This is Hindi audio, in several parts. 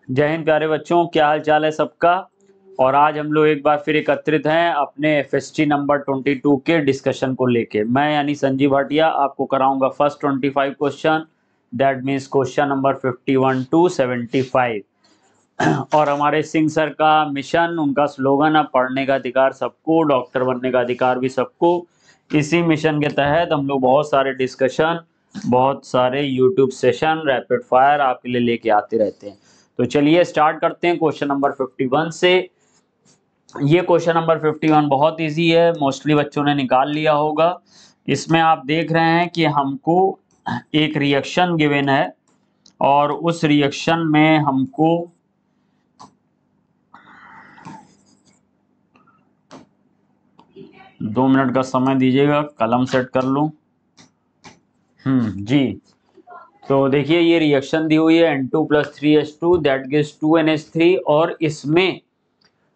जय हिंद प्यारे बच्चों, क्या हाल चाल है सबका। और आज हम लोग एक बार फिर एकत्रित हैं अपने एफएसटी नंबर 22 के डिस्कशन को लेके। मैं यानी संजीव भाटिया आपको कराऊंगा first 25 question, that means question number 51 to 75। और हमारे सिंह सर का मिशन, उनका स्लोगन है पढ़ने का अधिकार सबको, डॉक्टर बनने का अधिकार भी सबको। इसी मिशन के तहत हम लोग बहुत सारे डिस्कशन, बहुत सारे यूट्यूब सेशन, रैपिड फायर आपके लिए लेके आते रहते हैं। तो चलिए स्टार्ट करते हैं क्वेश्चन नंबर 51 से। ये क्वेश्चन नंबर 51 बहुत इजी है, मोस्टली बच्चों ने निकाल लिया होगा। इसमें आप देख रहे हैं कि हमको एक रिएक्शन गिवन है और उस रिएक्शन में हमको दो मिनट का समय दीजिएगा, कलम सेट कर लूं। जी, तो देखिए ये रिएक्शन दी हुई है N2 + 3H2 that gives 2NH3 और इसमें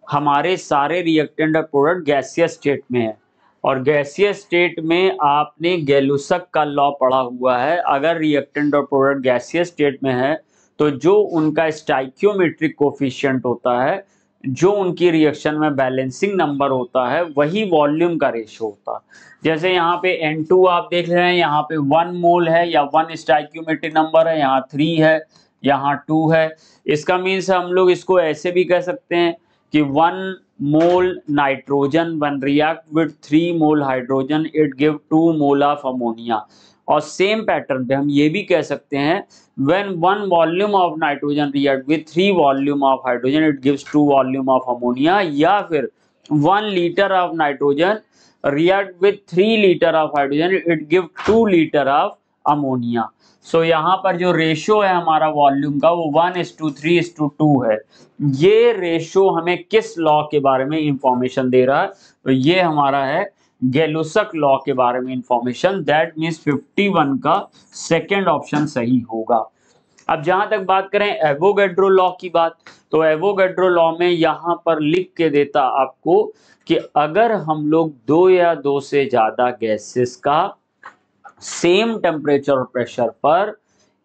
हमारे सारे रिएक्टेंट और प्रोडक्ट गैसियस स्टेट में है। और गैसियस स्टेट में आपने गैलुसक का लॉ पढ़ा हुआ है। अगर रिएक्टेंट और प्रोडक्ट गैसियस स्टेट में है तो जो उनका स्टाइकियोमेट्रिक कोफिशिएंट होता है, जो उनकी रिएक्शन में बैलेंसिंग नंबर होता है, वही वॉल्यूम का रेशियो होता है। जैसे यहाँ पे N2 आप देख रहे हैं, यहाँ पे 1 मोल है या 1 स्टाइकियोमेट्रिक नंबर है, यहाँ 3 है, यहाँ 2 है। इसका मीन्स हम लोग इसको ऐसे भी कह सकते हैं कि 1 mole nitrogen one react with 3 mole hydrogen, it give 2 mole of ammonia. और सेम पैटर्न पे हम ये भी कह सकते हैं when 1 volume of nitrogen react with 3 volume of hydrogen, it gives 2 volume of ammonia. या फिर 1 litre of nitrogen react with 3 litre of hydrogen, it give 2 litre of ammonia. So यहाँ पर जो रेशियो है हमारा वॉल्यूम का, वो 1:3:2 है। ये रेशियो हमें किस लॉ के बारे में इंफॉर्मेशन दे रहा है? तो ये हमारा है गैलुसक लॉ के बारे में इंफॉर्मेशन। दैट मीन्स 51 का सेकेंड ऑप्शन सही होगा। अब जहां तक बात करें एवोगैड्रो लॉ की बात, तो एवोगैड्रो लॉ में यहां पर लिख के देता आपको कि अगर हम लोग 2 या 2 से ज्यादा गैसेस का सेम टेम्परेचर और प्रेशर पर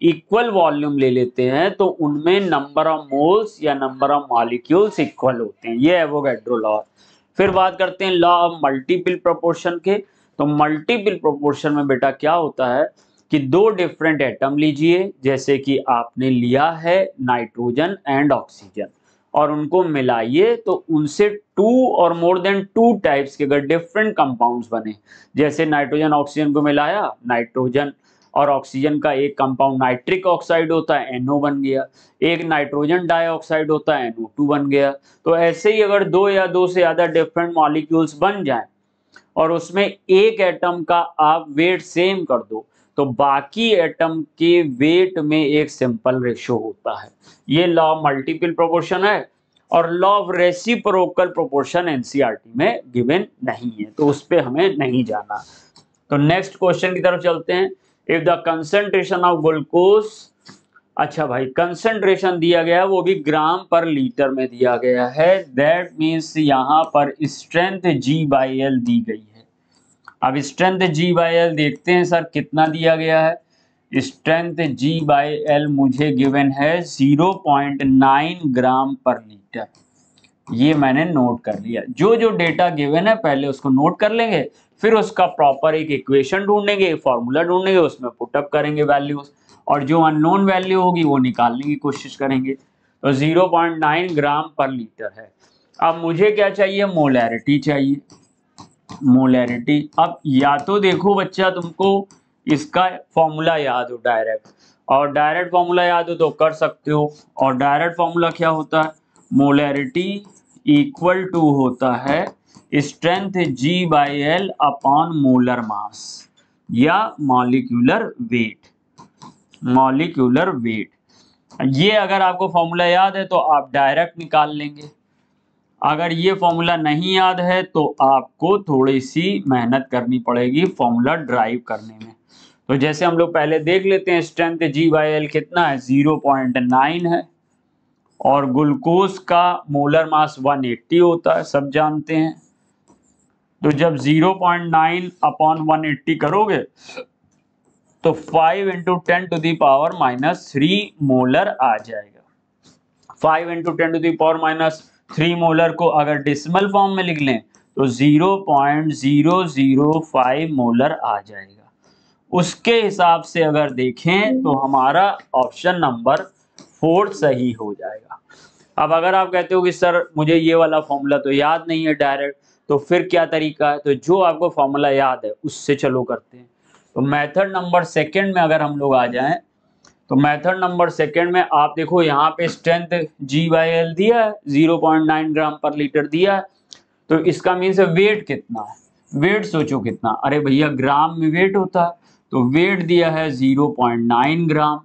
इक्वल वॉल्यूम ले लेते हैं तो उनमें नंबर ऑफ मोल्स या नंबर ऑफ मॉलिक्यूल्स इक्वल होते हैं। ये एवोगैड्रो लॉ। फिर बात करते हैं लॉ ऑफ मल्टीपल प्रोपोर्शन के। तो मल्टीपल प्रोपोर्शन में बेटा क्या होता है कि 2 डिफरेंट एटम लीजिए, जैसे कि आपने लिया है नाइट्रोजन एंड ऑक्सीजन, और उनको मिलाइए तो उनसे 2 और मोर देन 2 टाइप्स के अगर डिफरेंट कंपाउंड्स बने, जैसे नाइट्रोजन ऑक्सीजन को मिलाया, नाइट्रोजन और ऑक्सीजन का एक कंपाउंड नाइट्रिक ऑक्साइड होता है, NO बन गया। एक नाइट्रोजन डाइऑक्साइड होता है, NO2 बन गया। तो ऐसे ही अगर 2 या 2 से ज्यादा डिफरेंट मॉलिक्यूल्स बन जाएं और उसमें एक एटम का आप वेट सेम कर दो, तो बाकी एटम के वेट में एक सिंपल रेशियो होता है। ये लॉ मल्टीपल प्रोपोर्शन है। और law of reciprocal proportion NCERT में गिवन नहीं है, तो उस पर हमें नहीं जाना। तो नेक्स्ट क्वेश्चन की तरफ चलते हैं। If the concentration of glucose, अच्छा भाई कंसंट्रेशन दिया गया है वो भी ग्राम पर लीटर में दिया गया है। दैट मीन्स यहाँ पर स्ट्रेंथ G/L दी गई है। अब स्ट्रेंथ G/L देखते हैं सर कितना दिया गया है। स्ट्रेंथ G/L मुझे गिवन है 0.9 ग्राम पर लीटर। ये मैंने नोट कर लिया। जो जो डेटा गिवन है पहले उसको नोट कर लेंगे, फिर उसका प्रॉपर एक इक्वेशन ढूंढेंगे, एक फॉर्मूला ढूंढेंगे, उसमें पुटअप करेंगे वैल्यूज, और जो अननोन वैल्यू होगी वो निकालने की कोशिश करेंगे। तो 0.9 ग्राम पर लीटर है। अब मुझे क्या चाहिए? मोलैरिटी चाहिए। मोलैरिटी, अब या तो देखो बच्चा तुमको इसका फॉर्मूला याद हो डायरेक्ट, और डायरेक्ट फॉर्मूला याद हो तो कर सकते हो। और डायरेक्ट फॉर्मूला क्या होता है? मोलैरिटी इक्वल टू होता है strength G/L upon molar mass या मॉलिक्यूलर वेट। मॉलिक्यूलर वेट, ये अगर आपको फॉर्मूला याद है तो आप डायरेक्ट निकाल लेंगे। अगर ये फॉर्मूला नहीं याद है तो आपको थोड़ी सी मेहनत करनी पड़ेगी फॉर्मूला ड्राइव करने में। तो जैसे हम लोग पहले देख लेते हैं, स्ट्रेंथ G/L कितना है? 0.9 है। और ग्लूकोज का मोलर मास 180 होता है, सब जानते हैं। तो जब 0.9 अपॉन 180 करोगे तो 5 × 10⁻³ मोलर आ जाएगा। 5 इंटू 10⁻³ मोलर को अगर डेसिमल फॉर्म में लिख लें तो 0.005 मोलर आ जाएगा। उसके हिसाब से अगर देखें तो हमारा ऑप्शन नंबर 4 सही हो जाएगा। अब अगर आप कहते हो कि सर मुझे ये वाला फॉर्मूला तो याद नहीं है डायरेक्ट, तो फिर क्या तरीका है? तो जो आपको फॉर्मूला याद है उससे चलो करते हैं। तो मेथड नंबर सेकंड में अगर हम लोग आ जाएं, तो मेथड नंबर सेकंड में आप देखो यहाँ पे स्ट्रेंथ G/L दिया है, 0.9 ग्राम पर लीटर दिया है। तो इसका मीन्स वेट कितना है? वेट सोचो कितना, अरे भैया ग्राम में वेट होता है, तो वेट दिया है 0.9 ग्राम,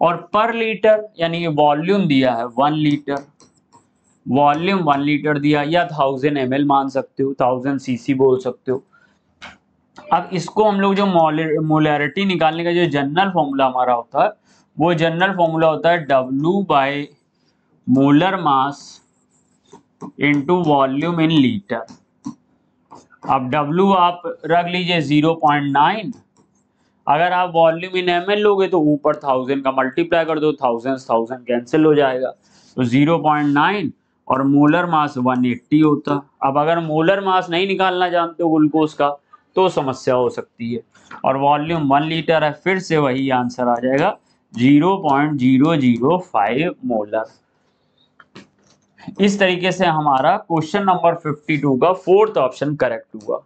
और पर लीटर यानी वॉल्यूम दिया है 1 लीटर, वॉल्यूम 1 लीटर दिया, या 1000 ml मान सकते हो, 1000 cc बोल सकते हो। अब इसको हम लोग जो मोलैरिटी निकालने का जो जनरल फॉर्मूला हमारा होता है, वो जनरल फॉर्मूला होता है molar mass into volume in litre. अब W आप रख लीजिए 0.9, अगर आप वॉल्यूम इन ml लोगे तो ऊपर 1000 का मल्टीप्लाई कर दो, 1000 कैंसिल हो जाएगा, तो 0.9 और मोलर मास 180 होता। अब अगर मोलर मास नहीं निकालना जानते हो ग्लूकोज का तो समस्या हो सकती है, और वॉल्यूम 1 लीटर है, फिर से वही आंसर आ जाएगा 0.005 मोलर। इस तरीके से हमारा क्वेश्चन नंबर 52 का 4th ऑप्शन करेक्ट हुआ।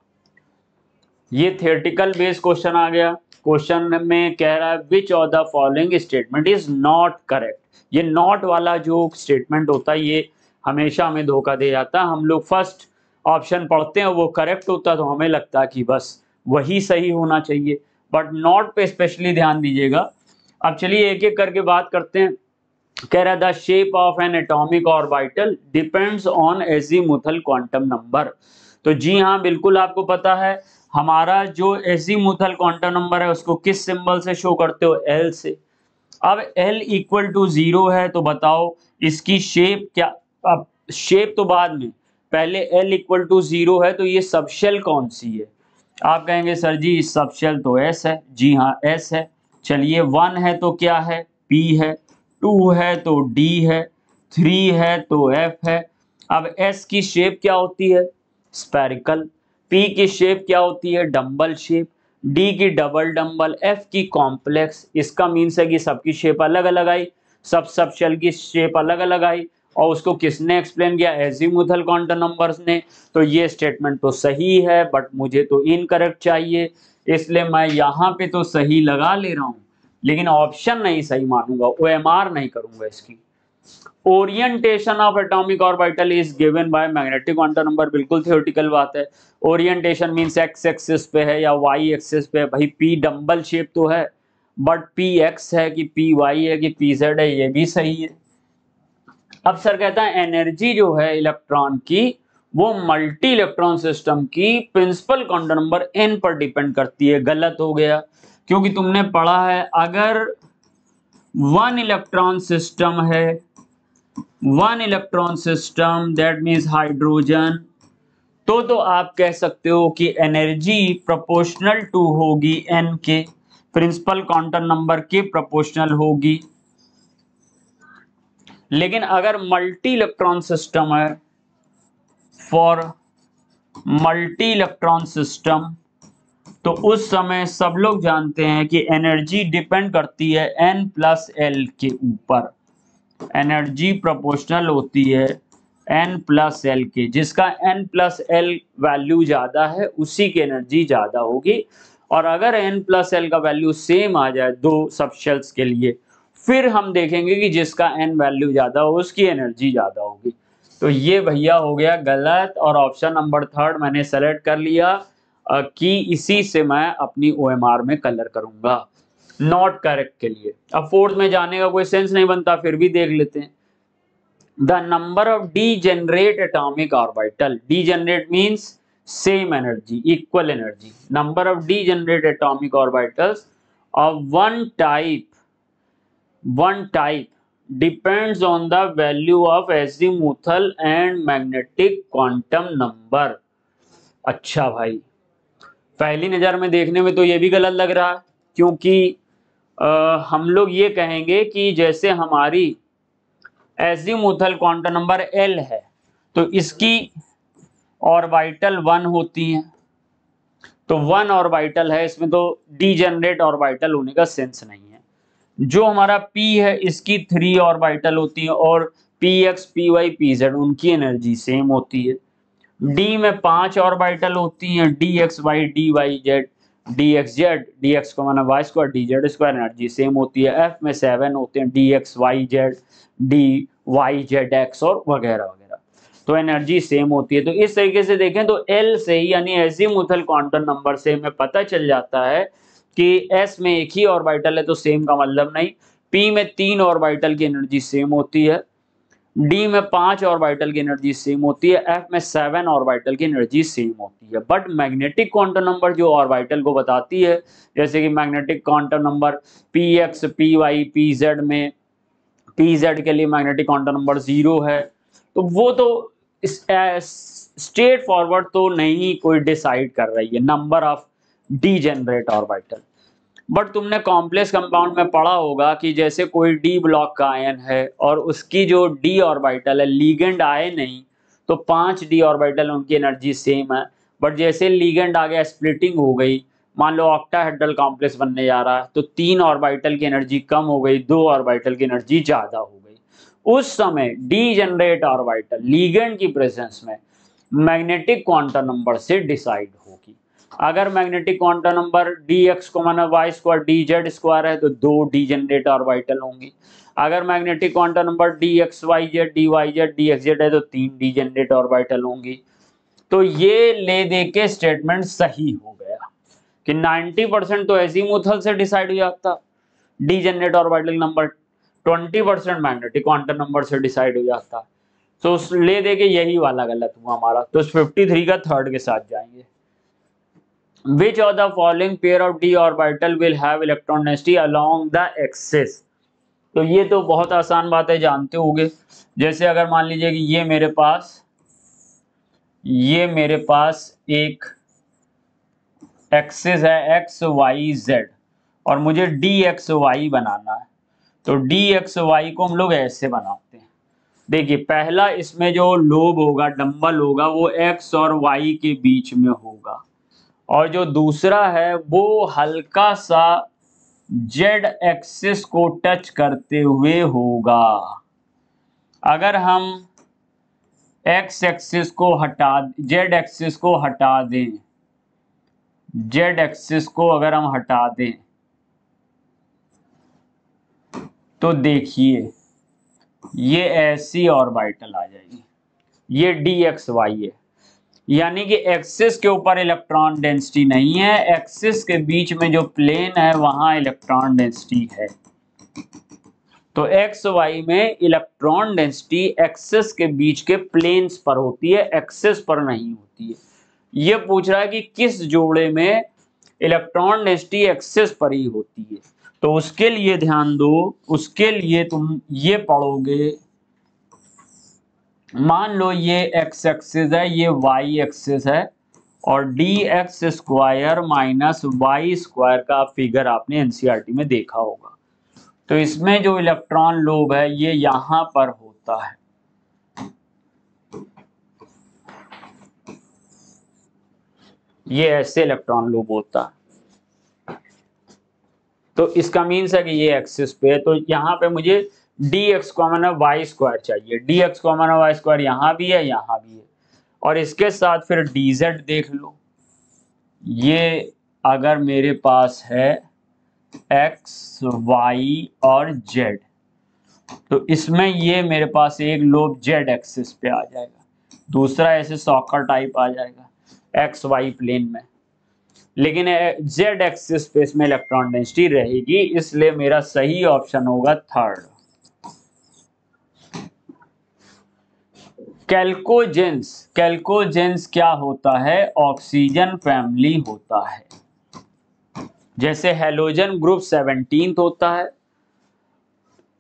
ये थियोरेटिकल बेस्ड क्वेश्चन आ गया। क्वेश्चन में कह रहा है विच of the following statement is not correct. ये नॉट वाला जो स्टेटमेंट होता है ये हमेशा हमें धोखा दे जाता है। हम लोग फर्स्ट ऑप्शन पढ़ते हैं, वो करेक्ट होता है तो हमें लगता है कि बस वही सही होना चाहिए, बट नॉट पे स्पेशली ध्यान दीजिएगा। अब चलिए एक एक करके बात करते हैं। कह रहा है the shape of N atomic orbital depends on azimuthal quantum number. तो जी हाँ, बिल्कुल आपको पता है हमारा जो एजीमुथल क्वांटम नंबर है उसको किस सिंबल से शो करते हो? L से। अब L इक्वल टू 0 है तो बताओ इसकी शेप क्या? अब शेप तो बाद में, पहले L इक्वल टू 0 है तो ये सबशेल कौन सी है? आप कहेंगे सर जी सबशेल तो S है। जी हाँ S है। चलिए 1 है तो क्या है? P है, 2 है तो D है, 3 है तो F है। अब S की शेप क्या होती है? स्फेरिकल। P की शेप क्या होती है? Dumbbell shape. D की डबल डंबल, F की कॉम्प्लेक्स। इसका मीन्स है कि सबकी शेप अलग अलग आई, सब शेल की शेप अलग अलग आई, और उसको किसने एक्सप्लेन किया? एजीमुथल क्वांटम नंबर्स ने। तो ये स्टेटमेंट तो सही है, बट मुझे तो इनकरेक्ट चाहिए, इसलिए मैं यहाँ पे तो सही लगा ले रहा हूँ, लेकिन ऑप्शन नहीं सही मानूंगा, OMR नहीं करूंगा इसकी। Orientation of atomic orbital is given by magnetic quantum number, बिल्कुल थ्योरेटिकल बात है। ओरिएंटेशन मींस एक्स एक्सिस पे है या वाई एक्सिस पे है। भाई पी डंबल शेप तो है, बट पी एक्स है कि पी वाई है कि पी जेड है, ये भी सही है। अब सर कहता है एनर्जी जो है इलेक्ट्रॉन की वो मल्टी इलेक्ट्रॉन सिस्टम की प्रिंसिपल क्वांटम नंबर n पर डिपेंड करती है। गलत हो गया, क्योंकि तुमने पढ़ा है अगर 1 इलेक्ट्रॉन सिस्टम है, 1 electron system that means hydrogen, तो आप कह सकते हो कि एनर्जी प्रोपोर्शनल टू होगी n के, प्रिंसिपल क्वांटम नंबर के प्रोपोर्शनल होगी। लेकिन अगर मल्टी इलेक्ट्रॉन सिस्टम है, फॉर मल्टी इलेक्ट्रॉन सिस्टम, तो उस समय सब लोग जानते हैं कि एनर्जी डिपेंड करती है n+l के ऊपर। एनर्जी प्रोपोर्शनल होती है n+l के, जिसका n+l वैल्यू ज्यादा है उसी की एनर्जी ज्यादा होगी। और अगर n+l का वैल्यू सेम आ जाए दो सबशेल्स के लिए, फिर हम देखेंगे कि जिसका n वैल्यू ज्यादा हो उसकी एनर्जी ज्यादा होगी। तो ये भैया हो गया गलत, और ऑप्शन नंबर 3 मैंने सेलेक्ट कर लिया कि इसी से मैं अपनी OMR में कलर करूंगा, नॉट करेक्ट के लिए। अब 4th में जाने का कोई सेंस नहीं बनता, फिर भी देख लेते हैं। The number of degenerate atomic orbital, degenerate means same energy, equal energy. Number of degenerate atomic orbitals of one type depends on the value of azimuthal and magnetic quantum number। अच्छा भाई, पहली नजर में देखने में तो ये भी गलत लग रहा है, क्योंकि हम लोग ये कहेंगे कि जैसे हमारी एजीमुथल क्वांटम नंबर L है, तो इसकी ऑर्बिटल 1 होती है, तो 1 ऑर्बिटल है, इसमें तो डीजेनरेट ऑर्बिटल होने का सेंस नहीं है। जो हमारा P है इसकी 3 ऑर्बिटल होती है और Px, Py, Pz उनकी एनर्जी सेम होती है। D में 5 ऑर्बिटल होती हैं, dxy, dyz, dxz, dx को माना y square, dz square, energy same होती है। F में 7 होते हैं, dxyz, dyzx और वगैरह वगैरह, तो एनर्जी सेम होती है। तो इस तरीके से देखें तो L से ही यानी एजीमुथल क्वांटम नंबर से हमें पता चल जाता है कि S में एक ही ऑर्बिटल है तो सेम का मतलब नहीं, P में 3 ऑर्बिटल की एनर्जी सेम होती है, डी में 5 ऑर्बिटल की एनर्जी सेम होती है, एफ में 7 ऑर्बिटल की एनर्जी सेम होती है। बट मैग्नेटिक क्वांटम नंबर जो ऑर्बिटल को बताती है, जैसे कि magnetic quantum number px, py, pz में pz के लिए मैग्नेटिक क्वांटम नंबर 0 है, तो वो तो स्ट्रेट फॉरवर्ड तो नहीं कोई डिसाइड कर रही है number of degenerate orbital. But तुमने कॉम्प्लेक्स कंपाउंड में पढ़ा होगा कि जैसे कोई डी ब्लॉक का आयन है और उसकी जो डी ऑर्बिटल है, लीगेंड आए नहीं तो 5 डी ऑर्बिटल उनकी एनर्जी सेम है, बट जैसे लीगेंड आ गया, स्प्लिटिंग हो गई, मान लो ऑक्टाहेड्रल कॉम्प्लेक्स बनने जा रहा है, तो 3 ऑर्बिटल की एनर्जी कम हो गई, 2 ऑर्बिटल की एनर्जी ज्यादा हो गई, उस समय डी जनरेट ऑर्बिटल लीगेंड की प्रेजेंस में मैग्नेटिक क्वांटम नंबर से डिसाइड होगी। अगर मैग्नेटिक क्वांटम नंबर dx को माना y स्क्वायर dz स्क्वायर है तो 2 डीजेनरेट ऑर्बिटल होंगी। अगर magnetic quantum number dxyz dyz dxz है तो 3 डीजेनरेट ऑर्बिटल होंगी। तो ये ले दे के स्टेटमेंट सही हो गया कि 90% तो एजीमुथल से डिसाइड हो जाता degenerate orbital number, 20% magnetic quantum number से डिसाइड हो जाता। तो ले दे के यही वाला गलत हुआ हमारा, तो 53 का थर्ड के साथ जाएंगे। Which of the following pair of d orbital will have electron density along the axis? तो ये तो बहुत आसान बात है, जानते होंगे। जैसे अगर मान लीजिए कि ये मेरे पास एक एक्सिस है एक्स वाई जेड और मुझे डी एक्स वाई बनाना है, तो डी एक्स वाई को हम लोग ऐसे बनाते हैं। देखिए पहला इसमें जो लोब होगा, डंबल होगा, वो एक्स और वाई के बीच में होगा, और जो दूसरा है वो हल्का सा जेड एक्सिस को टच करते हुए होगा। अगर हम एक्स एक्सिस को हटा, जेड एक्सिस को हटा दें, जेड एक्सिस को अगर हम हटा दें तो देखिए ये ऐसी ऑर्बिटल आ जाएगी, ये डी एक्स वाई है, यानी कि एक्सिस के ऊपर इलेक्ट्रॉन डेंसिटी नहीं है, एक्सिस के बीच में जो प्लेन है वहां इलेक्ट्रॉन डेंसिटी है। तो एक्स वाई में इलेक्ट्रॉन डेंसिटी एक्सिस के बीच के प्लेन्स पर होती है, एक्सिस पर नहीं होती है। ये पूछ रहा है कि किस जोड़े में इलेक्ट्रॉन डेंसिटी एक्सिस पर ही होती है, तो उसके लिए ध्यान दो, उसके लिए तुम ये पढ़ोगे, मान लो ये एक्स एक्सिस है, ये वाई एक्सिस है, और D X square minus Y square का फिगर आपने एनसीईआरटी में देखा होगा। तो इसमें जो इलेक्ट्रॉन लोब है ये यहां पर होता है, ये ऐसे इलेक्ट्रॉन लोब होता है। तो इसका मीन्स है कि ये एक्सिस पे है, तो यहाँ पे मुझे D X common Y square चाहिए, D X common Y square यहाँ भी है, यहाँ भी है, और इसके साथ फिर डी जेड देख लो। ये अगर मेरे पास है एक्स वाई और जेड, तो इसमें ये मेरे पास एक लोब जेड एक्सिस पे आ जाएगा, दूसरा ऐसे सॉकर टाइप आ जाएगा एक्स वाई प्लेन में, लेकिन जेड एक्सिस पे इसमें इलेक्ट्रॉन डेंसिटी रहेगी, इसलिए मेरा सही ऑप्शन होगा थर्ड। कैल्कोजेंस, कैल्कोजेंस क्या होता है? ऑक्सीजन फैमिली होता है। जैसे हेलोजन ग्रुप 17 होता है,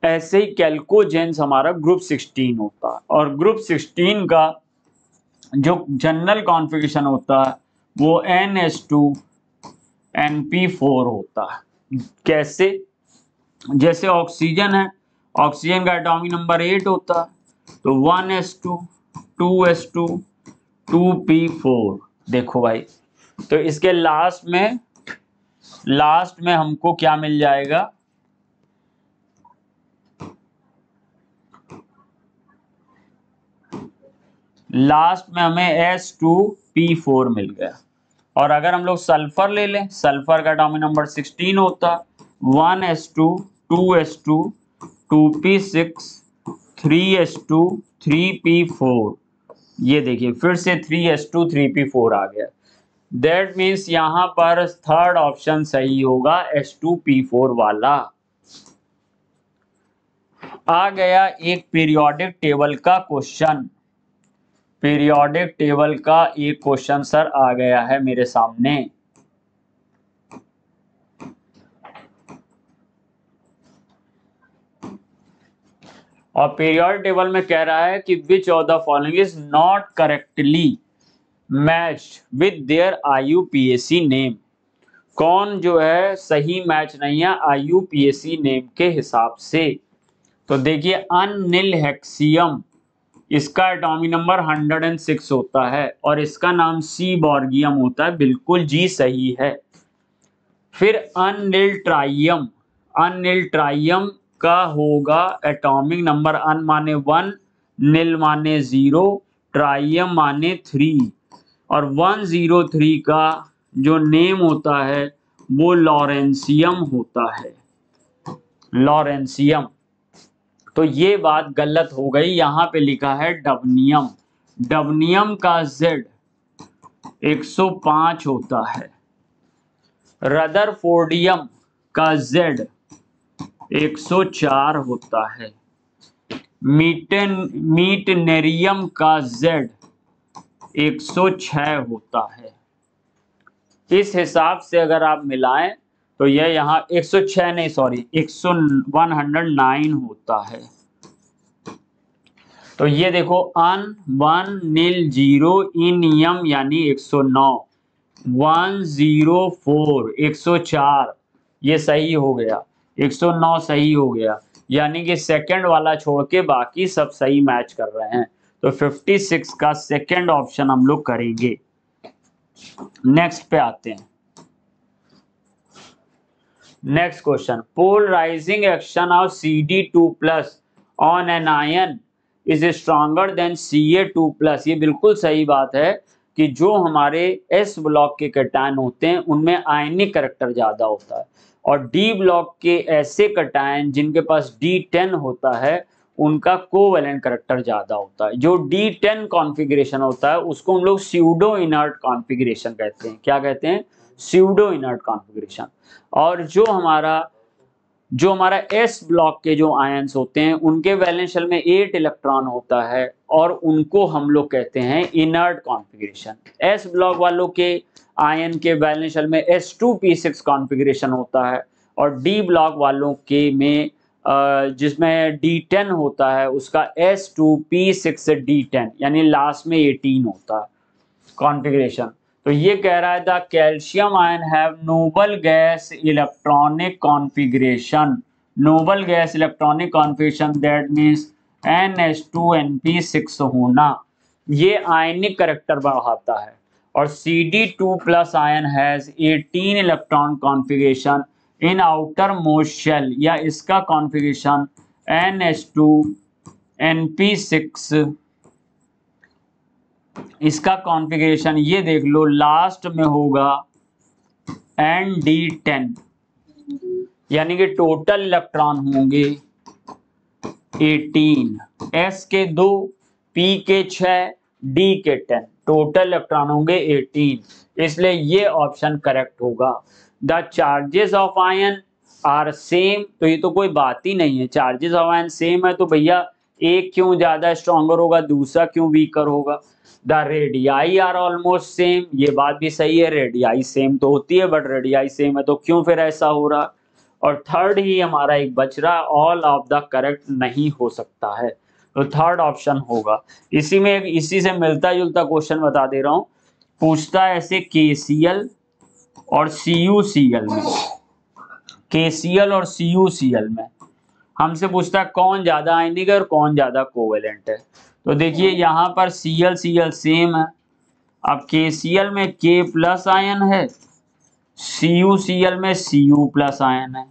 ऐसे ही कैल्कोजेंस हमारा ग्रुप 16 होता है, और ग्रुप 16 का जो जनरल कॉन्फ़िगरेशन होता है वो NH2 NP4 होता है। कैसे? जैसे ऑक्सीजन है, ऑक्सीजन का एटॉमिक नंबर 8 होता है, तो 1s2 2s2 2p4। देखो भाई, तो इसके लास्ट में हमको क्या मिल जाएगा, लास्ट में हमें S2P4 मिल गया। और अगर हम लोग सल्फर ले लें, सल्फर का एटॉमिक नंबर 16 होता, 1s2 2s2 2p6 3s2 3p4। ये देखिए फिर से 3s2 3p4 आ गया। दैट मीन्स यहां पर थर्ड ऑप्शन सही होगा, S2P4 वाला। आ गया एक पीरियोडिक टेबल का क्वेश्चन। पीरियोडिक टेबल का एक क्वेश्चन सर आ गया है मेरे सामने। और पीरियोडिक टेबल में कह रहा है कि विच of the following is not correctly matched with their IUPAC name. कौन जो है सही मैच नहीं है IUPAC नेम के हिसाब से। तो देखिए अनिल हेक्सियम, इसका एटॉमिक नंबर 106 होता है और इसका नाम सी बॉर्गियम होता है, बिल्कुल जी सही है। फिर अनिल ट्राइयम, अनिल ट्राइयम का होगा एटॉमिक नंबर, अन माने 1, निल माने 0, ट्राइयम माने 3, और 103 का जो नेम होता है वो लॉरेंसियम होता है, लॉरेंसियम। तो ये बात गलत हो गई, यहां पे लिखा है डबनियम। डबनियम का Z 105 होता है। रदरफोर्डियम का Z 104 होता है। मीटनेरियम का Z 106 होता है। इस हिसाब से अगर आप मिलाएं तो यह यहाँ 106 नहीं, सॉरी 109 होता है। तो ये देखो अन 1 निल 0 इन यम यानी 109, 104 104 ये सही हो गया, 109 सही हो गया, यानी कि सेकंड वाला छोड़ के बाकी सब सही मैच कर रहे हैं। तो 56 का सेकंड ऑप्शन हम लोग करेंगे। नेक्स्ट पे आते हैं। Next question, polarising action of Cd2+ on an ion is stronger than Ca2+। ये बिल्कुल सही बात है कि जो हमारे S ब्लॉक के कैटायन होते हैं उनमें आयनिक करैक्टर ज्यादा होता है, और D ब्लॉक के ऐसे कैटायन जिनके पास D10 होता है उनका कोवैलेंट करैक्टर ज्यादा होता है। जो D10 कॉन्फ़िगरेशन होता है उसको हम लोग स्यूडो इनर्ट कॉन्फ़िगरेशन कहते हैं। क्या कहते हैं? Pseudo inert configuration. और जो हमारा S ब्लॉक के जो आयंस होते हैं उनके वैलेंस शेल में 8 इलेक्ट्रॉन होता है और उनको हम लोग कहते हैं इनर्ट कॉन्फ़िगरेशन। S ब्लॉक वालों के आयन के वैलेंस शेल में S2P6 कॉन्फ़िगरेशन होता है, और D ब्लॉक वालों के में जिसमें D10 होता है उसका S2P6 D10 यानी लास्ट में 18 होता है कॉन्फ़िगरेशन। तो ये कह रहा है the calcium ion have noble gas electronic configuration, noble gas electronic configuration that means NH2NP6 होना, ये आयनिक करैक्टर बढ़ाता है। और Cd2+ ion has 18 electron configuration in outermost shell, या इसका कॉन्फ़िगरेशन NH2NP6, इसका कॉन्फ़िगरेशन ये देख लो लास्ट में होगा ND10, यानी कि टोटल इलेक्ट्रॉन होंगे 18, S के 2, P के 6, D के 10, टोटल इलेक्ट्रॉन होंगे 18, इसलिए ये ऑप्शन करेक्ट होगा। The charges of ion are same, तो ये तो कोई बात ही नहीं है, चार्जेस ऑफ आयन सेम है तो भैया एक क्यों ज्यादा स्ट्रॉन्गर होगा दूसरा क्यों वीकर होगा। The radii are almost same, ये बात भी सही है, रेडियाई सेम तो होती है बट रेडियाई सेम है तो क्यों फिर ऐसा हो रहा। और थर्ड ही हमारा एक बच रहा, ऑल ऑफ द करेक्ट नहीं हो सकता है, तो थर्ड ऑप्शन होगा। इसी से मिलता जुलता क्वेश्चन बता दे रहा हूं, पूछता है ऐसे KCl और CuCl में, KCl और CuCl में हमसे पूछता है कौन ज्यादा आयनिक है और कौन ज्यादा कोवेलेंट है। तो देखिए यहाँ पर Cl Cl सेम है। अब KCl में K प्लस आयन है, CuCl में Cu प्लस आयन है।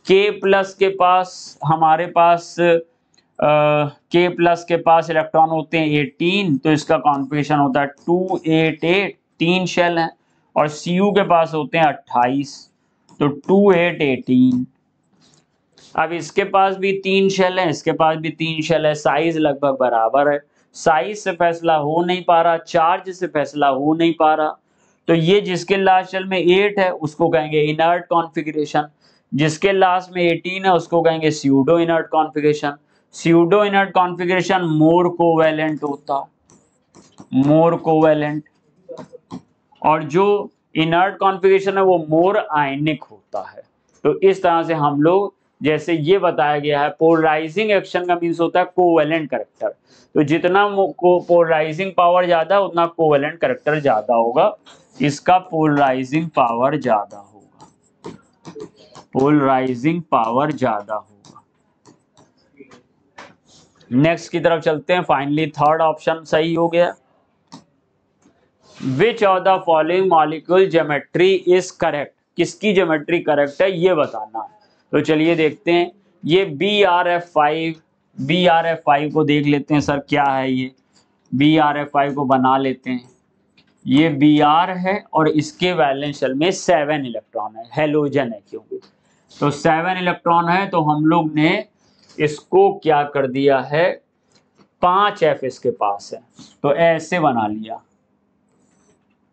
K प्लस के पास हमारे पास K प्लस के पास इलेक्ट्रॉन होते हैं 18, तो इसका कॉन्फ़िगरेशन होता है 288, 3 शेल हैं। और Cu के पास होते हैं 28, तो 2818। अब इसके पास भी 3 शेल है, इसके पास भी 3 शेल है, साइज लगभग बराबर है। साइज से फैसला हो नहीं पा रहा, चार्ज से फैसला हो नहीं पा रहा। तो ये जिसके लास्ट शेल में 8 है उसको कहेंगे इनर्ट कॉन्फ़िगरेशन, जिसके लास्ट में 18 है उसको कहेंगे pseudo inert configuration. Pseudo inert configuration more covalent होता, मोर कोवेलेंट, और जो इनर्ट कॉन्फ़िगरेशन है वो मोर आयनिक होता है। तो इस तरह से हम लोग, जैसे ये बताया गया है, पोलराइजिंग एक्शन का मीन्स होता है कोवेलेंट करैक्टर। तो जितना पोलराइजिंग पावर ज्यादा उतना कोवेलेंट करैक्टर ज्यादा होगा। इसका पोलराइजिंग पावर ज्यादा होगा, पोलराइजिंग पावर ज्यादा होगा। नेक्स्ट की तरफ चलते हैं। फाइनली थर्ड ऑप्शन सही हो गया। विच of the following molecule geometry is correct, किसकी ज्योमेट्री करेक्ट है ये बताना है। तो चलिए देखते हैं। ये BRF5 को देख लेते हैं सर क्या है ये। BRF5 को बना लेते हैं। ये Br है और इसके वैलेंस शेल में 7 इलेक्ट्रॉन है, हेलोजन है क्योंकि। तो 7 इलेक्ट्रॉन है, तो हम लोग ने इसको क्या कर दिया है, 5F इसके पास है, तो ऐसे बना लिया।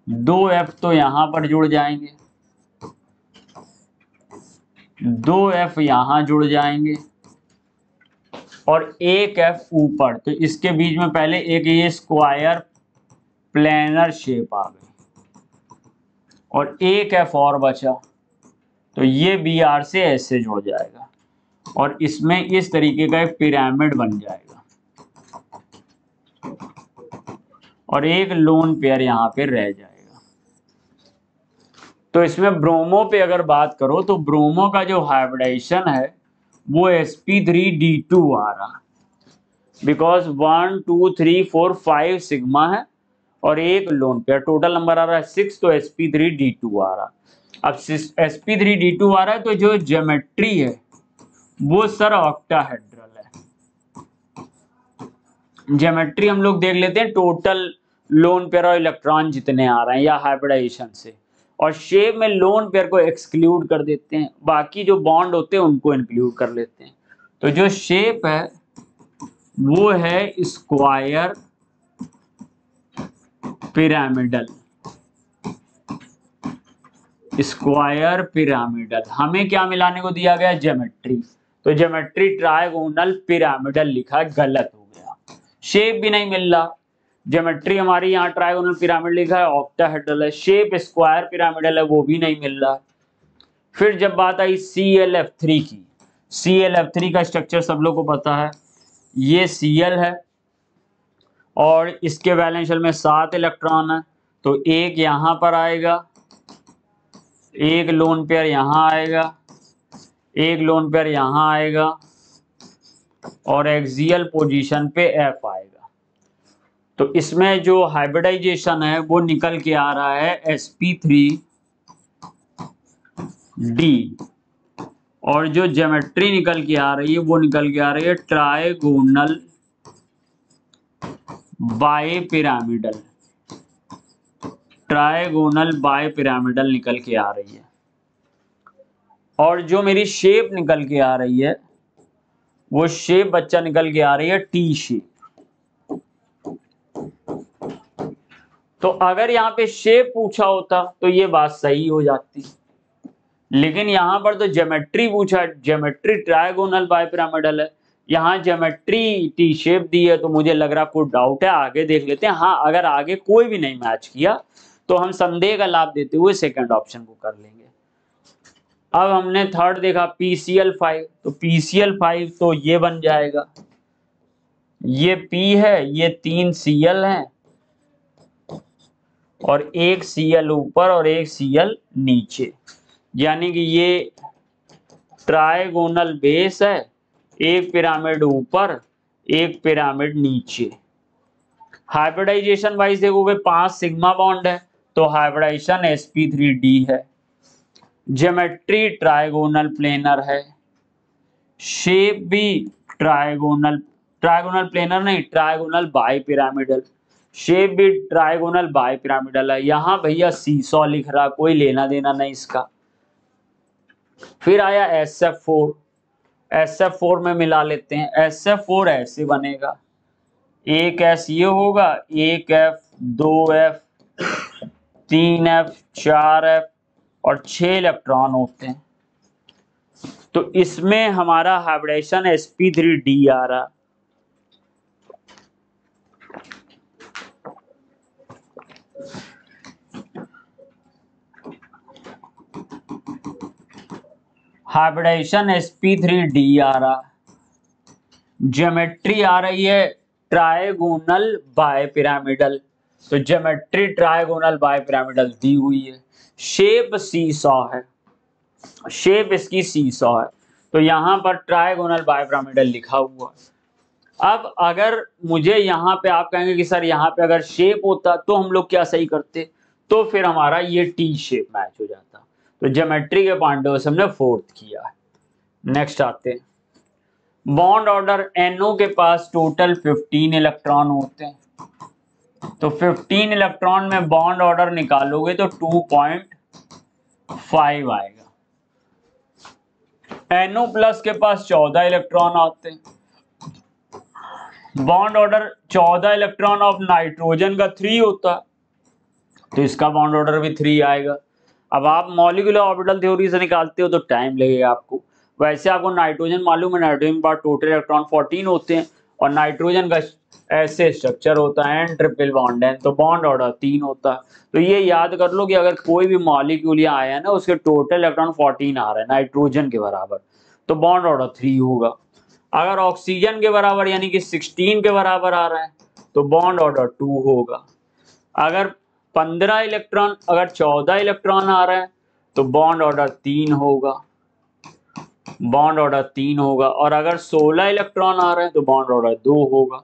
2F तो यहां पर जुड़ जाएंगे, 2F यहां जुड़ जाएंगे, और 1F ऊपर। तो इसके बीच में पहले एक ये स्क्वायर प्लेनर शेप आ गई, और 1F और बचा, तो ये Br से ऐसे जुड़ जाएगा, और इसमें इस तरीके का एक पिरामिड बन जाएगा, और एक लोन पेयर यहां पे रह जाएगा। तो इसमें ब्रोमो पे अगर बात करो तो ब्रोमो का जो हाइब्रिडाइजेशन है वो sp3d2 आ रहा, बिकॉज 1 2 3 4 5 सिग्मा है और एक लोन पेयर, टोटल नंबर आ रहा है 6, तो sp3d2 आ रहा। अब sp3d2 आ रहा है, तो जो ज्योमेट्री है वो सर ऑक्टाहेड्रल है। ज्योमेट्री हम लोग देख लेते हैं, टोटल लोन पेयर और इलेक्ट्रॉन जितने आ रहे हैं या हाइब्रिडाइजेशन से, और शेप में लोन पेयर को एक्सक्लूड कर देते हैं, बाकी जो बॉन्ड होते हैं उनको इंक्लूड कर लेते हैं। तो जो शेप है वो है स्क्वायर पिरामिडल, स्क्वायर पिरामिडल। हमें क्या मिलाने को दिया गया, ज्योमेट्री, तो ज्योमेट्री ट्रायगोनल पिरामिडल लिखा है, गलत हो गया। शेप भी नहीं मिल रहा, ज्योमेट्री हमारी यहाँ ट्रायगोनल पिरामिड लिखा है, ऑक्टाहेड्रल है, शेप स्क्वायर पिरामिडल है, वो भी नहीं मिल रहा। फिर जब बात आई ClF3 की, ClF3 का स्ट्रक्चर सब लोग को पता है, ये Cl है और इसके वैलेंस शेल में 7 इलेक्ट्रॉन है, तो एक यहां पर आएगा, एक लोन पेयर यहां आएगा, एक लोन पेयर यहां आएगा, और एक्सियल पोजीशन पे F आएगा। तो इसमें जो हाइब्रिडाइजेशन है वो निकल के आ रहा है sp3d, और जो ज्योमेट्री निकल के आ रही है वो निकल के आ रही है ट्रायगोनल बाइपिरामिडल, ट्रायगोनल बाइपिरामिडल निकल के आ रही है। और जो मेरी शेप निकल के आ रही है वो शेप बच्चा निकल के आ रही है टी शेप। तो अगर यहाँ पे शेप पूछा होता तो ये बात सही हो जाती, लेकिन यहाँ पर तो ज्योमेट्री पूछा, ज्योमेट्री ट्रायगोनल बाइपिरामिडल है, यहाँ ज्योमेट्री टी शेप दी है, तो मुझे लग रहा कोई डाउट है, आगे देख लेते हैं। हाँ, अगर आगे कोई भी नहीं मैच किया तो हम संदेह का लाभ देते हुए सेकंड ऑप्शन को कर लेंगे। अब हमने थर्ड देखा PCl5, तो PCl5 तो ये बन जाएगा, ये P है, ये 3 Cl हैं, और एक Cl ऊपर और एक Cl नीचे, यानी कि ये ट्रायगोनल बेस है एक पिरामिड ऊपर, एक पिरामिड नीचे। हाइब्रिडाइजेशन वाइज देखोगे 5 सिग्मा बॉन्ड है, तो हाइब्रिडाइजेशन sp3d है। ज्योमेट्री ट्राइगोनल प्लेनर है, शेप भी ट्राइगोनल, ट्राइगोनल प्लेनर नहीं, ट्राइगोनल बाई पिरामिडल, शेप भी ट्राइगोनल बाई पिरामिडल है। यहां भैया सीसॉ लिख रहा, कोई लेना देना नहीं इसका। फिर आया SF4, SF4 में मिला लेते हैं। SF4 ऐसे बनेगा, एक S ये होगा, एक F, 2F, 3F, 4F और 6 इलेक्ट्रॉन होते हैं। तो इसमें हमारा हाइब्रिडेशन sp3d आ रहा। हाइब्रिडेशन sp3d आ रहा। ज्योमेट्री आ रही है ट्राइगोनल बाय पिरामिडल, तो ज्योमेट्री ट्राइगोनल बाय पिरामिडल दी हुई है। शेप सीसॉ है, शेप इसकी सीसॉ है, तो यहां पर ट्राइगोनल बाय पिरामिडल लिखा हुआ। अब अगर मुझे यहाँ पे आप कहेंगे कि सर यहाँ पे अगर शेप होता तो हम लोग क्या सही करते, तो फिर हमारा ये टी शेप मैच हो जाता। तो ज्योमेट्री के पॉइंट ऑफ से हमने 4th किया है। नेक्स्ट आते हैं, बॉन्ड ऑर्डर NO के पास टोटल 15 इलेक्ट्रॉन होते हैं, तो 15 इलेक्ट्रॉन में बॉन्ड ऑर्डर निकालोगे तो 2.5 आएगा। NO प्लस के पास 14 इलेक्ट्रॉन आते हैं, bond order 14 electron of nitrogen का 3 होता, तो इसका बॉन्ड ऑर्डर भी 3 आएगा। अब आप मॉलिक्यूलर ऑर्बिटल थ्योरी से निकालते हो तो टाइम लगेगा आपको। वैसे आपको नाइट्रोजन मालूम है, नाइट्रोजन पर टोटल इलेक्ट्रॉन 14 होते हैं और नाइट्रोजन का ऐसे स्ट्रक्चर होता है N ट्रिपल बॉन्ड है, तो बॉन्ड ऑर्डर 3 होता है। तो ये याद कर लो कि अगर कोई भी मॉलिक्यूल यहाँ आया है ना, उसके टोटल इलेक्ट्रॉन 14 आ रहा है नाइट्रोजन के बराबर, तो बॉन्ड ऑर्डर 3 होगा। अगर ऑक्सीजन के बराबर यानी कि 16 के बराबर आ रहा है तो बॉन्ड ऑर्डर 2 होगा। अगर 15 इलेक्ट्रॉन, अगर 14 इलेक्ट्रॉन आ रहा है तो बॉन्ड ऑर्डर 3 होगा, बॉन्ड ऑर्डर 3 होगा। और अगर 16 इलेक्ट्रॉन आ रहे हैं तो बॉन्ड ऑर्डर 2 होगा।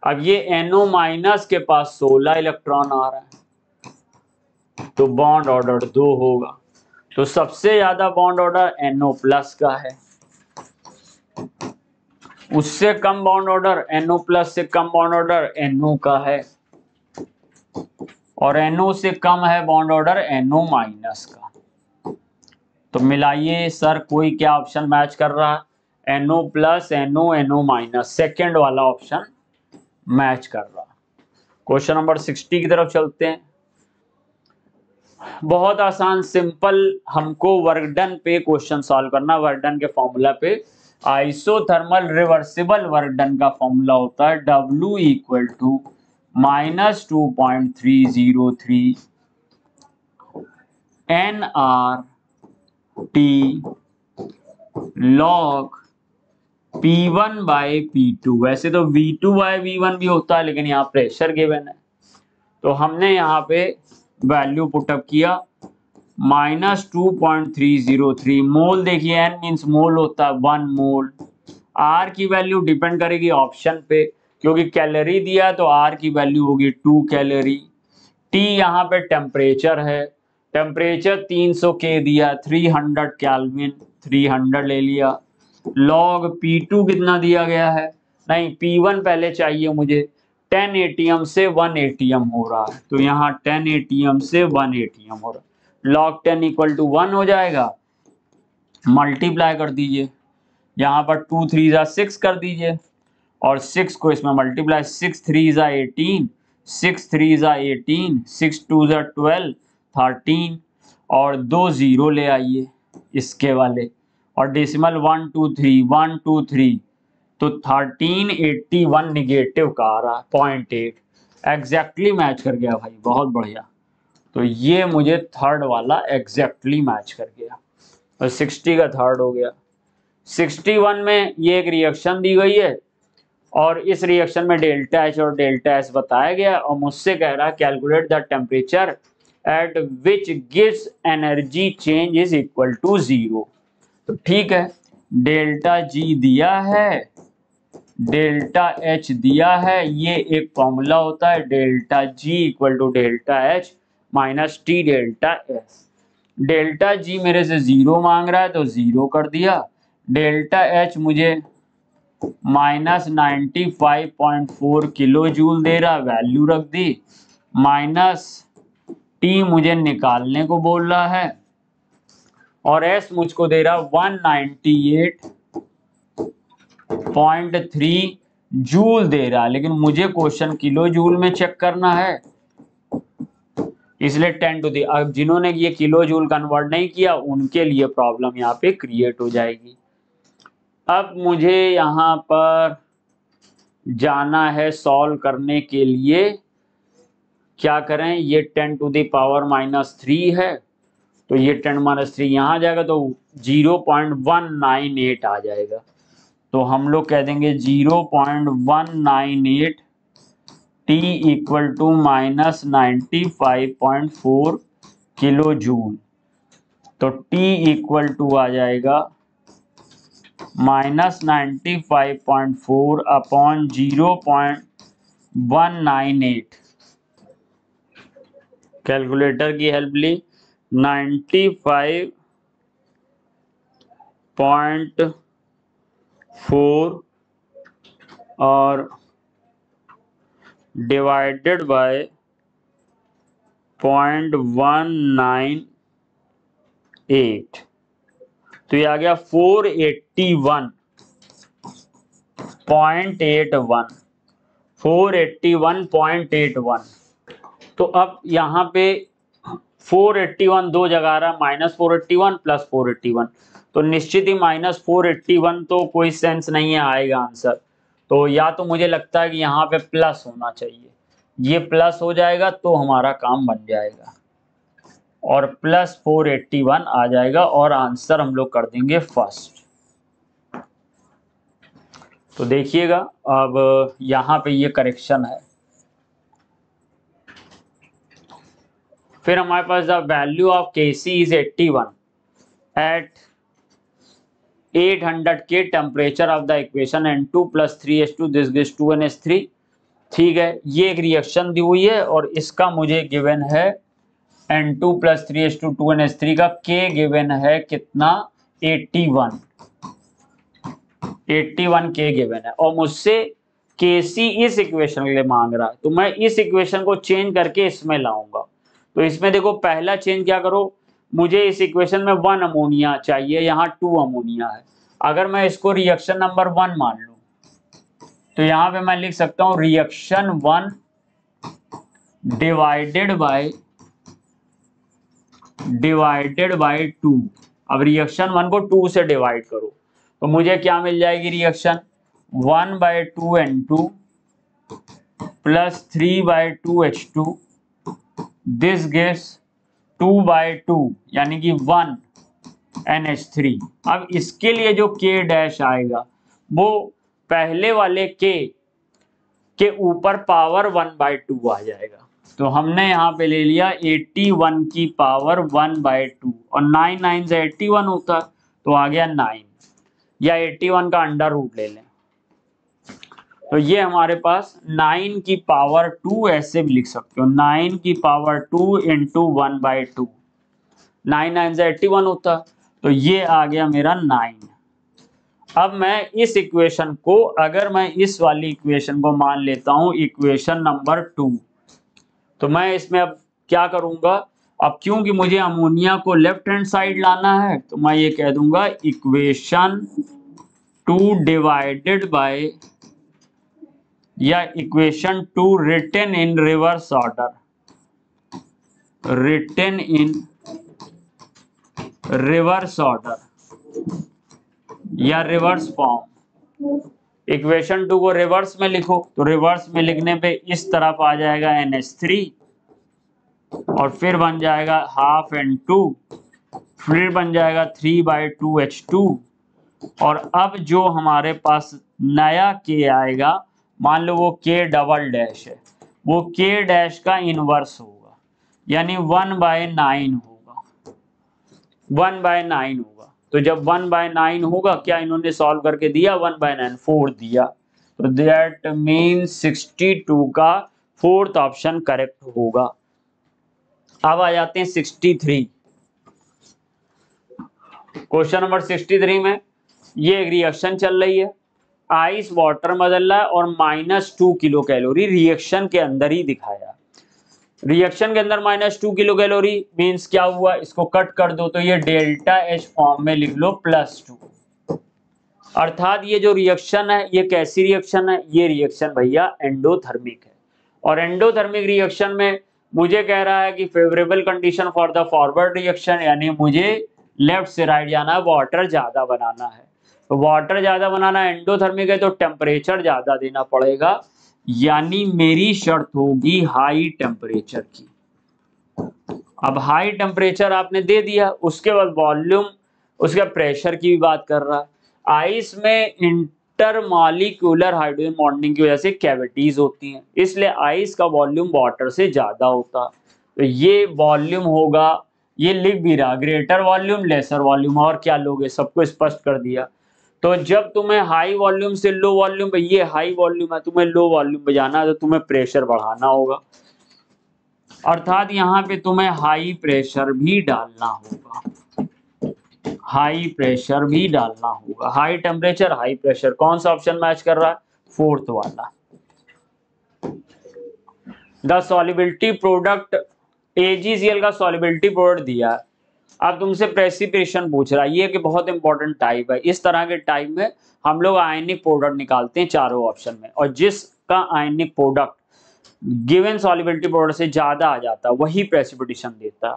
अब ये NO माइनस के पास 16 इलेक्ट्रॉन आ रहा है तो बॉन्ड ऑर्डर 2 होगा। तो सबसे ज्यादा बॉन्ड ऑर्डर NO प्लस का है, उससे कम बॉन्ड ऑर्डर NO प्लस से कम बॉन्ड ऑर्डर NO का है, और NO से कम है बॉन्ड ऑर्डर NO माइनस का। तो मिलाइए सर, कोई क्या ऑप्शन मैच कर रहा है? NO plus, NO minus, second वाला ऑप्शन मैच कर रहा। क्वेश्चन नंबर 60 की तरफ चलते हैं। बहुत आसान सिंपल, हमको वर्क डन पे क्वेश्चन सॉल्व करना, वर्क डन के फॉर्मूला पे। आइसोथर्मल रिवर्सिबल वर्क डन का फॉर्मूला होता है W equal to -2.303 nRT log P1 by P2। वैसे तो V2 बाय V1 भी होता है, लेकिन यहाँ प्रेशर गिवन है तो हमने यहाँ पे वैल्यू पुटअप किया -2.303 मोल। देखिए n मीन्स मोल होता है 1 मोल। R की वैल्यू डिपेंड करेगी ऑप्शन पे, क्योंकि कैलोरी दिया तो R की वैल्यू होगी 2 कैलोरी। T यहाँ पे टेम्परेचर है, टेम्परेचर 300 K दिया, 300 केल्विन, 300 ले लिया। लॉग P2 कितना दिया गया है, नहीं P1 पहले चाहिए मुझे, 10 ATM से 1 ATM हो रहा है, तो यहाँ 10 ATM से 1 ATM हो रहा है। log 10 इक्वल टू 1 हो जाएगा, मल्टीप्लाई कर दीजिए, यहाँ पर 2 3 जा 6 कर दीजिए और 6 को इसमें मल्टीप्लाई, 6 3 जा 18, 6 3 जा 18, 6 2 जा 12, 13 और 2 0 ले आइए इसके वाले, और डेसिमल 1 2 3 1 2 3, तो 1381 निगेटिव का आ रहा है 0.8, एग्जैक्टली मैच कर गया भाई, बहुत बढ़िया। तो ये मुझे थर्ड वाला एग्जैक्टली मैच कर गया, और 60 का थर्ड हो गया। 61 में ये एक रिएक्शन दी गई है और इस रिएक्शन में डेल्टा H और डेल्टा S बताया गया, और मुझसे कह रहा है calculate the temperature at which गिव्स energy change is equal to 0। तो ठीक है, डेल्टा जी दिया है, डेल्टा एच दिया है। ये एक फॉर्मूला होता है, delta G equal to delta H minus T delta S. Delta G मेरे से 0 मांग रहा है तो 0 कर दिया। डेल्टा एच मुझे माइनस 95.4 किलो जूल दे रहा, वैल्यू रख दी। माइनस टी मुझे निकालने को बोल रहा है और एस मुझको दे रहा 198.3 जूल दे रहा, लेकिन मुझे क्वेश्चन किलो जूल में चेक करना है, इसलिए 10 टू दी। अब जिन्होंने ये किलो जूल कन्वर्ट नहीं किया उनके लिए प्रॉब्लम यहाँ पे क्रिएट हो जाएगी। अब मुझे यहाँ पर जाना है सॉल्व करने के लिए, क्या करें, ये 10 टू दी पावर -3 है तो ये 10-3 यहाँ आ जाएगा तो 0.198 आ जाएगा। तो हम लोग कह देंगे 0.198 T equal to -95.4 kilo joule. तो टी इक्वल टू आ जाएगा -95.4 अपॉन 0.198। कैलकुलेटर की हेल्प ली, 95.4 और डिवाइडेड बाय 0.198 तो ये आ गया 481.81 481.81। तो अब यहाँ पे 481 दो जगह आ रहा है, -481 + 481, तो निश्चित ही -481 तो कोई सेंस नहीं है आएगा आंसर। तो या तो मुझे लगता है कि यहाँ पे प्लस होना चाहिए, ये प्लस हो जाएगा तो हमारा काम बन जाएगा और +481 आ जाएगा और आंसर हम लोग कर देंगे फर्स्ट। तो देखिएगा अब यहाँ पे ये करेक्शन है। फिर हमारे पास the value of Kc is 81 at 800 के temperature of the equation N2 + 3H2 this gives 2NH3। ठीक है, ये एक रिएक्शन दी हुई है और इसका मुझे गिवन है N2 + 3H2 2NH3 का K गिवन है कितना 81 K गिवन है और मुझसे Kc इस इक्वेशन के लिए मांग रहा है, तो मैं इस इक्वेशन को चेंज करके इसमें लाऊंगा। तो इसमें देखो पहला चेंज क्या करो, मुझे इस इक्वेशन में 1 अमोनिया चाहिए, यहाँ 2 अमोनिया है। अगर मैं इसको रिएक्शन नंबर 1 मान लूं तो यहाँ पे मैं लिख सकता हूं रिएक्शन 1 डिवाइडेड बाय 2। अब रिएक्शन 1 को 2 से डिवाइड करो तो मुझे क्या मिल जाएगी reaction 1/2 N2 + 3/2 H2 this gives 2/2 यानी कि 1 NH3। अब इसके लिए जो K डैश आएगा वो पहले वाले K के ऊपर पावर 1/2 आ जाएगा। तो हमने यहाँ पे ले लिया 81 की पावर 1/2 और 9 9 से 81 होता तो आ गया 9 या 81 का अंडर रूट ले लें तो ये हमारे पास 9 की पावर 2 ऐसे भी लिख सकते हो, 9 की पावर 2 इंटू 1/2। 9 9 से 81 होता तो ये आ गया मेरा 9। अब मैं इस इक्वेशन को, अगर मैं इस वाली इक्वेशन को मान लेता हूं इक्वेशन नंबर 2, तो मैं इसमें अब क्या करूंगा, अब क्योंकि मुझे अमोनिया को लेफ्ट हैंड साइड लाना है तो मैं ये कह दूंगा इक्वेशन 2 डिवाइडेड बाय या equation 2 written in reverse order, written in reverse order या रिवर्स फॉर्म। इक्वेशन 2 को रिवर्स में लिखो तो रिवर्स में लिखने पे इस तरफ आ जाएगा NH3 और फिर बन जाएगा हाफ N2, फिर बन जाएगा 3/2 H2 और अब जो हमारे पास नया K आएगा, मान लो वो K डबल डैश है, वो K डैश का इनवर्स होगा यानी 1/9 होगा, 1/9 होगा। तो जब 1/9 होगा, क्या इन्होंने सॉल्व करके दिया? 1/9 4 दिया, तो दैट मीन्स 62 का फोर्थ ऑप्शन करेक्ट होगा। अब आ जाते हैं 63। क्वेश्चन नंबर 63 में ये एक रिएक्शन चल रही है, आइस वाटर बदल रहा है और -2 किलो कैलोरी रिएक्शन के अंदर ही दिखाया। रिएक्शन के अंदर -2 किलो कैलोरी मीन्स क्या हुआ? इसको कट कर दो तो ये डेल्टा H फॉर्म में लिख लो +2। अर्थात ये जो रिएक्शन है ये कैसी रिएक्शन है? ये रिएक्शन भैया एंडोथर्मिक है। और एंडोथर्मिक रिएक्शन में मुझे कह रहा है कि favourable condition for the forward reaction, यानी मुझे लेफ्ट से राइट जाना है, वाटर ज्यादा बनाना है। तो वाटर ज्यादा बनाना एंडोथर्मिक है तो टेम्परेचर ज्यादा देना पड़ेगा, यानी मेरी शर्त होगी हाई टेम्परेचर की। अब हाई टेम्परेचर आपने दे दिया, उसके बाद वॉल्यूम, उसके प्रेशर की भी बात कर रहा है। आइस में इंटरमॉलिक्यूलर हाइड्रोजन बॉन्डिंग की वजह से कैविटीज होती हैं, इसलिए आइस का वॉल्यूम वाटर से ज्यादा होता। तो ये वॉल्यूम होगा, ये लिख भी रहा, ग्रेटर वॉल्यूम लेसर वॉल्यूम, और क्या लोगे, सबको स्पष्ट कर दिया। तो जब तुम्हें हाई वॉल्यूम से लो वॉल्यूम पे, ये हाई वॉल्यूम है, तुम्हें लो वॉल्यूम पे जाना है तो तुम्हें प्रेशर बढ़ाना होगा, अर्थात यहाँ पे तुम्हें हाई प्रेशर भी डालना होगा, हाई प्रेशर भी डालना होगा। हाई टेम्परेचर हाई प्रेशर, कौन सा ऑप्शन मैच कर रहा है? फोर्थ वाला। द सॉल्युबिलिटी प्रोडक्ट, AgCl का सॉल्युबिलिटी प्रोडक्ट दिया है, अब तुमसे प्रेसिपिटेशन पूछ रहा है, ये कि बहुत इंपॉर्टेंट टाइप है। इस तरह के टाइप में हम लोग आयनिक प्रोडक्ट निकालते हैं चारों ऑप्शन में, और जिसका ionic product given solubility product से ज्यादा आ जाता है वही प्रेसिपिटेशन देता है।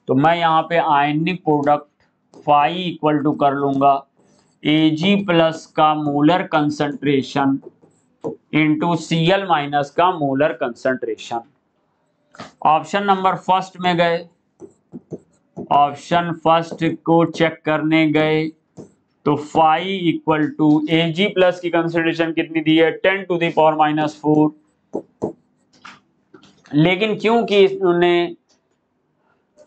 तो मैं यहाँ पे ionic product phi equal to कर लूंगा Ag+ का मोलर कंसंट्रेशन इंटू Cl- का molar concentration. Option number first में गए, ऑप्शन फर्स्ट को चेक करने गए तो फाई इक्वल टू Ag+ की कंसंट्रेशन कितनी दी है? 10⁻⁴। लेकिन क्योंकि इन्होंने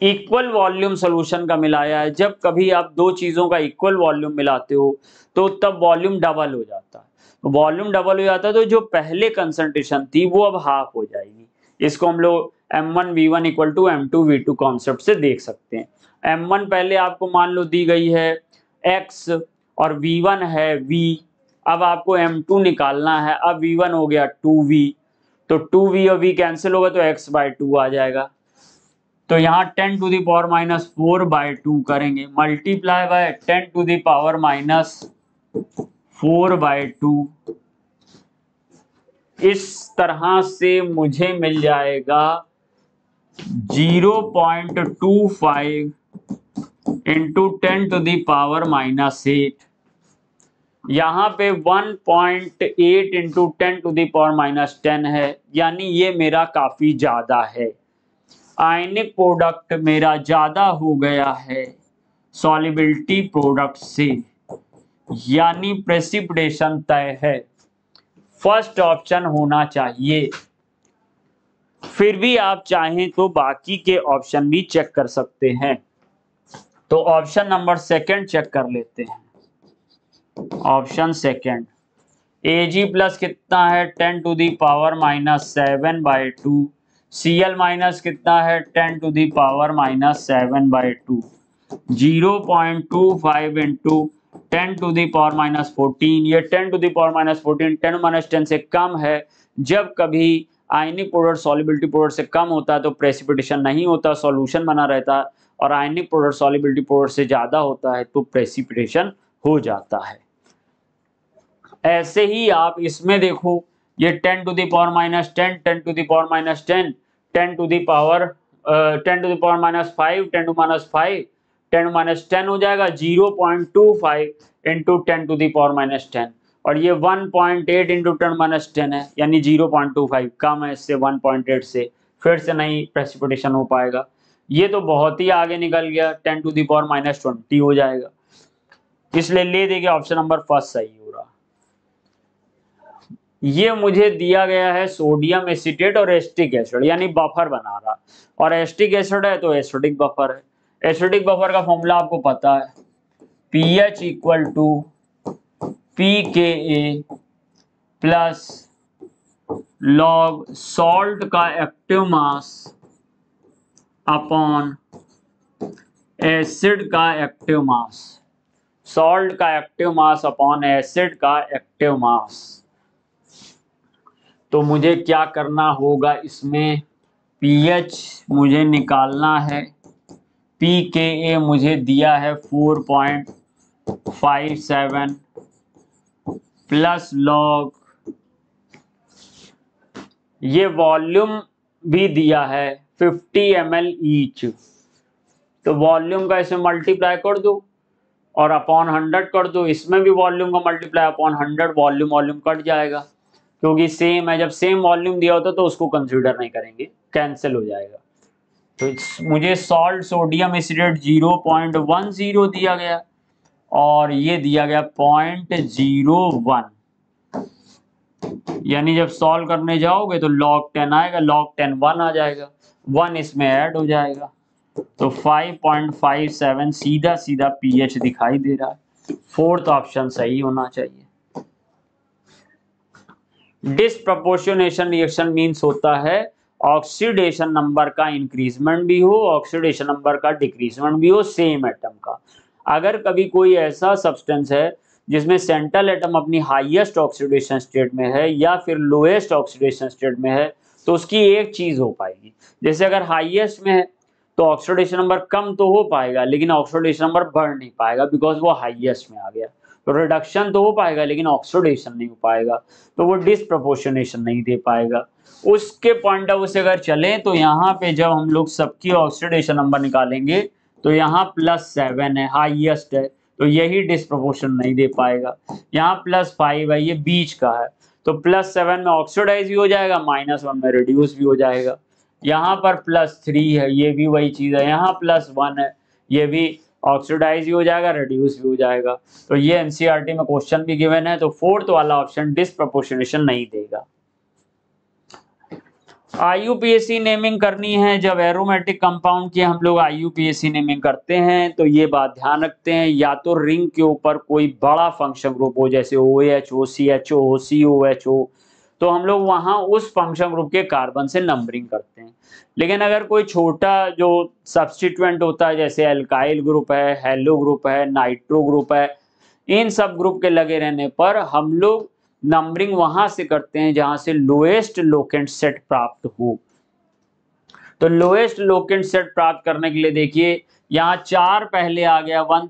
इक्वल वॉल्यूम सॉल्यूशन का मिलाया है, जब कभी आप दो चीजों का इक्वल वॉल्यूम मिलाते हो तो तब वॉल्यूम डबल हो जाता है। तो वॉल्यूम डबल हो जाता है तो जो पहले कंसंट्रेशन थी वो अब हाफ हो जाएगी। इसको हम लोग M1V1 = M2V2 कॉन्सेप्ट से देख सकते हैं। M1 पहले आपको मान लो दी गई है X और V1 है V। अब आपको M2 निकालना है, अब V1 हो गया 2V, तो 2V और V कैंसिल होगा तो X/2 आ जाएगा। तो यहाँ 10⁻⁴/2 करेंगे, मल्टीप्लाई बाय 10⁻⁴/2। इस तरह से मुझे मिल जाएगा 0.25 इंटू 10⁻⁸। यहाँ पे 1.8 इंटू 10⁻⁻10 है, यानी ये मेरा काफी ज्यादा है। आयनिक प्रोडक्ट मेरा ज्यादा हो गया है सॉल्युबिलिटी प्रोडक्ट से, यानी प्रेसिपिटेशन तय है। फर्स्ट ऑप्शन होना चाहिए। फिर भी आप चाहें तो बाकी के ऑप्शन भी चेक कर सकते हैं। तो ऑप्शन नंबर सेकंड चेक कर लेते हैं। ऑप्शन सेकंड, Ag+ कितना है? 10⁻⁷/2। Cl- कितना है? 10⁻⁷/2। 0.25 इंटू 10⁻⁻14, ये 10⁻⁻14 10-10 से कम है। जब कभी आयनिक प्रोडक्ट सॉल्युबिलिटी प्रोडक्ट से कम होता है तो प्रेसिपिटेशन नहीं होता, सॉल्यूशन बना रहता है, और आयनिक प्रोडक्ट सॉल्युबिलिटी प्रोडक्ट से ज्यादा होता है तो प्रेसिपिटेशन हो जाता है। ऐसे ही आप इसमें देखो, ये 10⁻⁻10 10⁻⁻10 10⁻⁵ 10⁻10 हो जाएगा 0.25 इंटू 10⁻⁻10, और ये 1.8 इंटू 10⁻10 है, यानी 0.25 कम है इससे 1.8 से, फिर से नहीं प्रेसिपिटेशन हो पाएगा। ये तो बहुत ही आगे निकल गया, 10⁻⁻20 हो जाएगा। इसलिए ले देंगे ऑप्शन नंबर फर्स्ट सही हो रहा। ये मुझे दिया गया है सोडियम एसीटेट और एसिटिक एसिड, यानी बफर बना रहा, और एसिटिक एसिड है तो एसिडिक बफर है। एसिडिक बफर का फॉर्मूला आपको पता है, pH equal to pKa plus log salt का एक्टिव मास अपॉन एसिड का एक्टिव मास, सॉल्ट का एक्टिव मास अपॉन एसिड का एक्टिव मास। तो मुझे क्या करना होगा, इसमें pH मुझे निकालना है, pKa मुझे दिया है 4.57 प्लस लॉग, ये वॉल्यूम भी दिया है 50 ml ईच, तो वॉल्यूम का इसमें मल्टीप्लाई कर दो और अपॉन 100 कर दो, इसमें भी वॉल्यूम का multiply upon 100, volume volume cut जाएगा क्योंकि सेम है, जब सेम वॉल्यूम दिया होता तो उसको कंसीडर नहीं करेंगे, कैंसिल हो जाएगा। तो मुझे सॉल्ट सोडियम एसिडेट 0.10 दिया गया और ये दिया गया 0.01, यानी जब सॉल्व करने जाओगे तो log 10 आएगा, log 10 1 आ जाएगा, 1 इसमें ऐड हो जाएगा, तो 5.57 सीधा सीधा pH दिखाई दे रहा है। फोर्थ ऑप्शन सही होना चाहिए। डिसप्रपोर्शनेशन रिएक्शन मींस होता है ऑक्सीडेशन नंबर का इंक्रीजमेंट भी हो, ऑक्सीडेशन नंबर का डिक्रीजमेंट भी हो सेम एटम का। अगर कभी कोई ऐसा सब्सटेंस है जिसमें सेंट्रल एटम अपनी हाईएस्ट ऑक्सीडेशन स्टेट में है या फिर लोएस्ट ऑक्सीडेशन स्टेट में है, तो उसकी एक चीज हो पाएगी, जैसे अगर हाईएस्ट में है तो ऑक्सीडेशन नंबर कम तो हो पाएगा लेकिन ऑक्सीडेशन नंबर बढ़ नहीं पाएगा बिकॉज वो हाईएस्ट में आ गया, तो रिडक्शन तो हो पाएगा लेकिन ऑक्सीडेशन नहीं हो पाएगा, तो वो डिसप्रपोर्शनेशन नहीं दे पाएगा। उसके पॉइंट ऑफ व्यू से अगर चलें तो यहाँ पे जब हम लोग सबकी ऑक्सीडेशन नंबर निकालेंगे तो यहाँ +7 है, हाईएस्ट है, तो यही डिसप्रपोर्शन नहीं दे पाएगा। यहाँ +5 है, ये बीच का है, तो +7 में ऑक्सीडाइज भी हो जाएगा, -1 में रिड्यूस भी हो जाएगा। यहाँ पर +3 है, ये भी वही चीज है, यहाँ +1 है, ये भी ऑक्सीडाइज भी हो जाएगा, रिड्यूस भी हो जाएगा। तो ये एनसीईआरटी में क्वेश्चन भी गिवन है, तो फोर्थ वाला ऑप्शन डिसप्रपोर्शनेशन नहीं देगा। आईयूपीएसी नेमिंग करनी है, जब एरोमेटिक कंपाउंड की हम लोग आईयूपीएसी नेमिंग करते हैं तो ये बात ध्यान रखते हैं, या तो रिंग के ऊपर कोई बड़ा फंक्शन ग्रुप हो जैसे OH, CHO, COH, तो हम लोग वहां उस फंक्शन ग्रुप के कार्बन से नंबरिंग करते हैं। लेकिन अगर कोई छोटा जो सब्स्टिट्यूएंट होता है जैसे एल्काइल ग्रुप है, हेलो ग्रुप है, नाइट्रो ग्रुप है, इन सब ग्रुप के लगे रहने पर हम लोग नंबरिंग वहां से करते हैं जहां से लोएस्ट लोकेंट सेट प्राप्त हो। तो लोएस्ट लोकेंट सेट प्राप्त करने के लिए देखिए यहाँ 4 पहले आ गया, 1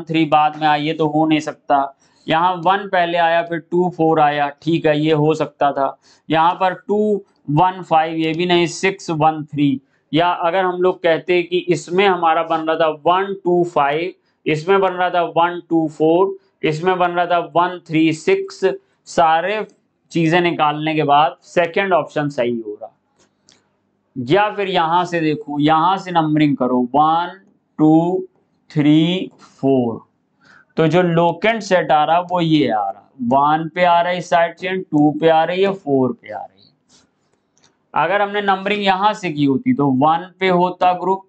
3 बाद में आइए तो हो नहीं सकता, यहाँ 1 पहले आया फिर 2 4 आया, ठीक है ये हो सकता था, यहाँ पर 2 1 5 ये भी नहीं, 6 1 3, या अगर हम लोग कहते कि इसमें हमारा बन रहा था 1 2 5, इसमें बन रहा था 1 2 4, इसमें बन रहा था 1 3 6, सारे चीजें निकालने के बाद सेकंड ऑप्शन सही हो रहा। या फिर यहां से देखो, यहां से नंबरिंग करो 1 2 3 4, तो जो लोकेंट सेट आ रहा वो ये आ रहा, 1 पे आ रहा है इस साइड चेन, 2 पे आ रही है, 4 पे आ रही है। अगर हमने नंबरिंग यहां से की होती तो 1 पे होता ग्रुप,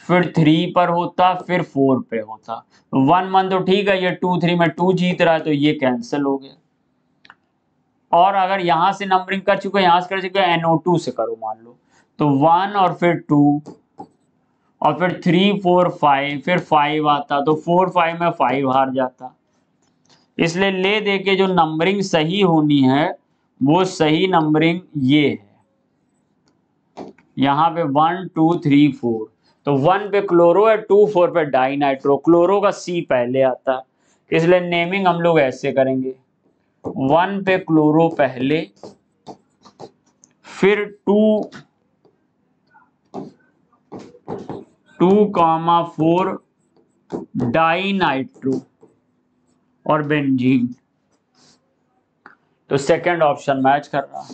फिर 3 पर होता, फिर 4 पे होता, 1 1 तो ठीक है, ये 2 3 में 2 जीत रहा है तो ये कैंसिल हो गया। और अगर यहां से नंबरिंग कर चुके, यहां से कर चुके, NO2 से करो मान लो, तो 1 और फिर 2 और फिर 3 4 5, फिर 5 आता, तो 4 5 में 5 हार जाता। इसलिए ले दे के जो नंबरिंग सही होनी है वो सही नंबरिंग ये है, यहाँ पे 1 2 3 4, तो 1 पे क्लोरो है, 2 4 पे डाई नाइट्रो, क्लोरो का C पहले आता, इसलिए नेमिंग हम लोग ऐसे करेंगे, 1 पे क्लोरो पहले, फिर 2,4 डाई नाइट्रो और बेंजीन, तो सेकंड ऑप्शन मैच कर रहा।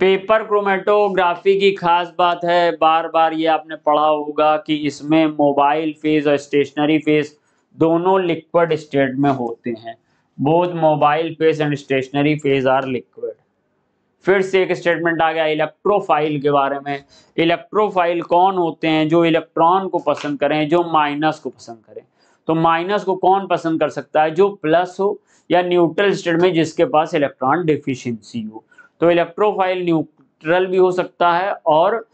पेपर क्रोमेटोग्राफी की खास बात है, बार बार ये आपने पढ़ा होगा कि इसमें मोबाइल फेज और स्टेशनरी फेज दोनों लिक्विड स्टेट में होते हैं, both mobile phase and stationary phase are liquid. फिर से एक स्टेटमेंट आ गया इलेक्ट्रोफाइल के बारे में। इलेक्ट्रोफाइल कौन होते हैं? जो इलेक्ट्रॉन को पसंद करें, जो माइनस को पसंद करें। तो माइनस को कौन पसंद कर सकता है? जो प्लस हो या न्यूट्रल स्टेट में जिसके पास इलेक्ट्रॉन डिफिशिएंसी हो। तो इलेक्ट्रोफाइल न्यूट्रल भी हो सकता है और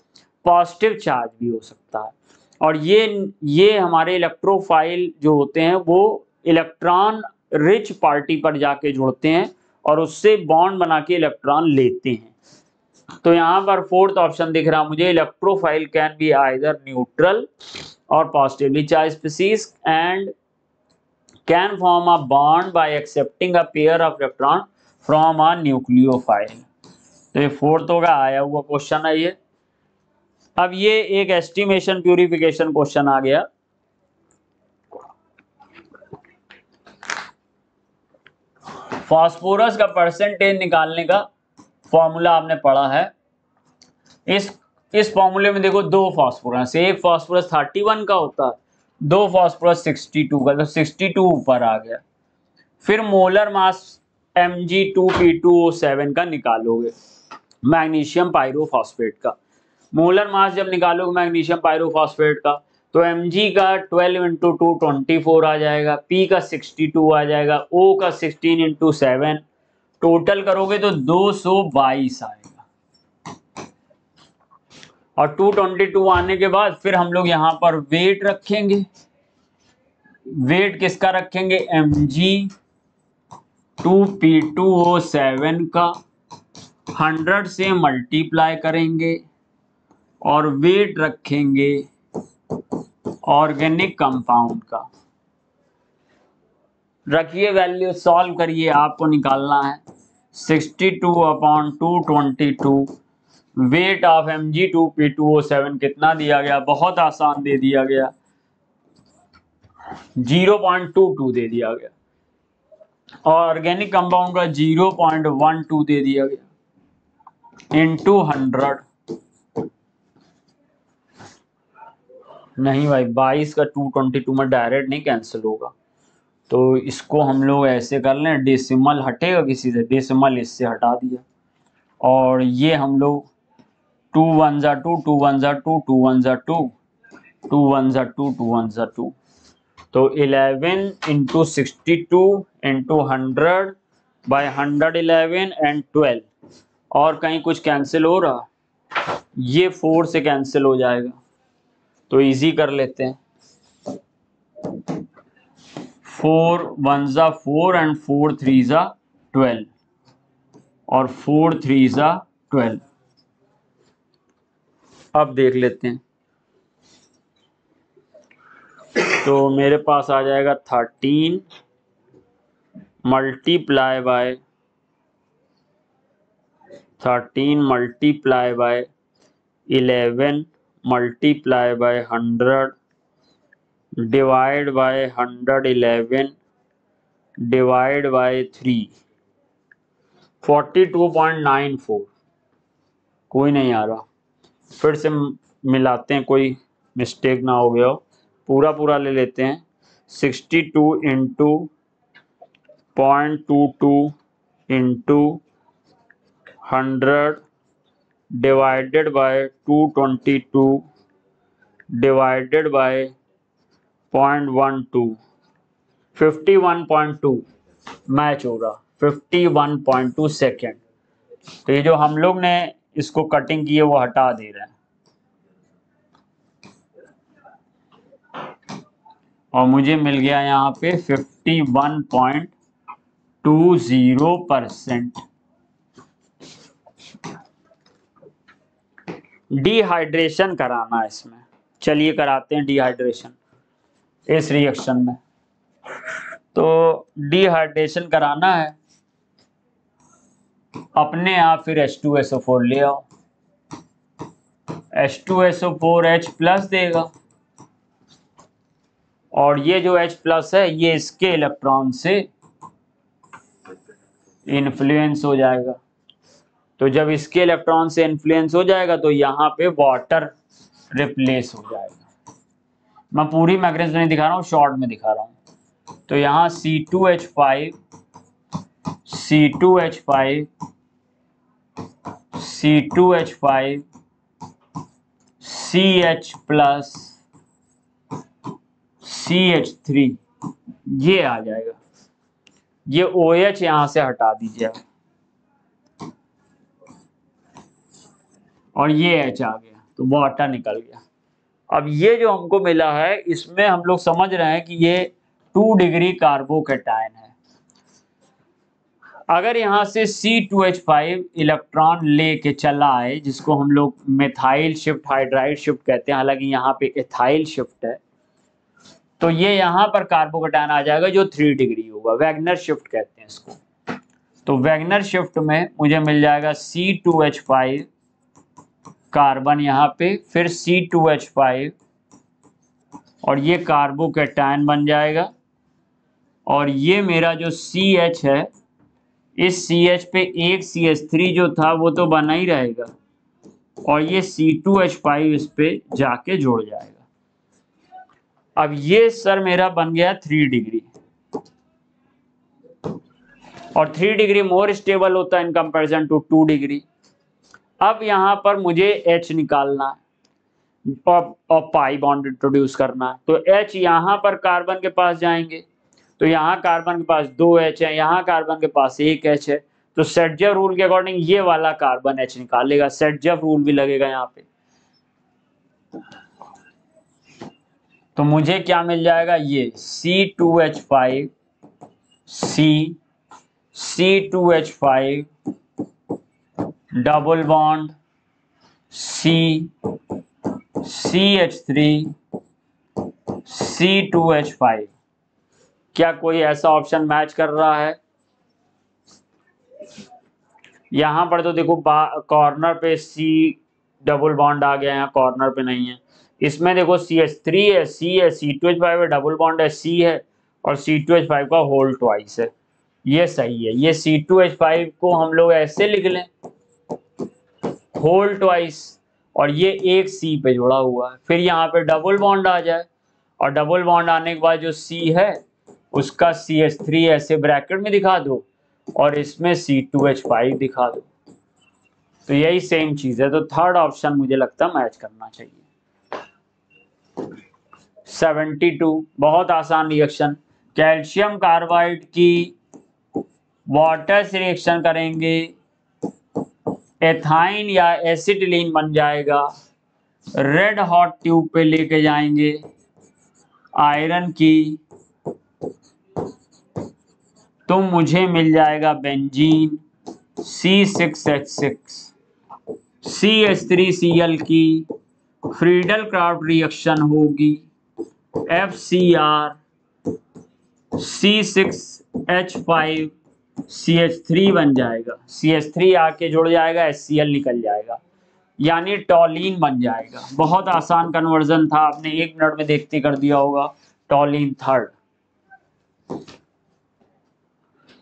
पॉजिटिव चार्ज भी हो सकता है। और ये हमारे इलेक्ट्रोफाइल जो होते हैं वो इलेक्ट्रॉन रिच पार्टी पर जाके जुड़ते हैं और उससे बॉन्ड बना के इलेक्ट्रॉन लेते हैं। तो यहाँ पर फोर्थ ऑप्शन दिख रहा मुझे, electrophile can be either neutral और positively charge species and can form a bond by accepting a pair of electron from a nucleophile. तो ये फोर्थ होगा, आया हुआ क्वेश्चन है ये। अब ये एक एस्टिमेशन प्यूरिफिकेशन क्वेश्चन आ गया। फास्फोरस का परसेंटेज निकालने का फॉर्मूला आपने पढ़ा है। इस फॉर्मूले में देखो दो फास्फोरस, एक फास्फोरस 31 का होता है, दो फास्फोरस 62 का, तो 62 ऊपर आ गया। फिर मोलर मास Mg2P2O7 का निकालोगे, मैग्नीशियम पायरोफॉस्फेट का। मोलर मास जब निकालोगे मैग्नीशियम पायरोफॉस्फेट का, तो Mg का 12 × 2 24 आ जाएगा, P का 62 आ जाएगा, O का 16 × 7, टोटल करोगे तो 222 आएगा। और 222 आने के बाद फिर हम लोग यहाँ पर वेट रखेंगे। वेट किसका रखेंगे? Mg2P2O7 का 100 से मल्टीप्लाई करेंगे और वेट रखेंगे ऑर्गेनिक कंपाउंड का। रखिए वैल्यू, सॉल्व करिए, आपको निकालना है 62/222 वेट ऑफ Mg2P2O7 कितना दिया गया? बहुत आसान दे दिया गया, 0.22 दे दिया गया। ऑर्गेनिक कंपाउंड का 0.12 दे दिया गया इंटू 100। नहीं भाई, 22 का 222 में डायरेक्ट नहीं कैंसिल होगा, तो इसको हम लोग ऐसे कर लें, डेसिमल हटेगा किसी से, डेसिमल इससे हटा दिया। और ये हम लोग 2 1 2 2 1 2 2 1 2 2 1 2 2 1 2, तो 11 × 62 × 100 बाय 111 एंड 12। और कहीं कुछ कैंसिल हो रहा? ये 4 से कैंसिल हो जाएगा, तो इजी कर लेते हैं। 4 1 4 एंड 4 3 12 और 4 3 12। अब देख लेते हैं, तो मेरे पास आ जाएगा 13 multiply by 11 multiply by 100 divide by 111 divide by 3, 42.94। कोई नहीं आ रहा, फिर से मिलाते हैं, कोई मिस्टेक ना हो गया हो। पूरा ले लेते हैं, 62 × 0.22 × 100 divided by 222 divided by 0.12, 51.2 match हो रहा, 51.2 सेकेंड। तो ये जो हम लोग ने इसको कटिंग की है वो हटा दे रहे हैं, और मुझे मिल गया यहाँ पे 51.20%। डिहाइड्रेशन कराना है इसमें, चलिए कराते हैं डिहाइड्रेशन इस रिएक्शन में। तो डिहाइड्रेशन कराना है, अपने आप फिर H2SO4 ले आओ, H2SO4 H+ देगा, और ये जो H+ है ये इसके इलेक्ट्रॉन से इन्फ्लुएंस हो जाएगा। तो जब इसके इलेक्ट्रॉन से इन्फ्लुएंस हो जाएगा तो यहाँ पे वाटर रिप्लेस हो जाएगा। मैं पूरी मैग्नेटिज्म नहीं दिखा रहा हूँ, शॉर्ट में दिखा रहा हूँ। तो यहाँ C2H5 C2H5 CH plus CH3, ये आ जाएगा। ये OH यहां से हटा दीजिए और ये H आ गया, तो वाटर निकल गया। अब ये जो हमको मिला है इसमें हम लोग समझ रहे हैं कि ये 2 डिग्री कार्बोकैटायन है। अगर यहाँ से C2H5 इलेक्ट्रॉन लेके चला आए, जिसको हम लोग मेथाइल शिफ्ट हाइड्राइड शिफ्ट कहते हैं, हालांकि यहाँ पे एथाइल शिफ्ट है, तो ये यहाँ पर कार्बोकैटायन आ जाएगा जो 3 डिग्री होगा। वैगनर शिफ्ट कहते हैं इसको। तो वैगनर शिफ्ट में मुझे मिल जाएगा C2H5 कार्बन यहाँ पे, फिर C2H5 और ये कार्बोकैटायन बन जाएगा। और ये मेरा जो CH है, इस CH पे एक CH3 जो था वो तो बना ही रहेगा, और ये C2H5 इस पे जाके जुड़ जाएगा। अब ये सर मेरा बन गया 3 डिग्री, और 3 डिग्री मोर स्टेबल होता है इन कंपैरिजन टू 2 डिग्री। अब यहाँ पर मुझे H निकालना है और पाई बॉन्ड इंट्रोड्यूस करना है। तो H यहाँ पर कार्बन के पास जाएंगे, तो यहाँ कार्बन के पास 2 H है, यहाँ कार्बन के पास 1 H है, तो सेटजेव रूल के अकॉर्डिंग ये वाला कार्बन H निकालेगा। सेटजेव रूल भी लगेगा यहाँ पे। तो मुझे क्या मिल जाएगा, ये C2H5 C2H5 double bond C CH3 C2H5। क्या कोई ऐसा ऑप्शन मैच कर रहा है? यहां पर तो देखो कॉर्नर पे C डबल बॉन्ड आ गया, यहाँ कॉर्नर पे नहीं है। इसमें देखो CH3 है, C है, C2H5 है, डबल बॉन्ड है, C है, और C2H5 का होल ट्वाइस है। ये सही है। ये C2H5 को हम लोग ऐसे लिख लें, होल ट्वाइस, और ये एक C पे जुड़ा हुआ है। फिर यहाँ पे डबल बॉन्ड आ जाए, और डबल बॉन्ड आने के बाद जो C है उसका CH3 ऐसे ब्रैकेट में दिखा दो, और इसमें C2H5 दिखा दो। तो यही सेम चीज है। तो थर्ड ऑप्शन मुझे लगता है मैच करना चाहिए। 72, बहुत आसान रिएक्शन। कैल्शियम कार्बाइड की वाटर से रिएक्शन करेंगे, एथाइन या एसिटिलीन बन जाएगा। रेड हॉट ट्यूब पे लेके जाएंगे आयरन की, तो मुझे मिल जाएगा बेंजीन C6H6। CH3Cl की फ्रीडल क्राफ्ट रिएक्शन होगी, FCr C6H5 CH3 बन जाएगा। CH3 आके जुड़ जाएगा, HCl निकल जाएगा, यानी टॉलीन बन जाएगा। बहुत आसान कन्वर्जन था, आपने 1 मिनट में देखते कर दिया होगा। टॉलीन थर्ड।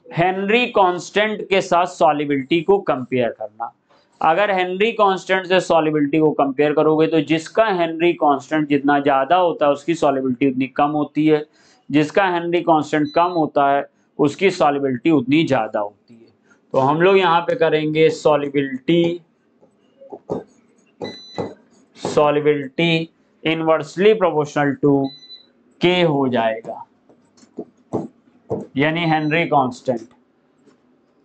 हेनरी कांस्टेंट के साथ सॉल्युबिलिटी को कंपेयर करना। अगर हेनरी कांस्टेंट से सॉल्युबिलिटी को कंपेयर करोगे तो जिसका हेनरी कांस्टेंट जितना ज्यादा होता है उसकी सॉल्युबिलिटी उतनी कम होती है, जिसका हेनरी कांस्टेंट कम होता है उसकी सॉल्युबिलिटी उतनी ज्यादा होती है। तो हम लोग यहाँ पे करेंगे solubility inversely proportional to K हो जाएगा, यानी हेनरी कांस्टेंट।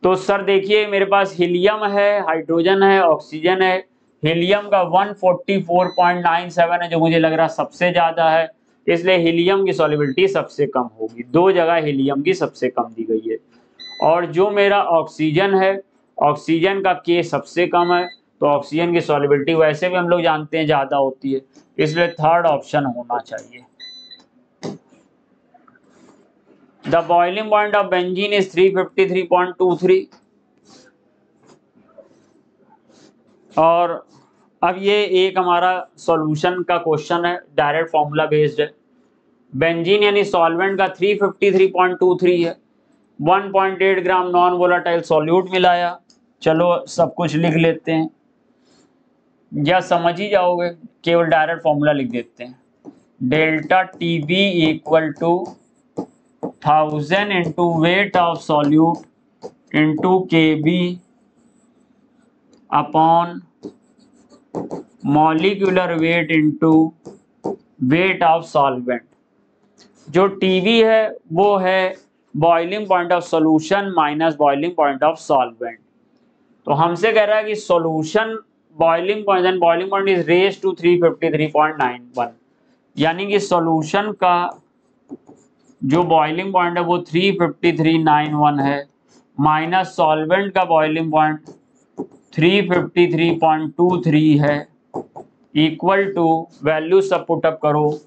तो सर देखिए मेरे पास हीलियम है, हाइड्रोजन है, ऑक्सीजन है। हीलियम का 144.97 है, जो मुझे लग रहा सबसे ज्यादा है, इसलिए हीलियम की सॉल्युबिलिटी सबसे कम होगी। 2 जगह हीलियम की सबसे कम दी गई है। और जो मेरा ऑक्सीजन है, ऑक्सीजन का K सबसे कम है, तो ऑक्सीजन की सॉल्युबिलिटी वैसे भी हम लोग जानते हैं ज्यादा होती है, इसलिए थर्ड ऑप्शन होना चाहिए। The boiling point of benzene is 353.23। और अब ये एक हमारा सॉल्यूशन का क्वेश्चन है, डायरेक्ट फॉर्मूला बेस्ड है। बेंजीन यानी सॉल्वेंट का 353.23 है। 1.8 ग्राम नॉन वोलाटाइल सॉल्यूट मिलाया। चलो सब कुछ लिख लेते हैं, या समझ ही जाओगे, केवल डायरेक्ट फॉर्मूला लिख देते हैं। Delta TB equal to 1000 into weight of solute into KB upon molecular weight into weight of solvent. जो टीवी है वो है boiling point of solution minus boiling point of solvent. तो हमसे कह रहा है कि solution boiling point is raise to 353.91, यानी कि सॉल्यूशन का जो बॉइलिंग पॉइंट है वो 353.91 है, माइनस सॉल्वेंट का बॉइलिंग पॉइंट 353.23 है, इक्वल टू वैल्यू सब पुटअप करो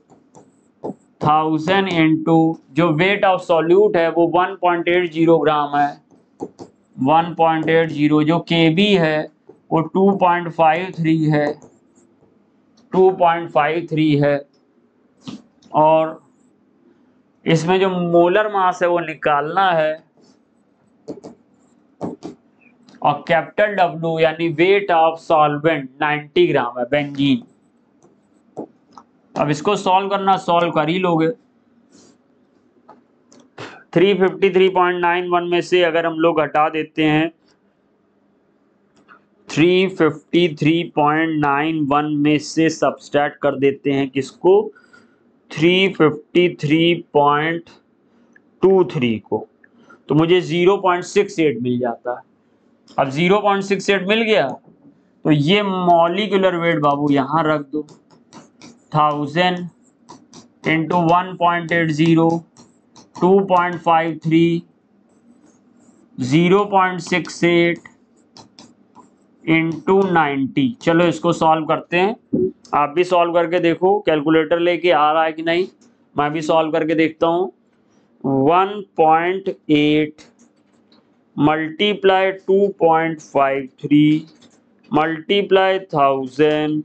1000 इंटू जो वेट ऑफ सॉल्यूट है वो 1.80 ग्राम है, 1.80 जो केबी है वो 2.53 है, 2.53 है, और इसमें जो मोलर मास है वो निकालना है, और कैपिटल डब्ल्यू यानी वेट ऑफ सॉल्वेंट 90 ग्राम है, बेंजीन। अब इसको सॉल्व करना, सॉल्व कर ही लोगे। 353.91 में से अगर हम लोग हटा देते हैं 353.91 में से सब्सट्रैक्ट कर देते हैं किसको, 353.23 को, तो मुझे 0.68 मिल जाता है। अब 0.68 मिल गया तो ये मॉलिक्यूलर वेट बाबू यहां रख दो, 1000 इंटू 1.80, 2.53, 0.68 इंटू 90। चलो इसको सॉल्व करते हैं, आप भी सॉल्व करके देखो, कैलकुलेटर लेके आ रहा है कि नहीं, मैं भी सॉल्व करके देखता हूँ। 1.8 multiply 2.53 multiply 1000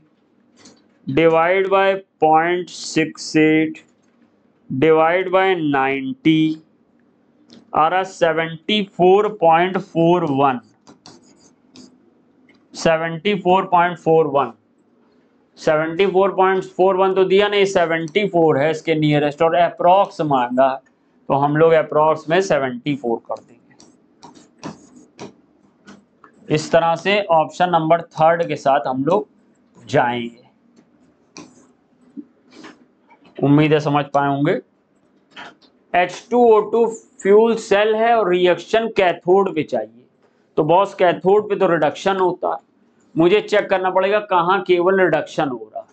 divide by 0.68 divide by 90 आ रहा 74.41, 74.41, 74.41 तो दिया नहीं, 74 है इसके नियरेस्ट, और अप्रॉक्स मांगा तो हम लोग अप्रॉक्स में 74 कर देंगे। इस तरह से ऑप्शन नंबर 3 के साथ हम लोग जाएंगे। उम्मीद है समझ पाए होंगे। H2O2 फ्यूल सेल है और रिएक्शन कैथोड पे चाहिए, तो बॉस कैथोड पे तो रिडक्शन होता है, मुझे चेक करना पड़ेगा कहाँ केवल रिडक्शन हो रहा है।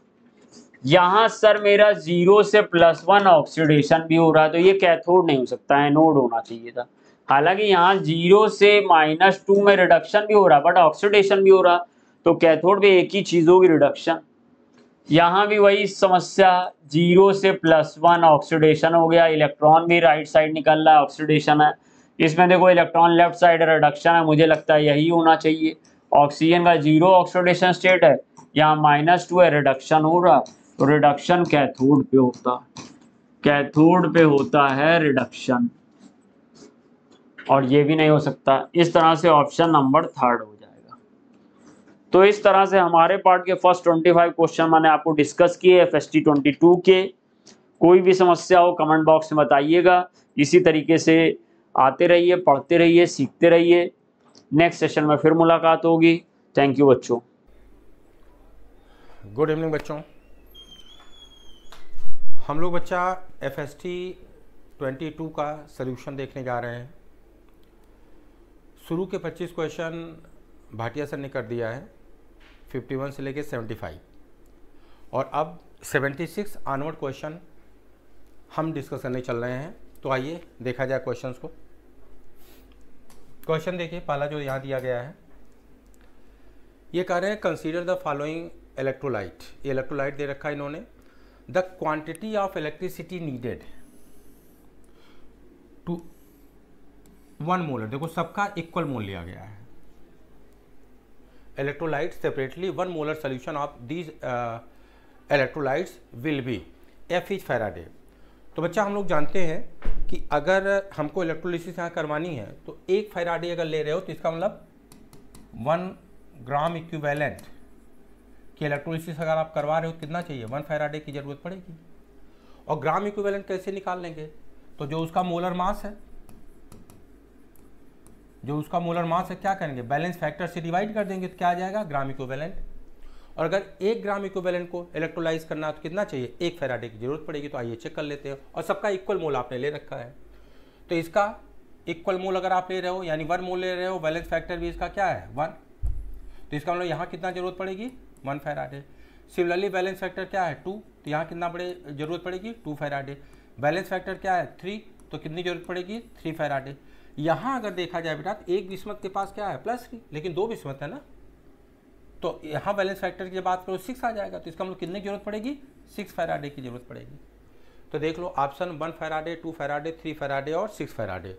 यहां सर मेरा 0 से +1 ऑक्सीडेशन भी हो रहा है, तो ये कैथोड नहीं हो सकता, एनोड होना चाहिए था। हालांकि यहाँ 0 से -2 में रिडक्शन भी हो रहा है बट ऑक्सीडेशन भी हो रहा, तो कैथोड पे एक ही चीज होगी, रिडक्शन। यहाँ भी वही समस्या, 0 से +1 ऑक्सीडेशन हो गया, इलेक्ट्रॉन भी राइट साइड निकल रहा है, ऑक्सीडेशन है। इसमें देखो इलेक्ट्रॉन लेफ्ट साइड रिडक्शन है, मुझे लगता है यही होना चाहिए। ऑक्सीजन का 0 ऑक्सीडेशन स्टेट है, यहाँ -2 है, रिडक्शन हो रहा, तो रिडक्शन कैथोड पे होता, कैथोड पे होता है रिडक्शन, और ये भी नहीं हो सकता। इस तरह से ऑप्शन नंबर 3 हो जाएगा। तो इस तरह से हमारे पार्ट के फर्स्ट 25 क्वेश्चन मैंने आपको डिस्कस किए FST 22 के। कोई भी समस्या हो कमेंट बॉक्स में बताइएगा। इसी तरीके से आते रहिए, पढ़ते रहिए, सीखते रहिए। नेक्स्ट सेशन में फिर मुलाकात होगी। थैंक यू बच्चों। गुड इवनिंग बच्चों। हम लोग बच्चा FST 22 का सलूशन देखने जा रहे हैं। शुरू के 25 क्वेश्चन भाटिया सर ने कर दिया है, 51 से लेके 75, और अब 76 ऑनवर्ड क्वेश्चन हम डिस्कस करने चल रहे हैं। तो आइए देखा जाए क्वेश्चंस को। क्वेश्चन देखिए, पहला जो यहाँ दिया गया है, ये कह रहे हैं कंसीडर द फॉलोइंग इलेक्ट्रोलाइट। ये इलेक्ट्रोलाइट दे रखा है इन्होंने। The quantity of electricity needed to 1 molar, देखो सबका इक्वल मोल लिया गया है। Electrolyte separately 1 molar solution of these electrolytes will be F is Faraday. तो बच्चा हम लोग जानते हैं कि अगर हमको इलेक्ट्रोलिसिस यहाँ करवानी है तो 1 फैराडे अगर ले रहे हो तो इसका मतलब 1 ग्राम इक्विवेलेंट कि इलेक्ट्रोलिसिस अगर आप करवा रहे हो कितना चाहिए, 1 फैराडे की जरूरत पड़ेगी। और ग्राम इक्विवेलेंट कैसे निकाल लेंगे, तो जो उसका मोलर मास है जो उसका मोलर मास है क्या करेंगे, बैलेंस फैक्टर से डिवाइड कर देंगे तो क्या आ जाएगा, ग्राम इक्विवेलेंट। और अगर 1 ग्राम इक्विवेलेंट को इलेक्ट्रोलाइज करना है तो कितना चाहिए, 1 फैराडे की जरूरत पड़ेगी। तो आइए चेक कर लेते हैं। और सबका इक्वल मोल आपने ले रखा है, तो इसका इक्वल मोल अगर आप ले रहे हो यानी 1 मोल ले रहे हो, बैलेंस फैक्टर भी इसका क्या है 1, तो इसका मतलब यहाँ कितना जरूरत पड़ेगी 1 फैराडे। सिमिलरली बैलेंस फैक्टर क्या है 2, तो यहाँ कितना जरूरत पड़ेगी 2 फैराडे। बैलेंस फैक्टर क्या है 3, तो कितनी जरूरत पड़ेगी 3 फैराडे। यहाँ अगर देखा जाए बेटा तो एक विस्मत के पास क्या है +3, लेकिन 2 विस्मत है ना, तो यहाँ बैलेंस फैक्टर की बात करो 6 आ जाएगा, तो इसका मतलब कितने की जरूरत पड़ेगी 6 फैराडे की जरूरत पड़ेगी। तो देख लो ऑप्शन 1 फैराडे, 2 फैराडे, 3 फैराडे और 6 फैराडे,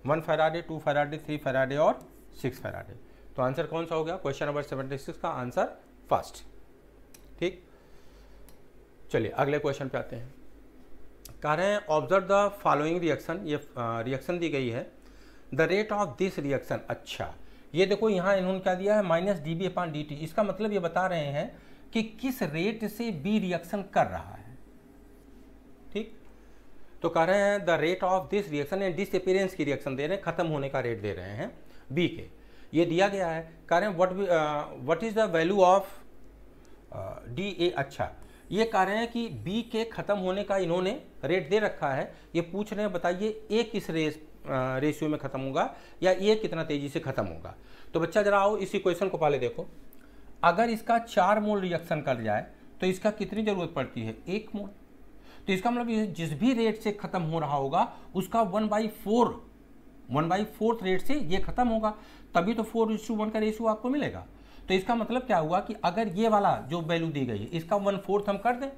1 फैराडे, 2 फैराडे, 3 फैराडे और 6 फैराडे। तो आंसर कौन सा हो गया, क्वेश्चन नंबर 76 का आंसर फर्स्ट। ठीक, चलिए अगले क्वेश्चन पे आते हैं। कह रहे हैं ऑब्जर्व द फॉलोइंग रिएक्शन, ये रिएक्शन दी गई है, the rate of this reaction. अच्छा, ये देखो यहाँ इन्होंने क्या दिया है -dB/dt। इसका मतलब ये बता रहे हैं कि किस रेट से बी रिएक्शन कर रहा है। ठीक, तो कह रहे हैं the rate of this reaction and disappearance की रिएक्शन दे रहे हैं, खत्म होने का रेट दे रहे हैं बी के, ये दिया गया है। कह रहे हैं what is the value of D A. अच्छा, ये कह रहे हैं कि बी के खत्म होने का इन्होंने रेट दे रखा है, ये पूछ रहे हैं बताइए ए किस रेशियो में खत्म होगा या ये कितना तेजी से खत्म होगा। तो बच्चा जरा आओ इस इक्वेशन को पहले देखो, अगर इसका 4 मोल रिएक्शन कर जाए तो इसका कितनी जरूरत पड़ती है 1 मोल। तो इसका मतलब ये जिस भी रेट से खत्म हो रहा होगा उसका 1/4 रेट से ये खत्म होगा, तभी तो 4:1 का रेशियो आपको मिलेगा। तो इसका मतलब क्या हुआ कि अगर ये वाला जो वैल्यू दी गई है इसका 1/4 हम कर दें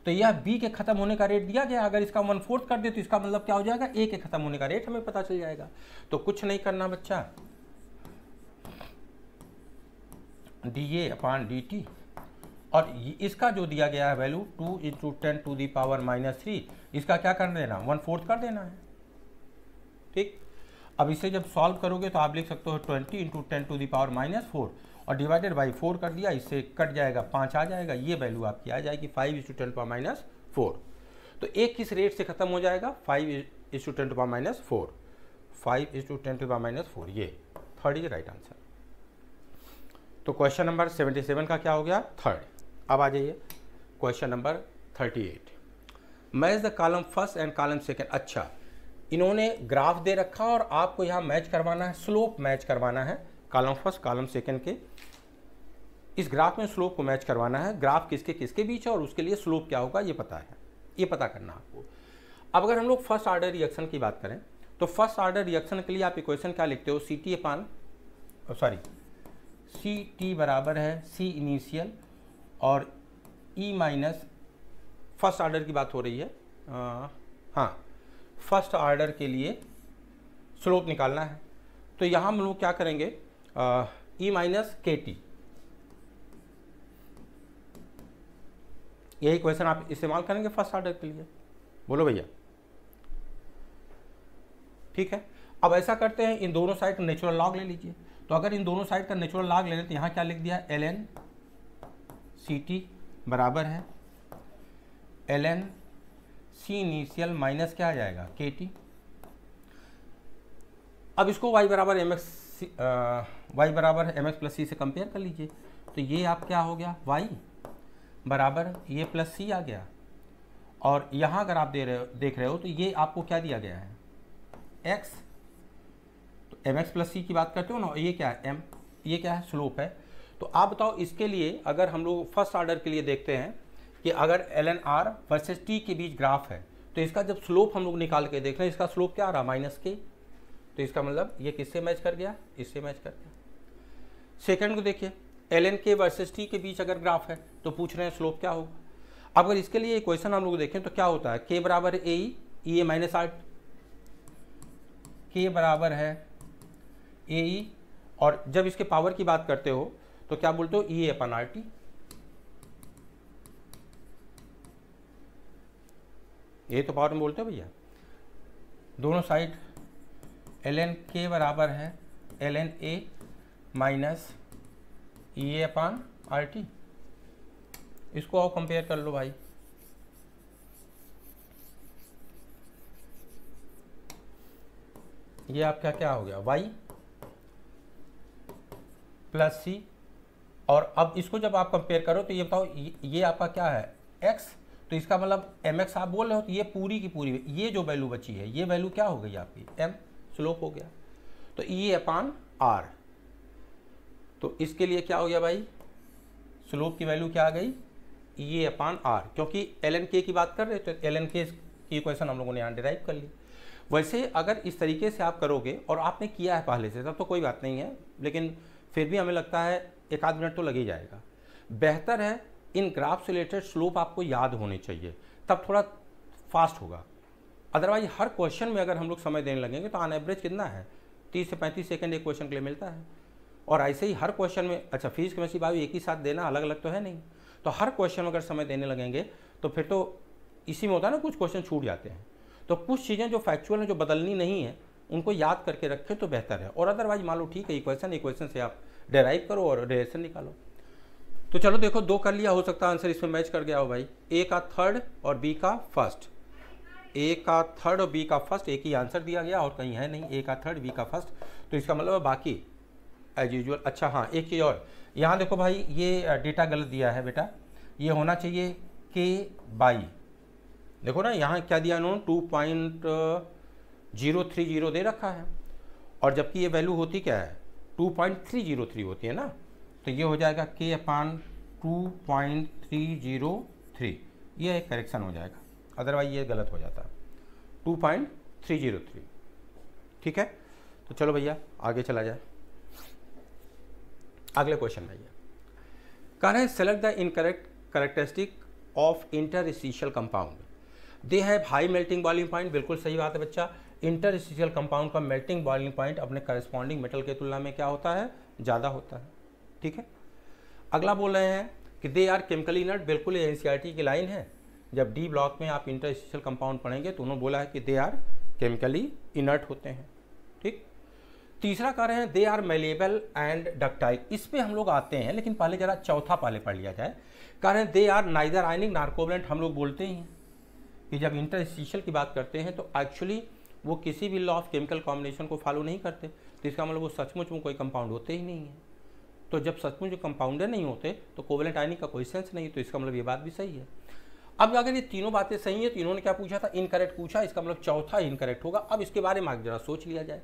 तो यह बी के खत्म होने का रेट दिया गया, अगर इसका 1/4 कर दे तो इसका मतलब क्या हो जाएगा ए के खत्म होने का रेट हमें पता चल जाएगा। तो कुछ नहीं करना बच्चा, dA/dt, और इसका जो दिया गया है वैल्यू 2 × 10⁻³ इसका क्या कर देना 1/4 कर देना है। ठीक, अब इसे जब सॉल्व करोगे तो आप लिख सकते हो 20 × 10⁻⁴ और डिवाइडेड बाई 4 कर दिया, इससे कट जाएगा 5 आ जाएगा, ये वैल्यू आपकी आ जाएगी 5 × 10⁻⁴। तो एक किस रेट से खत्म हो जाएगा 5 × 10⁻⁴, 5 × 10⁻⁴, ये थर्ड इज राइट आंसर। तो क्वेश्चन नंबर 77 का क्या हो गया थर्ड। अब आ जाइए question number 38, match the column first and column second. अच्छा, इन्होंने ग्राफ दे रखा और आपको यहाँ मैच करवाना है, स्लोप मैच करवाना है कॉलम फर्स्ट कॉलम सेकेंड के। इस ग्राफ में स्लोप को मैच करवाना है, ग्राफ किसके किसके बीच है और उसके लिए स्लोप क्या होगा ये पता है, ये पता करना आपको। अब अगर हम लोग फर्स्ट ऑर्डर रिएक्शन की बात करें तो फर्स्ट ऑर्डर रिएक्शन के लिए आप इक्वेशन क्या लिखते हो, सी बराबर है सी इनिशियल और ई माइनस, फर्स्ट ऑर्डर की बात हो रही है, हाँ फर्स्ट ऑर्डर के लिए स्लोप निकालना है। तो यहाँ हम लोग क्या करेंगे ई माइनस के टी, यही क्वेश्चन आप इस्तेमाल करेंगे फर्स्ट ऑर्डर के लिए, बोलो भैया। ठीक है, अब ऐसा करते हैं इन दोनों साइड का नेचुरल लॉग ले लीजिए। तो अगर इन दोनों साइड का नेचुरल लॉग ले लें तो यहाँ क्या लिख दिया ln ct बराबर है ln c इनिशियल माइनस क्या आ जाएगा kt। अब इसको y बराबर mx प्लस c से कंपेयर कर लीजिए, तो ये आप क्या हो गया y बराबर ये प्लस c आ गया, और यहाँ अगर आप देख रहे हो तो ये आपको क्या दिया गया है x, तो mx प्लस c की बात करते हो ना, ये क्या है m, ये क्या है स्लोप है। तो आप बताओ इसके लिए अगर हम लोग फर्स्ट ऑर्डर के लिए देखते हैं कि अगर ln r वर्सेस t के बीच ग्राफ है तो इसका जब स्लोप हम लोग निकाल के देख रहे हैं इसका स्लोप क्या आ रहा -k, तो इसका मतलब ये किससे मैच कर गया, इससे मैच कर गया। सेकंड को देखिए ln k वर्सेस t के बीच अगर ग्राफ है तो पूछ रहे हैं स्लोप क्या होगा। अब अगर इसके लिए इक्वेशन हम लोग देखें तो क्या होता है k बराबर है ए ई माइनस आर, k बराबर है ए ई, और जब इसके पावर की बात करते हो तो क्या बोलते हो E/RT। ये तो पावर में बोलते हो भैया, दोनों साइड ln k बराबर है ln a माइनस E/RT। इसको आओ कंपेयर कर लो भाई, ये आपका क्या हो गया y प्लस सी, और अब इसको जब आप कंपेयर करो तो ये बताओ ये आपका क्या है x, तो इसका मतलब mx आप बोल रहे हो, तो ये पूरी की पूरी ये जो वैल्यू बची है ये वैल्यू क्या हो गई आपकी m, स्लोप हो गया। तो E अपान r, तो इसके लिए क्या हो गया भाई, स्लोप की वैल्यू क्या आ गई E अपान r, क्योंकि ln k की बात कर रहे तो ln k की इक्वेशन हम लोगों ने यहाँ डिराइव कर ली। वैसे अगर इस तरीके से आप करोगे और आपने किया है पहले से तब तो कोई बात नहीं है, लेकिन फिर भी हमें लगता है एक आध मिनट तो लग ही जाएगा। बेहतर है इन ग्राफ से रिलेटेड स्लोप आपको याद होने चाहिए, तब थोड़ा फास्ट होगा। अदरवाइज हर क्वेश्चन में अगर हम लोग समय देने लगेंगे तो ऑन एवरेज कितना है 30 से 35 सेकंड एक क्वेश्चन के लिए मिलता है, और ऐसे ही हर क्वेश्चन में, अच्छा फिजिक्स केमिस्ट्री बायो एक ही साथ देना अलग अलग तो है नहीं, तो हर क्वेश्चन में अगर समय देने लगेंगे तो फिर तो इसी में होता है ना कुछ क्वेश्चन छूट जाते हैं। तो कुछ चीज़ें जो फैक्चुअल हैं जो बदलनी नहीं है उनको याद करके रखें तो बेहतर है, और अदरवाइज मान लो ठीक है इक्वेशन से आप डेराइव करो और रिलेशन निकालो। तो चलो देखो 2 कर लिया, हो सकता है आंसर इसमें मैच कर गया हो भाई, ए का थर्ड और बी का फर्स्ट, ए का थर्ड और बी का फर्स्ट एक ही आंसर दिया गया और कहीं है नहीं, ए का थर्ड बी का फर्स्ट, तो इसका मतलब बाकी एज यूजुअल। अच्छा हाँ एक चीज़ और, यहाँ देखो भाई ये डेटा गलत दिया है बेटा, ये होना चाहिए k/, देखो ना यहाँ क्या दिया इन्होंने 2.030 दे रखा है, और जबकि ये वैल्यू होती क्या है 2.303 होती है ना, तो ये हो जाएगा k अपान 2.303, ये एक करेक्शन हो जाएगा, अदरवाइज ये गलत हो जाता है 2.303। ठीक है, तो चलो भैया आगे चला जाए, अगले क्वेश्चन भैया कह रहे हैं select the incorrect characteristic of interstitial compound, they have high melting boiling point. बिल्कुल सही बात है बच्चा, इंटरस्टिशियल कंपाउंड का मेल्टिंग बॉइलिंग पॉइंट अपने करस्पॉन्डिंग मेटल के तुलना में क्या होता है, ज़्यादा होता है। ठीक है, अगला बोल रहे हैं कि दे आर केमिकली इनर्ट, बिल्कुल ये एनसीईआरटी की लाइन है, जब डी ब्लॉक में आप इंटरस्टिशियल कंपाउंड पढ़ेंगे तो उन्होंने बोला है कि दे आर केमिकली इनर्ट होते हैं। ठीक, तीसरा कह रहे हैं they are malleable and ductile, इस पे हम लोग आते हैं, लेकिन पहले जरा चौथा पहले पढ़ लिया जाए। कह रहे हैं they are neither ionic nor covalent, हम लोग बोलते ही हैं कि जब इंटरस्टिशियल की बात करते हैं तो एक्चुअली वो किसी भी लॉ ऑफ केमिकल कॉम्बिनेशन को फॉलो नहीं करते, तो इसका मतलब वो सचमुच में कोई कंपाउंड होते ही नहीं है। तो जब सचमुच कंपाउंडर नहीं होते तो कोवेलेंट आयनिक का कोई सेंस नहीं, तो इसका मतलब ये बात भी सही है। अब अगर ये तीनों बातें सही है तो इन्होंने क्या पूछा था, इनकरेक्ट पूछा, इसका मतलब चौथा इनकरेक्ट होगा। अब इसके बारे में जरा सोच लिया जाए,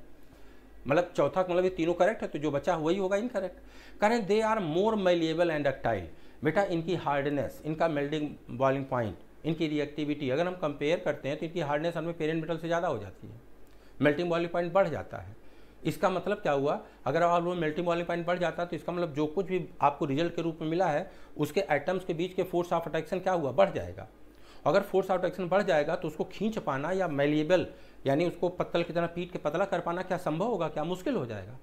मतलब चौथा मतलब ये तीनों करेक्ट है तो जो बचा वही होगा इनकरेक्ट। करें they are more malleable and ductile, बेटा इनकी हार्डनेस, इनका मेल्टिंग बॉइलिंग पॉइंट, इनकी रिएक्टिविटी अगर हम कंपेयर करते हैं तो इनकी हार्डनेस हमें पेरेंट मेटल से ज़्यादा हो जाती है, मेल्टिंग बॉइलिंग पॉइंट बढ़ जाता है। इसका मतलब क्या हुआ, अगर आप लोग मेल्टिंग बॉइलिंग पॉइंट बढ़ जाता है तो इसका मतलब जो कुछ भी आपको रिजल्ट के रूप में मिला है उसके एटम्स के बीच के फोर्स ऑफ अट्रैक्शन क्या हुआ, बढ़ जाएगा। अगर फोर्स ऑफ अट्रैक्शन बढ़ जाएगा तो उसको खींच पाना या मेलिएबल यानी उसको पत्तल की तरह पीट के पतला कर पाना क्या संभव होगा, क्या मुश्किल हो जाएगा।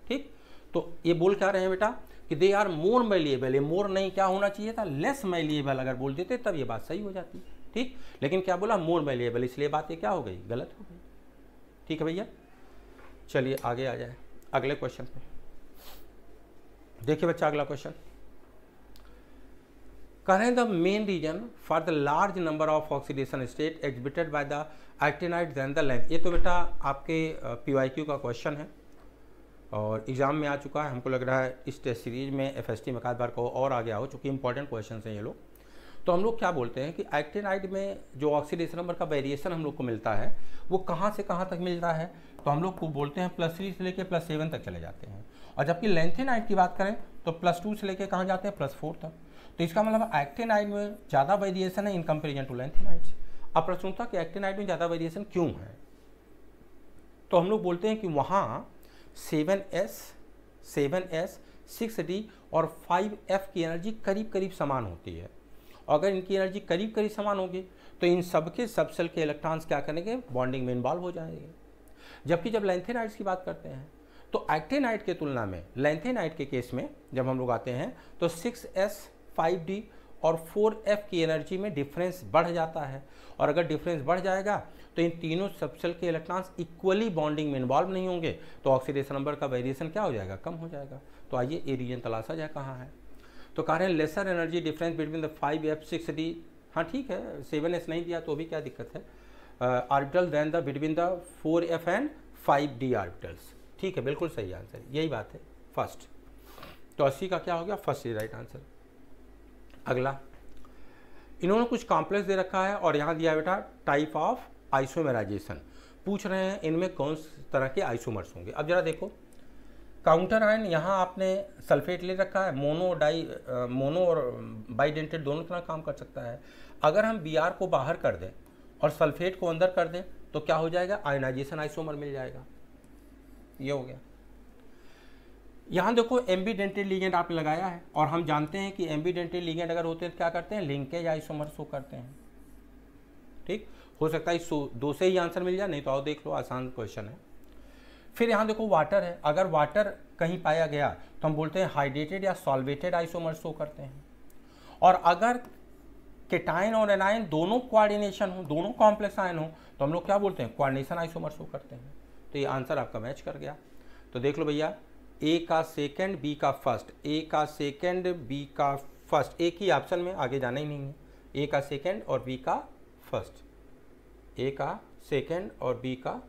ठीक, तो ये बोल क्या रहे हैं बेटा कि दे आर मोर मेलिएबल, ये मोर नहीं क्या होना चाहिए था, लेस मेलिएबल अगर बोल देते तब ये बात सही हो जाती। ठीक, लेकिन क्या बोला मोर मेलिएबल, इसलिए बात ये क्या हो गई, गलत हो गई। ठीक है भैया, चलिए आगे आ जाए अगले क्वेश्चन पे। देखिए बच्चा अगला क्वेश्चन कह रहे हैं the main reason for the large number of oxidation state exhibited by the actinide than the length. ये तो बेटा आपके PYQ का क्वेश्चन है और एग्जाम में आ चुका है, हमको लग रहा है इस टेस्ट सीरीज में FST में एक बार को और आ गया हो, चूँकि इंपॉर्टेंट क्वेश्चन हैं ये लोग। तो हम लोग क्या बोलते हैं कि एक्टिनाइड में जो ऑक्सीडेशन नंबर का वेरिएशन हम लोग को मिलता है वो कहाँ से कहाँ तक मिलता है, तो हम लोग को बोलते हैं +3 से लेकर +7 तक चले जाते हैं, और जबकि लेंथेनाइड की बात करें तो +2 से लेकर कहाँ जाते हैं, +4 तक। तो इसका मतलब एक्टिनाइड में ज़्यादा वेरिएशन है इन कंपेरिजन टू लेंथेनाइड। अब प्रश्न था कि एक्टिनाइड में ज़्यादा वेरिएशन क्यों है, तो हम लोग बोलते हैं कि वहाँ 7s, 6d और 5f की एनर्जी करीब करीब समान होती है। अगर इनकी एनर्जी करीब करीब समान होगी तो इन सबके सबसेल के इलेक्ट्रॉन्स क्या करेंगे, बॉन्डिंग में इन्वॉल्व हो जाएंगे। जबकि जब लेंथेनाइड्स की बात करते हैं तो एक्टिनाइड के तुलना में लेंथेनाइड के केस में जब हम लोग आते हैं तो 6s, 5d और 4f की एनर्जी में डिफरेंस बढ़ जाता है, और अगर डिफरेंस बढ़ जाएगा तो इन तीनों सबसेल के इलेक्ट्रॉन्स इक्वली बॉन्डिंग में इन्वॉल्व नहीं होंगे, तो ऑक्सीडेशन नंबर का वेरिएशन क्या हो जाएगा, कम हो जाएगा। तो आइए ये रीजन तलाशा जाए कहाँ है। तो कह रहे हैं lesser energy difference between the 5f, 6d, हाँ ठीक है 7s नहीं दिया तो भी क्या दिक्कत है, orbital than the between the 4f and 5d orbitals. ठीक है, बिल्कुल सही आंसर, यही बात है फर्स्ट। तो 80 का क्या हो गया, फर्स्ट इज राइट आंसर। अगला, इन्होंने कुछ कॉम्प्लेक्स दे रखा है और यहाँ दिया है बेटा टाइप ऑफ आइसोमेराइजेशन, पूछ रहे हैं इनमें कौन तरह के आइसोमर्स होंगे। अब जरा देखो, काउंटर आयन यहाँ आपने सल्फेट ले रखा है, मोनो और बाइडेंटेड दोनों तरह काम कर सकता है। अगर हम Br को बाहर कर दें और सल्फेट को अंदर कर दें तो क्या हो जाएगा, आयनाइजेशन आइसोमर मिल जाएगा। ये हो गया। यहाँ देखो एम्बीडेंटेड लिगेंड आपने लगाया है और हम जानते हैं कि एम्बीडेंटेड लिगेंड अगर होते हैं तो क्या करते हैं, लिंकेज आइसोमर शो करते हैं। ठीक, हो सकता है इस दो से ही आंसर मिल जाए, नहीं तो आओ देख लो, आसान क्वेश्चन है। फिर यहाँ देखो वाटर है, अगर वाटर कहीं पाया गया तो हम बोलते हैं हाइड्रेटेड या सॉल्वेटेड आइसोमर शो करते हैं। और अगर केटाइन और एनाइन दोनों कोऑर्डिनेशन हो, दोनों कॉम्प्लेक्स आयन हो, तो हम लोग क्या बोलते हैं, कोऑर्डिनेशन आइसोमर शो करते हैं। तो ये आंसर आपका मैच कर गया। तो देख लो भैया, ए का सेकंड बी का फर्स्ट, ए का सेकंड बी का फर्स्ट, एक ही ऑप्शन में, आगे जाना ही नहीं है। ए का सेकंड और बी का फर्स्ट, ए का सेकंड और बी का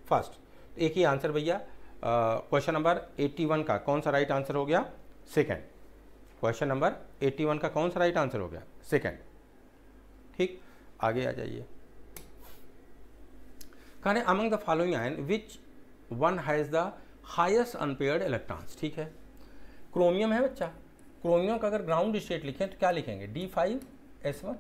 फर्स्ट, एक ही आंसर भैया। क्वेश्चन नंबर 81 का कौन सा राइट आंसर हो गया, सेकंड। क्वेश्चन नंबर 81 का कौन सा राइट आंसर हो गया, सेकंड। ठीक, आगे आ जाइए। कहें among the following ion which one has the highest unpaired electrons. ठीक है, क्रोमियम है बच्चा, क्रोमियम का अगर ग्राउंड स्टेट लिखें तो क्या लिखेंगे, D5S1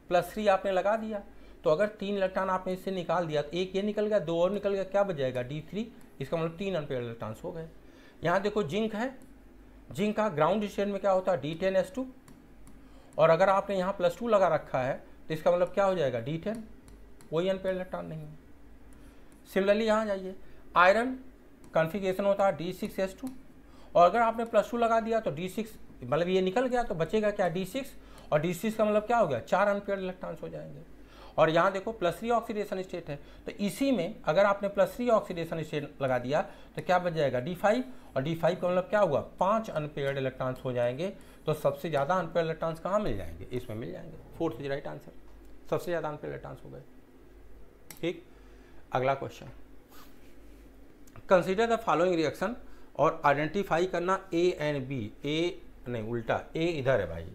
+3 आपने लगा दिया, तो अगर 3 इलेक्ट्रॉन आपने इससे निकाल दिया तो एक ये निकल गया, 2 और निकल गया, क्या बच जाएगा, D3। इसका मतलब 3 अनपेयर्ड इलेक्ट्रॉन्स हो गए। यहाँ देखो जिंक है, जिंक का ग्राउंड स्टेट में क्या होता है, D10S2, और अगर आपने यहाँ +2 लगा रखा है तो इसका मतलब क्या हो जाएगा, D10, कोई अनपेयर्ड इलेक्ट्रॉन नहीं है। सिमिलरली यहाँ जाइए, आयरन कॉन्फ़िगरेशन होता है D6S2, और अगर आपने +2 लगा दिया तो D6, मतलब ये निकल गया तो बचेगा क्या, D6, और D6 का मतलब क्या हो गया, 4 अनपेयर्ड इलेक्ट्रॉन्स हो जाएंगे। और यहाँ देखो +3 ऑक्सीडेशन स्टेट है, तो इसी में अगर आपने +3 ऑक्सीडेशन स्टेट लगा दिया तो क्या बच जाएगा, D5, और D5 का मतलब क्या हुआ, 5 अनपेयर्ड इलेक्ट्रॉन्स हो जाएंगे। तो सबसे ज़्यादा अनपेयर्ड इलेक्ट्रॉन्स कहाँ मिल जाएंगे, इसमें मिल जाएंगे। फोर्थ इज राइट आंसर, सबसे ज़्यादा अनपेयर्ड इलेक्ट्रॉन्स हो गए। ठीक, अगला question, consider the following reaction और आइडेंटिफाई करना ए एंड बी। ए नहीं, उल्टा, ए इधर है भाई,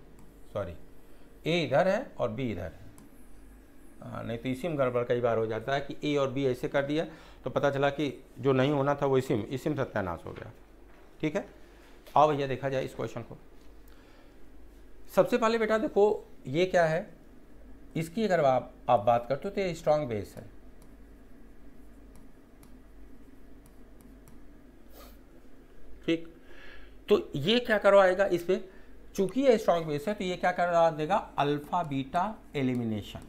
सॉरी, ए इधर है और बी इधर है। नहीं तो इसी में गड़बड़ कई बार हो जाता है कि ए और बी ऐसे कर दिया तो पता चला कि जो नहीं होना था वो इसी में सत्यानाश हो गया। ठीक है, आओ भैया देखा जाए इस क्वेश्चन को। सबसे पहले बेटा देखो ये क्या है, इसकी अगर आप बात करते हो तो ये स्ट्रॉन्ग बेस है। ठीक, तो ये क्या करवाएगा इस पे, चूंकि ये स्ट्रॉन्ग बेस है तो ये क्या करवा देगा, अल्फा बीटा एलिमिनेशन।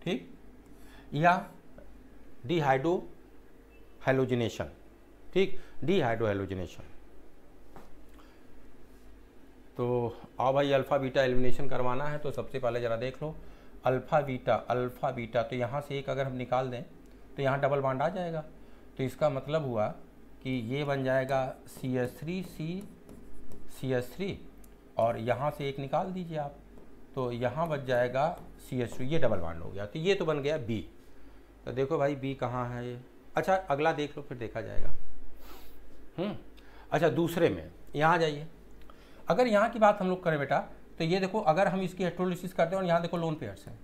ठीक, या डिहाइड्रो हैलोजिनेशन। ठीक, डिहाइड्रो हैलोजिनेशन। तो आओ भाई अल्फा बीटा एलिमिनेशन करवाना है तो सबसे पहले जरा देख लो, अल्फा बीटा, तो यहाँ से एक अगर हम निकाल दें तो यहाँ डबल बॉन्ड आ जाएगा, तो इसका मतलब हुआ कि ये बन जाएगा CH3 और यहाँ से एक निकाल दीजिए आप, तो यहाँ बच जाएगा CH2, ये डबल बॉन्ड हो गया, तो ये तो बन गया B। तो देखो भाई B कहाँ है ये, अच्छा अगला देख लो फिर देखा जाएगा। अच्छा दूसरे में यहाँ जाइए, अगर यहाँ की बात हम लोग करें बेटा तो ये देखो, अगर हम इसकी हेटेरोलिसिस करते हैं और यहाँ देखो लोन पेयर्स है,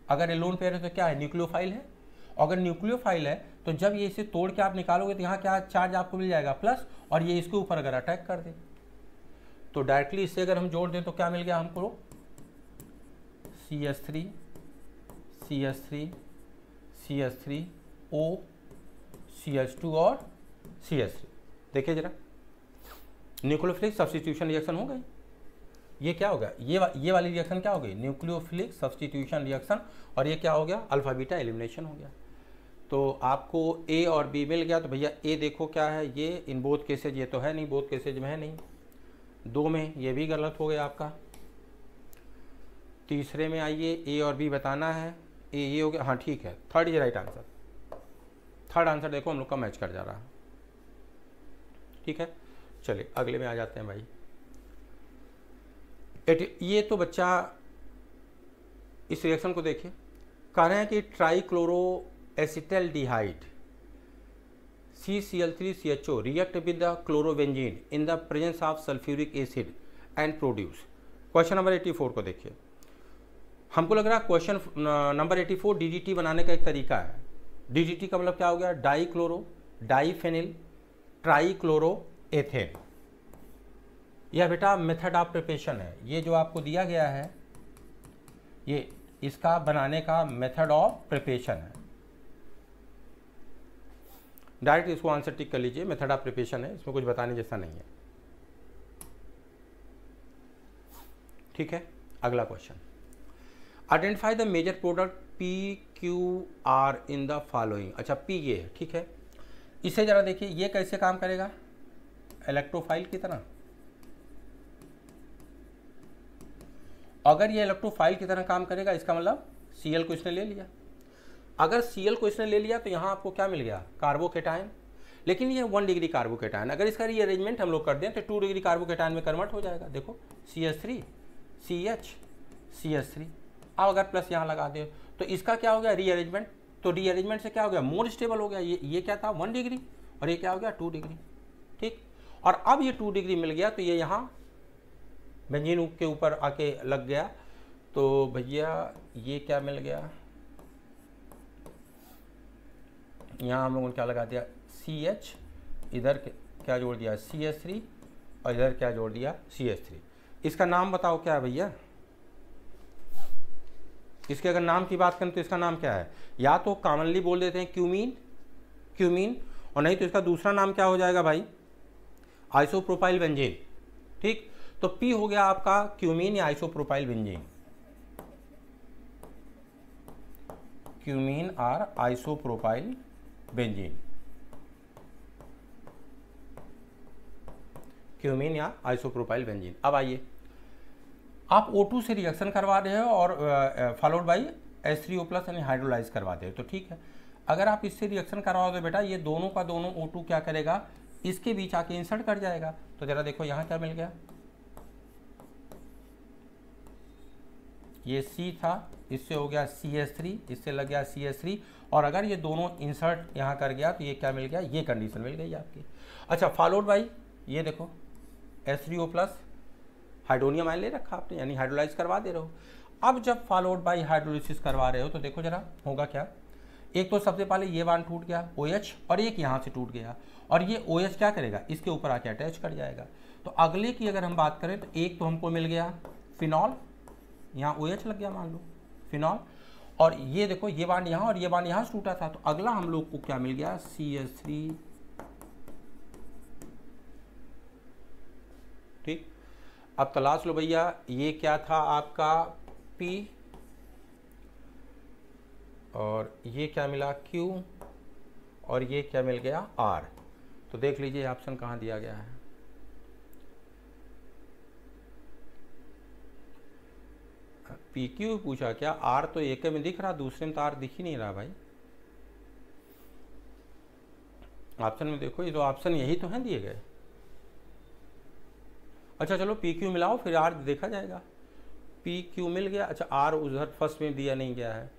अगर ये लोन पेयर है तो क्या है, न्यूक्लियोफाइल है। अगर न्यूक्लियोफाइल है तो जब ये इसे तोड़ के आप निकालोगे तो यहाँ क्या चार्ज आपको मिल जाएगा प्लस, और ये इसके ऊपर अगर अटैक कर दे तो डायरेक्टली इससे अगर हम जोड़ दें तो क्या मिल गया हमको, CH3 O CH2 और CH3। देखिए जरा, न्यूक्लियोफिलिक सब्स्टिट्यूशन रिएक्शन हो गई। ये क्या हो गया, ये वाली रिएक्शन क्या हो गई, न्यूक्लियोफिलिक सब्स्टिट्यूशन रिएक्शन, और ये क्या हो गया, अल्फा बीटा एलिमिनेशन हो गया। तो आपको ए और बी मिल गया। तो भैया ए देखो क्या है, ये इन बोथ केसेज, ये तो है नहीं, बोथ केसेज में है नहीं, 2 में ये भी गलत हो गया आपका। तीसरे में आइए, ए और बी बताना है, ये हो गया, हाँ ठीक है, third is right answer. Third answer देखो हम लोग का मैच कर जा रहा है। ठीक है, चलिए अगले में आ जाते हैं भाई। ये तो बच्चा इस रिएक्शन को देखिए, कह रहे हैं कि trichloro acetaldehyde CCl3CHO react with the chlorobenzene in the presence of sulfuric acid and produce। Question number 84 को देखिए। हमको लग रहा है क्वेश्चन नंबर 84 DDT बनाने का एक तरीका है। DDT का मतलब क्या हो गया? Dichloro diphenyl trichloro ethane. यह बेटा मेथड ऑफ प्रिपरेशन है। ये जो आपको दिया गया है ये इसका बनाने का मेथड ऑफ प्रिपरेशन है। डायरेक्ट इसको आंसर टिक कर लीजिए, मेथड ऑफ प्रिपरेशन है, इसमें कुछ बताने जैसा नहीं है। ठीक है, अगला question. Identify the major product PQR in the following. अच्छा P ये है, ठीक है। इसे जरा देखिए, ये कैसे काम करेगा? इलेक्ट्रोफाइल की तरह। अगर ये इलेक्ट्रोफाइल की तरह काम करेगा इसका मतलब Cl को इसने ले लिया। अगर Cl को इसने ले लिया तो यहाँ आपको क्या मिल गया? कार्बोकेटाइन। लेकिन ये 1 डिग्री कार्बोकेटाइन, अगर इसका रीअरेंजमेंट हम लोग कर दें तो 2 डिग्री कार्बोकेटाइन में कन्वर्ट हो जाएगा। देखो CH3 CH CH3। अब अगर प्लस यहाँ लगा दे तो इसका क्या हो गया? रीअरेंजमेंट। तो रीअरेंजमेंट से क्या हो गया? मोर स्टेबल हो गया। ये क्या था? 1 डिग्री, और ये क्या हो गया? 2 डिग्री। ठीक, और अब ये 2 डिग्री मिल गया तो ये यहाँ बेंजीन के ऊपर आके लग गया। तो भैया ये क्या मिल गया? यहाँ हम लोगों ने क्या लगा दिया? CH, इधर क्या जोड़ दिया? CH3, और इधर क्या जोड़ दिया? CH3। इसका नाम बताओ क्या है भैया? इसके अगर नाम की बात करें तो इसका नाम क्या है? या तो कॉमनली बोल देते हैं क्यूमीन, और नहीं तो इसका दूसरा नाम क्या हो जाएगा भाई? Isopropyl benzene. ठीक, तो P हो गया आपका क्यूमीन या आइसोप्रोपाइल बेंजीन। क्यूमीन और आइसोप्रोपाइल बेंजीन, क्यूमीन या आइसोप्रोपाइल बेंजीन। अब आइए, आप O2 से रिएक्शन करवा रहे हो और फॉलोड बाई H3O+ यानी हाइड्रोलाइज करवा दे, तो ठीक है। अगर आप इससे रिएक्शन करवाओ तो बेटा ये दोनों का दोनों O2 क्या करेगा? इसके बीच आके इंसर्ट कर जाएगा। तो जरा देखो यहाँ क्या मिल गया? ये C था, इससे हो गया CH3, इससे लग गया CH3, और अगर ये दोनों इंसर्ट यहाँ कर गया तो ये क्या मिल गया? ये कंडीशन मिल गई आपकी। अच्छा, फॉलोड बाई ये देखो H3O+ हाइड्रोनियम आयन ले रखा आपने, यानी हाइड्रोलाइज करवा दे रहे हो। अब जब फॉलोड बाई हाइड्रोलिसिस करवा रहे हो तो देखो जरा होगा क्या? एक तो सबसे पहले ये बांड टूट गया OH, और एक यहाँ से टूट गया, और ये OH क्या करेगा? इसके ऊपर आके अटैच कर जाएगा। तो अगले की अगर हम बात करें तो एक तो हमको मिल गया फिनॉल, यहाँ OH लग गया मान लो, फिनॉल, और ये देखो ये बांड यहाँ और ये बांड यहाँ से टूटा था, तो अगला हम लोग को क्या मिल गया? CH3। ठीक, अब तलाश लो भैया, ये क्या था आपका? P, और ये क्या मिला? Q, और ये क्या मिल गया? R। तो देख लीजिए ऑप्शन कहाँ दिया गया है। PQ पूछा क्या? R तो एक में दिख रहा, दूसरे में तो R दिख ही नहीं रहा भाई। ऑप्शन में देखो, ये तो ऑप्शन यही तो हैं दिए गए। अच्छा चलो PQ मिलाओ, फिर R देखा जाएगा। PQ मिल गया। अच्छा, R उधर फर्स्ट में दिया नहीं गया है,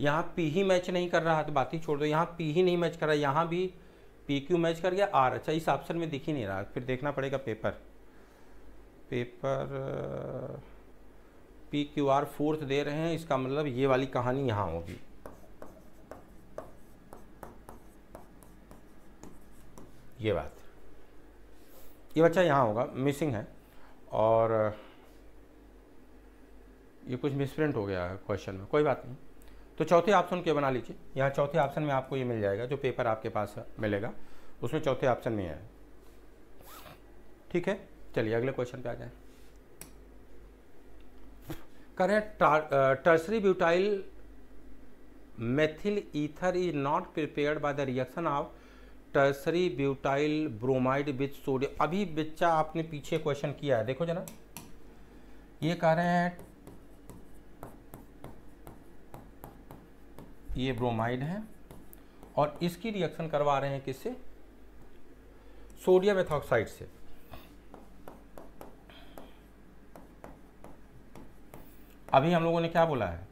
यहाँ P ही मैच नहीं कर रहा है तो बात ही छोड़ दो। यहाँ P ही नहीं मैच कर रहा है, यहाँ भी PQ मैच कर गया R। अच्छा, इस ऑप्शन में दिख ही नहीं रहा, फिर देखना पड़ेगा पेपर। PQR फोर्थ दे रहे हैं, इसका मतलब ये वाली कहानी यहाँ होगी। ये बात, ये बच्चा यहाँ होगा, मिसिंग है, और ये कुछ मिसप्रिंट हो गया है क्वेश्चन में, कोई बात नहीं। तो चौथे ऑप्शन के बना लीजिए। यहाँ चौथे ऑप्शन में आपको ये मिल जाएगा, जो पेपर आपके पास मिलेगा उसमें चौथे ऑप्शन में है। ठीक है, चलिए अगले क्वेश्चन पे आ जाए। करें tertiary butyl methyl ether is not prepared by the reaction of tertiary butyl bromide with sodium. अभी बच्चा आपने पीछे क्वेश्चन किया है, देखो जरा, ये कह रहे हैं ये ब्रोमाइड है और इसकी रिएक्शन करवा रहे हैं किससे? सोडियम एथॉक्साइड से। अभी हम लोगों ने क्या बोला है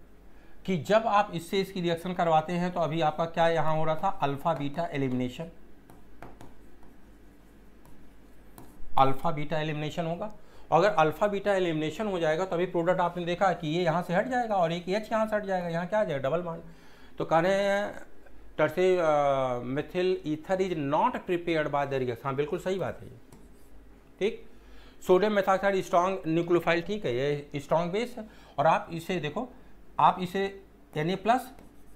कि जब आप इससे इसकी रिएक्शन करवाते हैं तो अभी आपका क्या यहाँ हो रहा था? Alpha beta elimination. Alpha beta elimination होगा। अगर अल्फा बीटा एलिमिनेशन हो जाएगा तो अभी प्रोडक्ट आपने देखा कि ये यहाँ से हट जाएगा और एक एच यहाँ से हट जाएगा, यहाँ क्या आ जाएगा डबल बॉन्ड। तो कह रहे हैं tert methyl ether is not prepared by the reaction. हाँ बिल्कुल सही बात है ये, ठीक। सोडियम मेथॉक्साइड स्ट्रॉन्ग न्यूक्लियोफाइल, ठीक है, ये स्ट्रॉन्ग बेस है। और आप इसे देखो, आप इसे Na+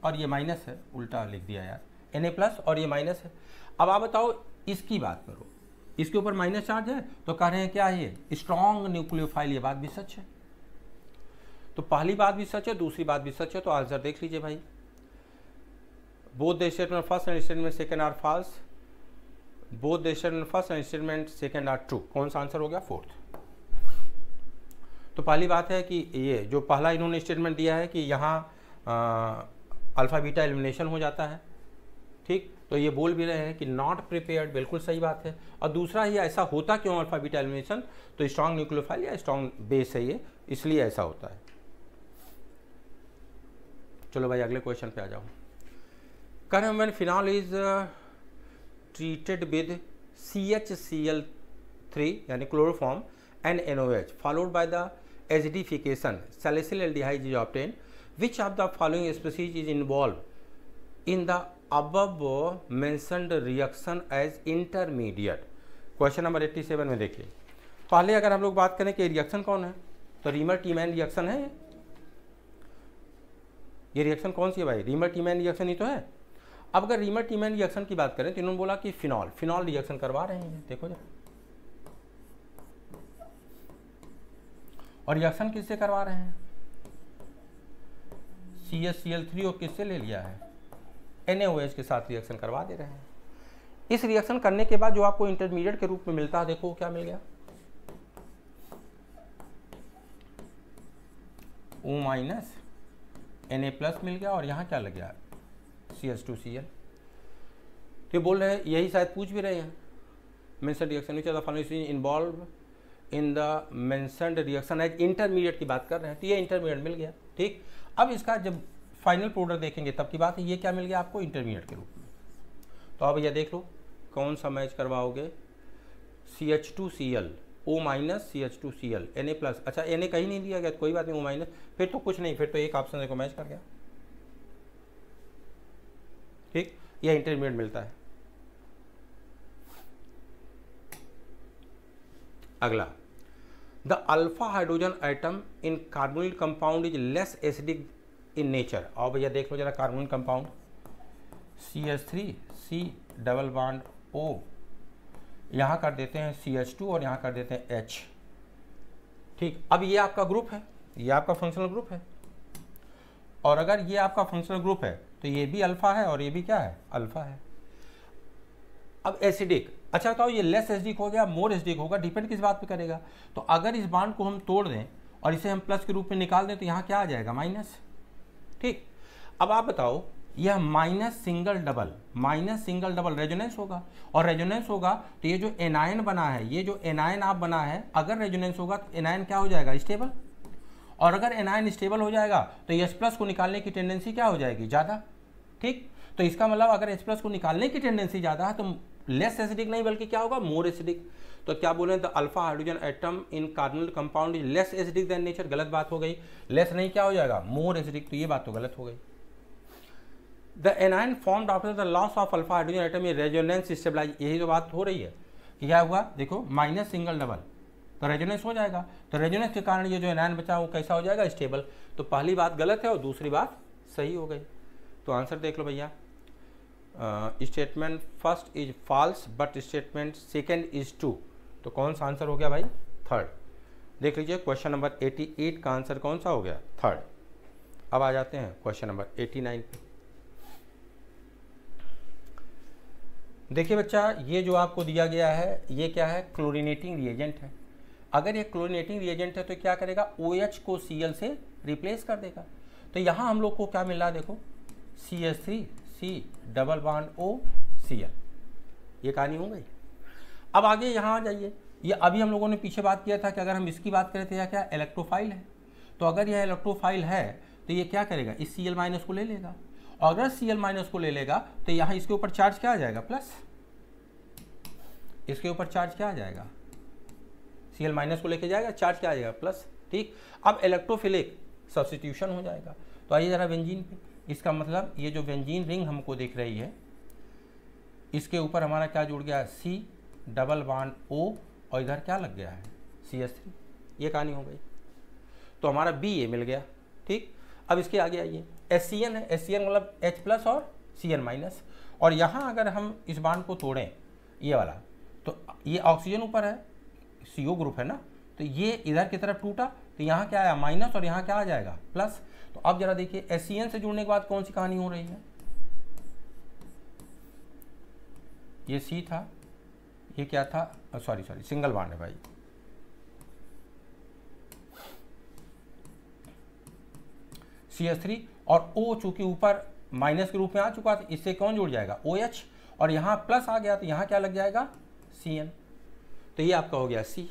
और ये माइनस है, उल्टा लिख दिया यार, Na+ और ये माइनस है। अब आप बताओ इसकी बात करो, इसके ऊपर माइनस चार्ज है तो कह रहे हैं क्या है ये स्ट्रॉन्ग न्यूक्लियोफाइल। ये बात भी सच है, तो पहली बात भी सच है, दूसरी बात भी सच है। तो आंसर देख लीजिए भाई, both the statement first and statement second are false, both the statement first and statement second are true. कौन सा आंसर हो गया? फोर्थ। तो पहली बात है कि ये जो पहला इन्होंने स्टेटमेंट दिया है कि यहाँ अल्फा बीटा एलिमिनेशन हो जाता है, ठीक। तो ये बोल भी रहे हैं कि नॉट प्रिपेयर्ड, बिल्कुल सही बात है। और दूसरा ये ऐसा होता क्यों अल्फा बीटा एलिमिनेशन, तो स्ट्रॉन्ग न्यूक्लियोफाइल या स्ट्रॉन्ग बेस है ये, इसलिए ऐसा होता है। चलो भाई अगले क्वेश्चन पे आ जाओ। करें when phenol is treated with CHCl3 यानी chloroform and NOH followed by the acidification salicylaldehyde is obtained, which of the following species is involved in the above mentioned reaction as intermediate। Question number 87 में देखिए, पहले अगर हम लोग बात करें कि रिएक्शन कौन है, तो रीमर टीमैन रिएक्शन है। ये रिएक्शन कौन सी है भाई? रीमर टीमैन रिएक्शन ही तो है। अब अगर रीमर टीमैन रिएक्शन की बात करें तो इन्होंने बोला कि फिनॉल रिएक्शन करवा रहे हैं, देखो जरा, और रिएक्शन किससे करवा रहे हैं? CHCl3 और किससे ले लिया है? NaOH के साथ रिएक्शन करवा दे रहे हैं। इस रिएक्शन करने के बाद जो आपको इंटरमीडिएट के रूप में मिलता है, देखो क्या मिल गया, O- Na+ मिल गया, और यहाँ क्या लग गया? CH2Cl। तो बोल रहे हैं, यही शायद पूछ भी रहे हैं, mentioned reaction which are the following involve in the mentioned reaction as intermediate की बात कर रहे हैं, तो ये इंटरमीडिएट मिल गया, ठीक। अब इसका जब फाइनल प्रोडक्ट देखेंगे तब की बात है, ये क्या मिल गया आपको? इंटरमीडिएट के रूप में। तो अब ये देख लो कौन सा मैच करवाओगे? CH2Cl, O- CH2Cl, Na+। अच्छा Na कहीं नहीं दिया गया, कोई बात नहीं, O-, फिर तो कुछ नहीं, फिर तो एक ऑप्शन देखो मैच कर गया, ठीक। यह इंटरमीडिएट मिलता है। अगला, the alpha hydrogen atom in carbonyl compound is less acidic in nature. और भैया देख लो जरा carbonyl compound, CH3C double bond O, यहाँ कर देते हैं CH2 और यहाँ कर देते हैं H, ठीक। अब ये आपका ग्रुप है, ये आपका फंक्शनल ग्रुप है, और अगर ये आपका फंक्शनल ग्रुप है तो ये भी अल्फा है और ये भी क्या है? अल्फा है। अब एसिडिक, अच्छा बताओ ये लेस एसिडिक हो गया, मोर एसिडिक होगा, डिपेंड किस बात पे करेगा? तो अगर इस बॉन्ड को हम तोड़ दें और इसे हम प्लस के रूप में निकाल दें तो यहाँ क्या आ जाएगा? माइनस, ठीक। अब आप बताओ, यह माइनस सिंगल डबल रेजोनेंस होगा, और रेजोनेंस होगा तो ये जो एनायन बना है, ये जो एनायन आप बना है, अगर रेजोनेंस होगा तो एनायन क्या हो जाएगा? स्टेबल। और अगर एनायन स्टेबल हो जाएगा तो H+ को निकालने की टेंडेंसी क्या हो जाएगी? ज़्यादा, ठीक। तो इसका मतलब अगर H+ को निकालने की टेंडेंसी ज़्यादा है तो लेस एसिडिक नहीं बल्कि क्या होगा? More acidic. तो क्या बोले? The alpha hydrogen atom in carbonyl compound is less acidic than nature. गलत बात हो गई, लेस नहीं क्या हो जाएगा? More acidic. तो ये बात तो गलत हो गई। The anion formed after the loss of alpha hydrogen atom in resonance stabilise. यही तो बात हो रही है कि क्या हुआ? देखो माइनस सिंगल डबल तो रेजोनेंस हो जाएगा, तो रेजोनेंस के कारण ये जो एनायन बचा वो कैसा हो जाएगा? स्टेबल। तो पहली बात गलत है और दूसरी बात सही हो गई। तो आंसर देख लो भैया, statement first is false but statement second is true. तो कौन सा आंसर हो गया भाई? थर्ड। देख लीजिए क्वेश्चन नंबर 88 का आंसर कौन सा हो गया? थर्ड। अब आ जाते हैं क्वेश्चन नंबर 89 पे। देखिए बच्चा, ये जो आपको दिया गया है ये क्या है? क्लोरीनेटिंग रिएजेंट है। अगर ये क्लोरीनेटिंग रिएजेंट है तो क्या करेगा? OH को Cl से रिप्लेस कर देगा। तो यहाँ हम लोग को क्या मिल रहा है? देखो CH3C double bond O Cl, ये कहानी हो गई। अब आगे यहाँ आ जाइए, ये अभी हम लोगों ने पीछे बात किया था कि अगर हम इसकी बात करें तो यह क्या? इलेक्ट्रोफाइल है। तो अगर यह इलेक्ट्रोफाइल है तो ये क्या करेगा? इस Cl- को ले लेगा, और अगर Cl- को ले लेगा तो यहाँ इसके ऊपर चार्ज क्या आ जाएगा? प्लस। इसके ऊपर चार्ज क्या आ जाएगा? Cl माइनस को लेके जाएगा, चार्ज क्या आ जाएगा प्लस। ठीक, अब इलेक्ट्रोफिलिक सब्स्टिट्यूशन हो जाएगा। तो आइए ज़रा बेंजीन पे, इसका मतलब ये जो बेंजीन रिंग हमको दिख रही है, इसके ऊपर हमारा क्या जुड़ गया, C डबल बॉन्ड O, और इधर क्या लग गया है, CH3। ये कहानी हो गई। तो हमारा Ba मिल गया। ठीक, अब इसके आगे आइए, HCN है, HCN मतलब H प्लस और Cn माइनस, और यहाँ अगर हम इस बॉन्ड को तोड़ें, ये वाला, तो ये ऑक्सीजन ऊपर है, CO ग्रुप है ना, तो ये इधर की तरफ टूटा, तो यहाँ क्या आया माइनस, और यहाँ क्या आ जाएगा प्लस। तो अब जरा देखिए, HCN से जुड़ने के बाद कौन सी कहानी हो रही है, ये C था, ये क्या था, सॉरी सिंगल बॉन्ड है भाई, CH3, और O चूंकि ऊपर माइनस के रूप में आ चुका था, इससे कौन जुड़ जाएगा, OH, और यहाँ प्लस आ गया, तो यहाँ क्या लग जाएगा, Cn। तो ये आपका हो गया C।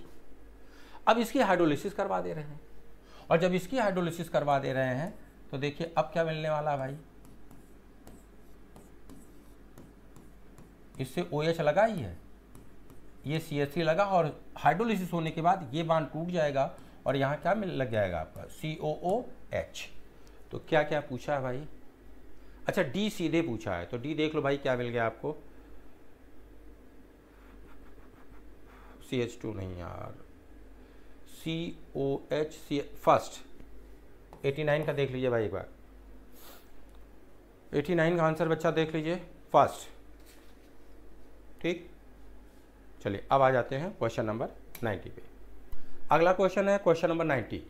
अब इसकी हाइड्रोलिसिस करवा दे रहे हैं, और जब इसकी हाइड्रोलिसिस करवा दे रहे हैं तो देखिए अब क्या मिलने वाला है भाई, इससे OH लगा ही है, ये CH3 लगा, और हाइड्रोलिसिस होने के बाद ये बांड टूट जाएगा, और यहाँ क्या लग जाएगा आपका COOH। तो क्या क्या पूछा है भाई, अच्छा D सीधे पूछा है, तो D देख लो भाई क्या मिल गया आपको, CH2 नहीं यार, COH फर्स्ट 89 का देख लीजिए भाई एक बार, 89 का आंसर बच्चा देख लीजिए फर्स्ट। ठीक, चलिए अब आ जाते हैं क्वेश्चन नंबर 90 पे। अगला क्वेश्चन है question number 90।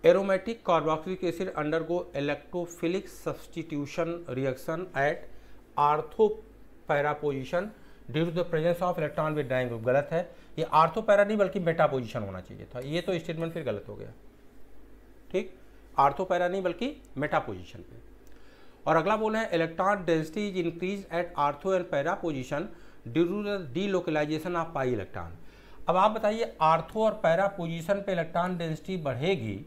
Aromatic carboxylic acid undergo electrophilic substitution reaction at ortho para position due to the presence of electron withdrawing group. गलत है, ये आर्थो पैरा नहीं बल्कि मेटा पोजिशन होना चाहिए था, ये तो स्टेटमेंट फिर गलत हो गया। ठीक, आर्थो पैरा नहीं बल्कि मेटा पोजिशन पे। और अगला बोला है electron density is increase at ortho and para position due to the delocalisation of pi electron. अब आप बताइए आर्थो और पैरा पोजीशन पे इलेक्ट्रॉन डेंसिटी बढ़ेगी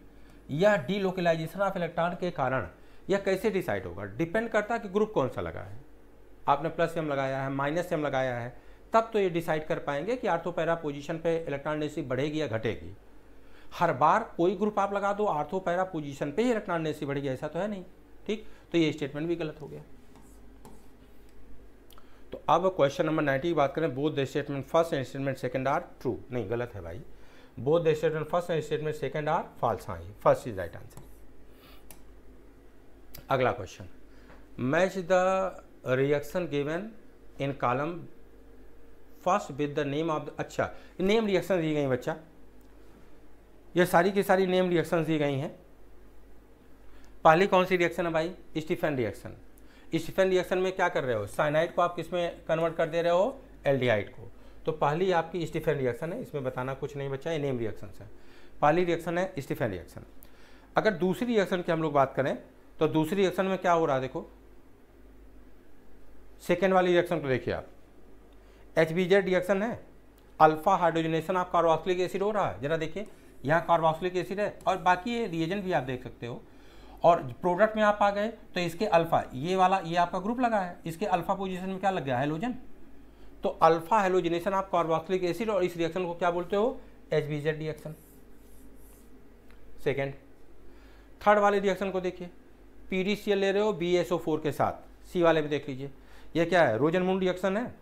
या डीलोकलाइजेशन ऑफ इलेक्ट्रॉन के कारण, यह कैसे डिसाइड होगा, डिपेंड करता है कि ग्रुप कौन सा लगा है। आपने प्लस एम लगाया है, माइनस एम लगाया है, तब तो ये डिसाइड कर पाएंगे कि आर्थो पैरा पोजीशन पे इलेक्ट्रॉन डेंसिटी बढ़ेगी या घटेगी। हर बार कोई ग्रुप आप लगा दो आर्थो पैरा पोजीशन पे ही इलेक्ट्रॉन डेंसिटी बढ़ेगी, ऐसा तो है नहीं। ठीक, तो ये स्टेटमेंट भी गलत हो गया। तो अब क्वेश्चन नंबर 90 की बात करें, both the statement first and statement second are true. नहीं, गलत है भाई, both the statement first and statement second are false. हाँ, फर्स्ट इज राइट आंसर। अगला question, match the reaction given in column first with the name of the. अच्छा, नेम रिएक्शन दी गई बच्चा, ये सारी की सारी नेम रिएक्शन दी गई हैं। पहली कौन सी रिएक्शन है भाई, स्टीफन रिएक्शन। स्टीफन रिएक्शन में क्या कर रहे हो, साइनाइड को आप किस में कन्वर्ट कर दे रहे हो, एल्डिहाइड को। तो पहली आपकी स्टीफन रिएक्शन है, इसमें बताना कुछ नहीं बच्चा, ये नेम रिएक्शन है। पहली रिएक्शन है स्टीफन रिएक्शन। अगर दूसरी रिएक्शन की हम लोग बात करें तो दूसरी रिएक्शन में क्या हो रहा है, देखो सेकेंड वाली रिएक्शन को देखिए आप, HBZ रिएक्शन है, alpha hydrogenation of carboxylic acid हो रहा है। जरा देखिए यहाँ कार्बोक्सिलिक एसिड है और बाकी ये रिएजेंट भी आप देख सकते हो, और प्रोडक्ट में आप आ गए तो इसके अल्फा, ये वाला ये आपका ग्रुप लगा है, इसके अल्फा पोजीशन में क्या लग गया, हेलोजन। तो alpha halogenation of carboxylic acid, और इस रिएक्शन को क्या बोलते हो, HBZ रिएक्शन। सेकेंड, थर्ड वाले रिएक्शन को देखिए, PDCl ले रहे हो BSO4 के साथ, सी वाले में देख लीजिए, ये क्या है, रोजनमुंड रिएक्शन है।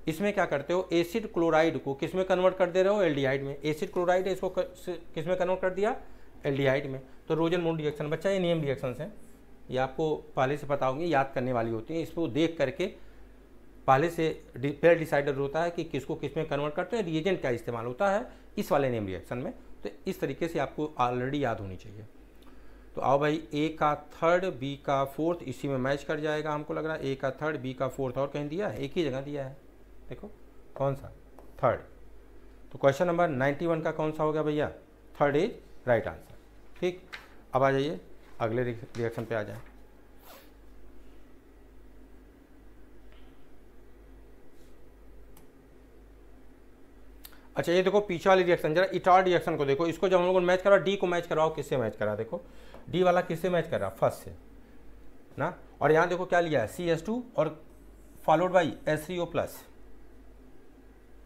इसमें क्या करते हो, एसिड क्लोराइड को किस में कन्वर्ट कर दे रहे हो, एल्डिहाइड में। एसिड क्लोराइड है, इसको किस में कन्वर्ट कर दिया, एल्डिहाइड में। तो रोजनमुंड रिएक्शन बच्चा, ये नेम रिएक्शंस हैं, ये आपको पहले से पता होंगे, याद करने वाली होती हैं। इसको देख करके पहले से पहले डिसाइडर होता है कि किसको किस में कन्वर्ट करते हैं, रिएजेंट क्या इस्तेमाल होता है इस वाले नेम रिएक्शन में। तो इस तरीके से आपको ऑलरेडी याद होनी चाहिए। तो आओ भाई, ए का थर्ड बी का फोर्थ इसी में मैच कर जाएगा, हमको लग रहा है। ए का थर्ड बी का फोर्थ और कहीं दिया है, एक ही जगह दिया है, देखो कौन सा, थर्ड। तो क्वेश्चन नंबर 91 का कौन सा हो गया भैया, थर्ड इज राइट आंसर। ठीक, अब आ जाइए अगले रिएक्शन पे आ जाए। अच्छा, ये देखो पीछे वाली रिएक्शन, जरा इटार्ड रिएक्शन को देखो, इसको जब हम लोगों ने मैच करा, डी को मैच कराओ, किससे मैच करा, देखो डी वाला किससे मैच कर रहा, फर्स्ट से ना। और यहाँ देखो क्या लिया है, CH2 और फॉलोड बाई H3O प्लस।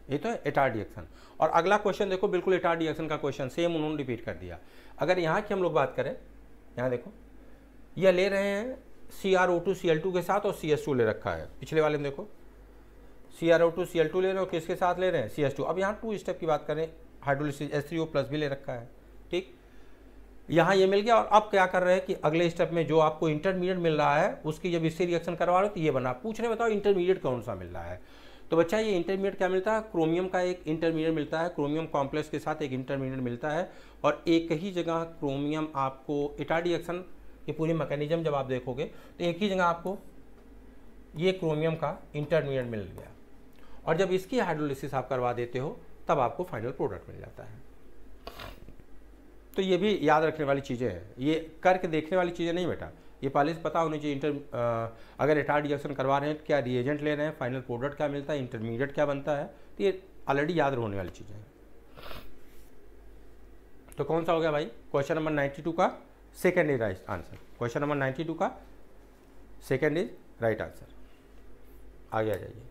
ये तो है एटार्ड रिएक्शन। और अगला क्वेश्चन देखो, बिल्कुल एटार्ड रिएक्शन का क्वेश्चन सेम उन्होंने रिपीट कर दिया। अगर यहाँ की हम लोग बात करें, यहाँ देखो ये ले रहे हैं CrO2 Cl2 के साथ और CH2 ले रखा है। पिछले वाले में देखो CrO2 Cl2 ले रहे हैं और किसके साथ ले रहे हैं CH2। अब यहाँ 2 स्टेप की बात करें, हाइड्रोलिसिस H3O+ भी ले रखा है, ठीक। यहाँ ये मिल गया और अब क्या कर रहे हैं कि अगले स्टेप में जो आपको इंटरमीडिएट मिल रहा है उसकी जब इससे रिएक्शन करवा रहे हो तो ये बना, पूछ रहे बताओ इंटरमीडिएट कौन सा मिल रहा है। तो बच्चा ये इंटरमीडिएट क्या मिलता है, क्रोमियम का एक इंटरमीडिएट मिलता है, क्रोमियम कॉम्प्लेक्स के साथ एक इंटरमीडिएट मिलता है। और एक ही जगह क्रोमियम आपको एटार्ड रिएक्शन की पूरी मैकेनिज्म जब आप देखोगे तो एक ही जगह आपको ये क्रोमियम का इंटरमीडिएट मिल गया और जब इसकी हाइड्रोलिसिस आप करवा देते हो तब आपको फाइनल प्रोडक्ट मिल जाता है। तो ये भी याद रखने वाली चीज़ें हैं, ये करके देखने वाली चीज़ें नहीं बेटा, ये पहले से पता होनी चाहिए। अगर एटार्ड रिएक्शन करवा रहे हैं तो क्या रिएजेंट ले रहे हैं, फाइनल प्रोडक्ट क्या मिलता है, इंटरमीडिएट क्या बनता है, तो ये ऑलरेडी याद होने वाली चीज़ें हैं। तो कौन सा हो गया भाई, क्वेश्चन नंबर 92 का second is right answer. Question number 92 का सेकेंड इज राइट आंसर। आगे आ जाइए।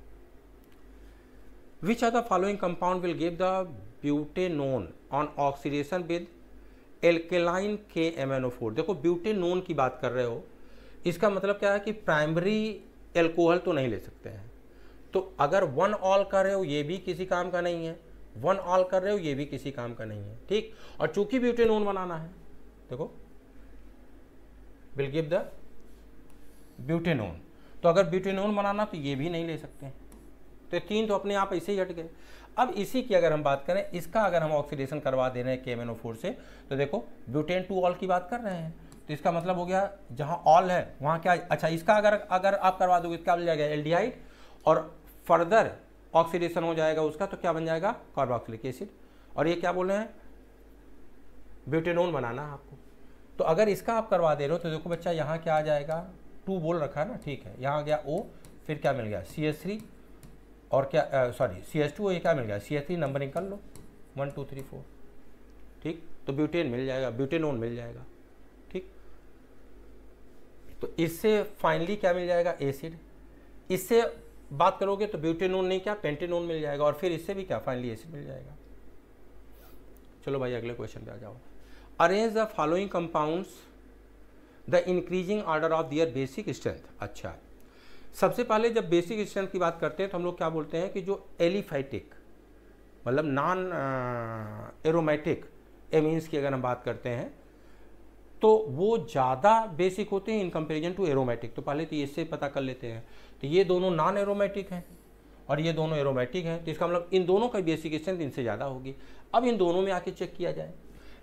Which are the following compound will give the butanone on oxidation with alkaline KMnO4। देखो ब्यूटेनोन की बात कर रहे हो, इसका मतलब क्या है कि प्राइमरी एल्कोहल तो नहीं ले सकते हैं। तो अगर 1 ऑल कर रहे हो ये भी किसी काम का नहीं है, 1 ऑल कर रहे हो ये भी किसी काम का नहीं है, ठीक। और चूंकि ब्यूटेनोन बनाना है, देखो विल गिव द ब्यूटेनोन, तो अगर ब्यूटेनोन बनाना तो ये भी नहीं ले सकते हैं। तो 3 तो अपने आप ऐसे ही हट गए। अब इसी की अगर हम बात करें, इसका अगर हम ऑक्सीडेशन करवा दे रहे हैं KMnO4 से, तो देखो ब्यूटेन 2 ऑल की बात कर रहे हैं, तो इसका मतलब हो गया जहां ऑल है वहां क्या, अच्छा इसका अगर आप करवा दोगे क्या मिल जाएगा एल्डिहाइड, और फर्दर ऑक्सीडेशन हो जाएगा उसका तो क्या बन जाएगा कार्बोक्सिलिक एसिड। और ये क्या बोल रहे हैं ब्यूटेनोन बनाना है आपको। तो अगर इसका आप करवा दे रहे हो तो देखो बच्चा यहाँ क्या आ जाएगा, 2 बोल रखा है ना, ठीक है, यहाँ आ गया O, फिर क्या मिल गया CH3 और क्या सॉरी CH2, ये क्या मिल गया CH3, नंबरिंग कर लो 1 2 3 4, ठीक। तो ब्यूटेन मिल जाएगा, ब्यूटेनोन मिल जाएगा, ठीक। तो इससे फाइनली क्या मिल जाएगा एसिड। इससे बात करोगे तो ब्यूटेनोन नहीं क्या पेंटेनोन मिल जाएगा, और फिर इससे भी क्या फाइनली एसिड मिल जाएगा। चलो भाई अगले क्वेश्चन पे आ जाओ। Arrange the following compounds the increasing order of their basic strength. अच्छा, सबसे पहले जब बेसिक स्ट्रेंथ की बात करते हैं तो हम लोग क्या बोलते हैं कि जो एलिफैटिक मतलब नॉन एरोमेटिक एमीन्स की अगर हम बात करते हैं तो वो ज़्यादा बेसिक होते हैं इन कंपेरिजन टू एरोमेटिक। तो पहले तो इससे पता कर लेते हैं, तो ये दोनों नॉन एरोमेटिक हैं और ये दोनों एरोमेटिक हैं, तो इसका मतलब इन दोनों का बेसिक स्ट्रेंथ इनसे ज़्यादा होगी। अब इन दोनों में आके चेक किया जाए,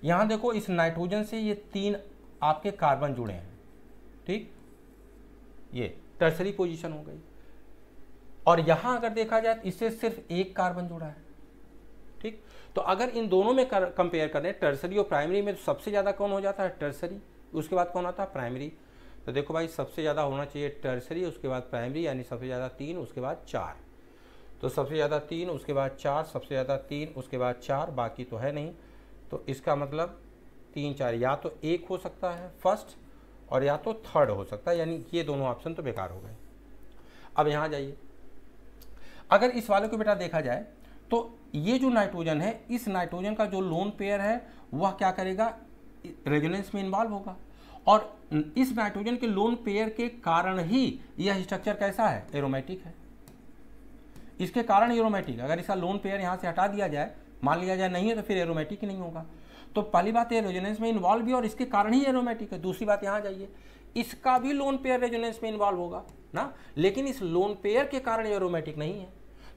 यहाँ देखो इस नाइट्रोजन से ये 3 आपके कार्बन जुड़े हैं, ठीक, ये टर्सरी पोजीशन हो गई। और यहां अगर देखा जाए तो इससे सिर्फ 1 कार्बन जुड़ा है, ठीक। तो अगर इन दोनों में कंपेयर करें टर्सरी और प्राइमरी में, तो सबसे ज्यादा कौन हो जाता है टर्सरी, उसके बाद कौन आता है प्राइमरी। तो देखो भाई सबसे ज्यादा होना चाहिए टर्सरी, उसके बाद प्राइमरी, यानी सबसे ज्यादा 3 उसके बाद 4। तो सबसे ज्यादा 3 उसके बाद 4, सबसे ज्यादा 3 उसके बाद 4, बाकी तो है नहीं। तो इसका मतलब 3 4 या तो 1 हो सकता है फर्स्ट और या तो थर्ड हो सकता है, यानी ये दोनों ऑप्शन तो बेकार हो गए। अब यहाँ जाइए, अगर इस वाले को बेटा देखा जाए तो ये जो नाइट्रोजन है, इस नाइट्रोजन का जो लोन पेयर है वह क्या करेगा रेजोनेंस में इन्वॉल्व होगा, और इस नाइट्रोजन के लोन पेयर के कारण ही यह स्ट्रक्चर कैसा है एरोमेटिक है, इसके कारण एरोमेटिक। अगर इसका लोन पेयर यहाँ से हटा दिया जाए, मान लिया जाए नहीं है, तो फिर एरोमेटिक ही नहीं होगा। तो पहली बात है रेजोनेंस में इन्वॉल्व भी और इसके कारण ही एरोमेटिक है। दूसरी बात यहाँ जाइए, इसका भी लोन पेयर रेजोनेंस में इन्वॉल्व होगा ना, लेकिन इस लोन पेयर के कारण एरोमेटिक नहीं है।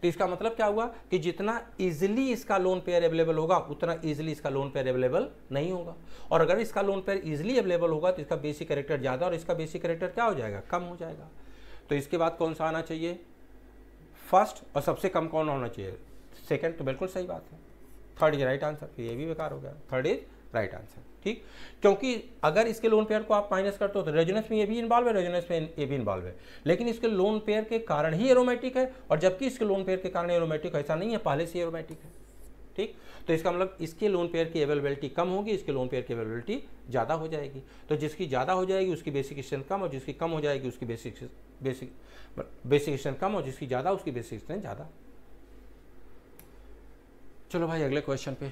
तो इसका मतलब क्या हुआ कि जितना इजीली इसका लोन पेयर अवेलेबल होगा उतना इजीली इसका लोन पेयर अवेलेबल नहीं होगा, और अगर इसका लोन पेयर इजीली अवेलेबल होगा तो इसका बेसिक कैरेक्टर ज़्यादा और इसका बेसिक कैरेक्टर क्या हो जाएगा कम हो जाएगा। तो इसके बाद कौन सा आना चाहिए फर्स्ट, और सबसे कम कौन होना चाहिए सेकेंड। तो बिल्कुल सही बात है, थर्ड इज राइट आंसर। ये भी बेकार हो गया, थर्ड इज राइट आंसर, ठीक। क्योंकि अगर इसके लोन पेयर को आप माइनस करते हो तो रेजोनेंस में ये भी इन्वॉल्व है, रेजोनेंस में ये भी इन्वॉल्व है, लेकिन इसके लोन पेयर के कारण ही एरोमेटिक है, और जबकि इसके लोन पेयर के कारण एरोमेटिक ऐसा नहीं है, पहले से एरोमेटिक है, ठीक। तो इसका मतलब इसके लोन पेयर की अवेलेबिलिटी कम होगी, इसके लोन पेयर की अवेलेबिलिटी ज़्यादा हो जाएगी। तो जिसकी ज़्यादा हो जाएगी उसकी बेसिक स्ट्रेंथ कम, और जिसकी कम हो जाएगी उसकी बेसिक स्ट्रेंथ कम, और जिसकी ज़्यादा उसकी बेसिक स्ट्रेंथ ज़्यादा। चलो भाई अगले क्वेश्चन पे।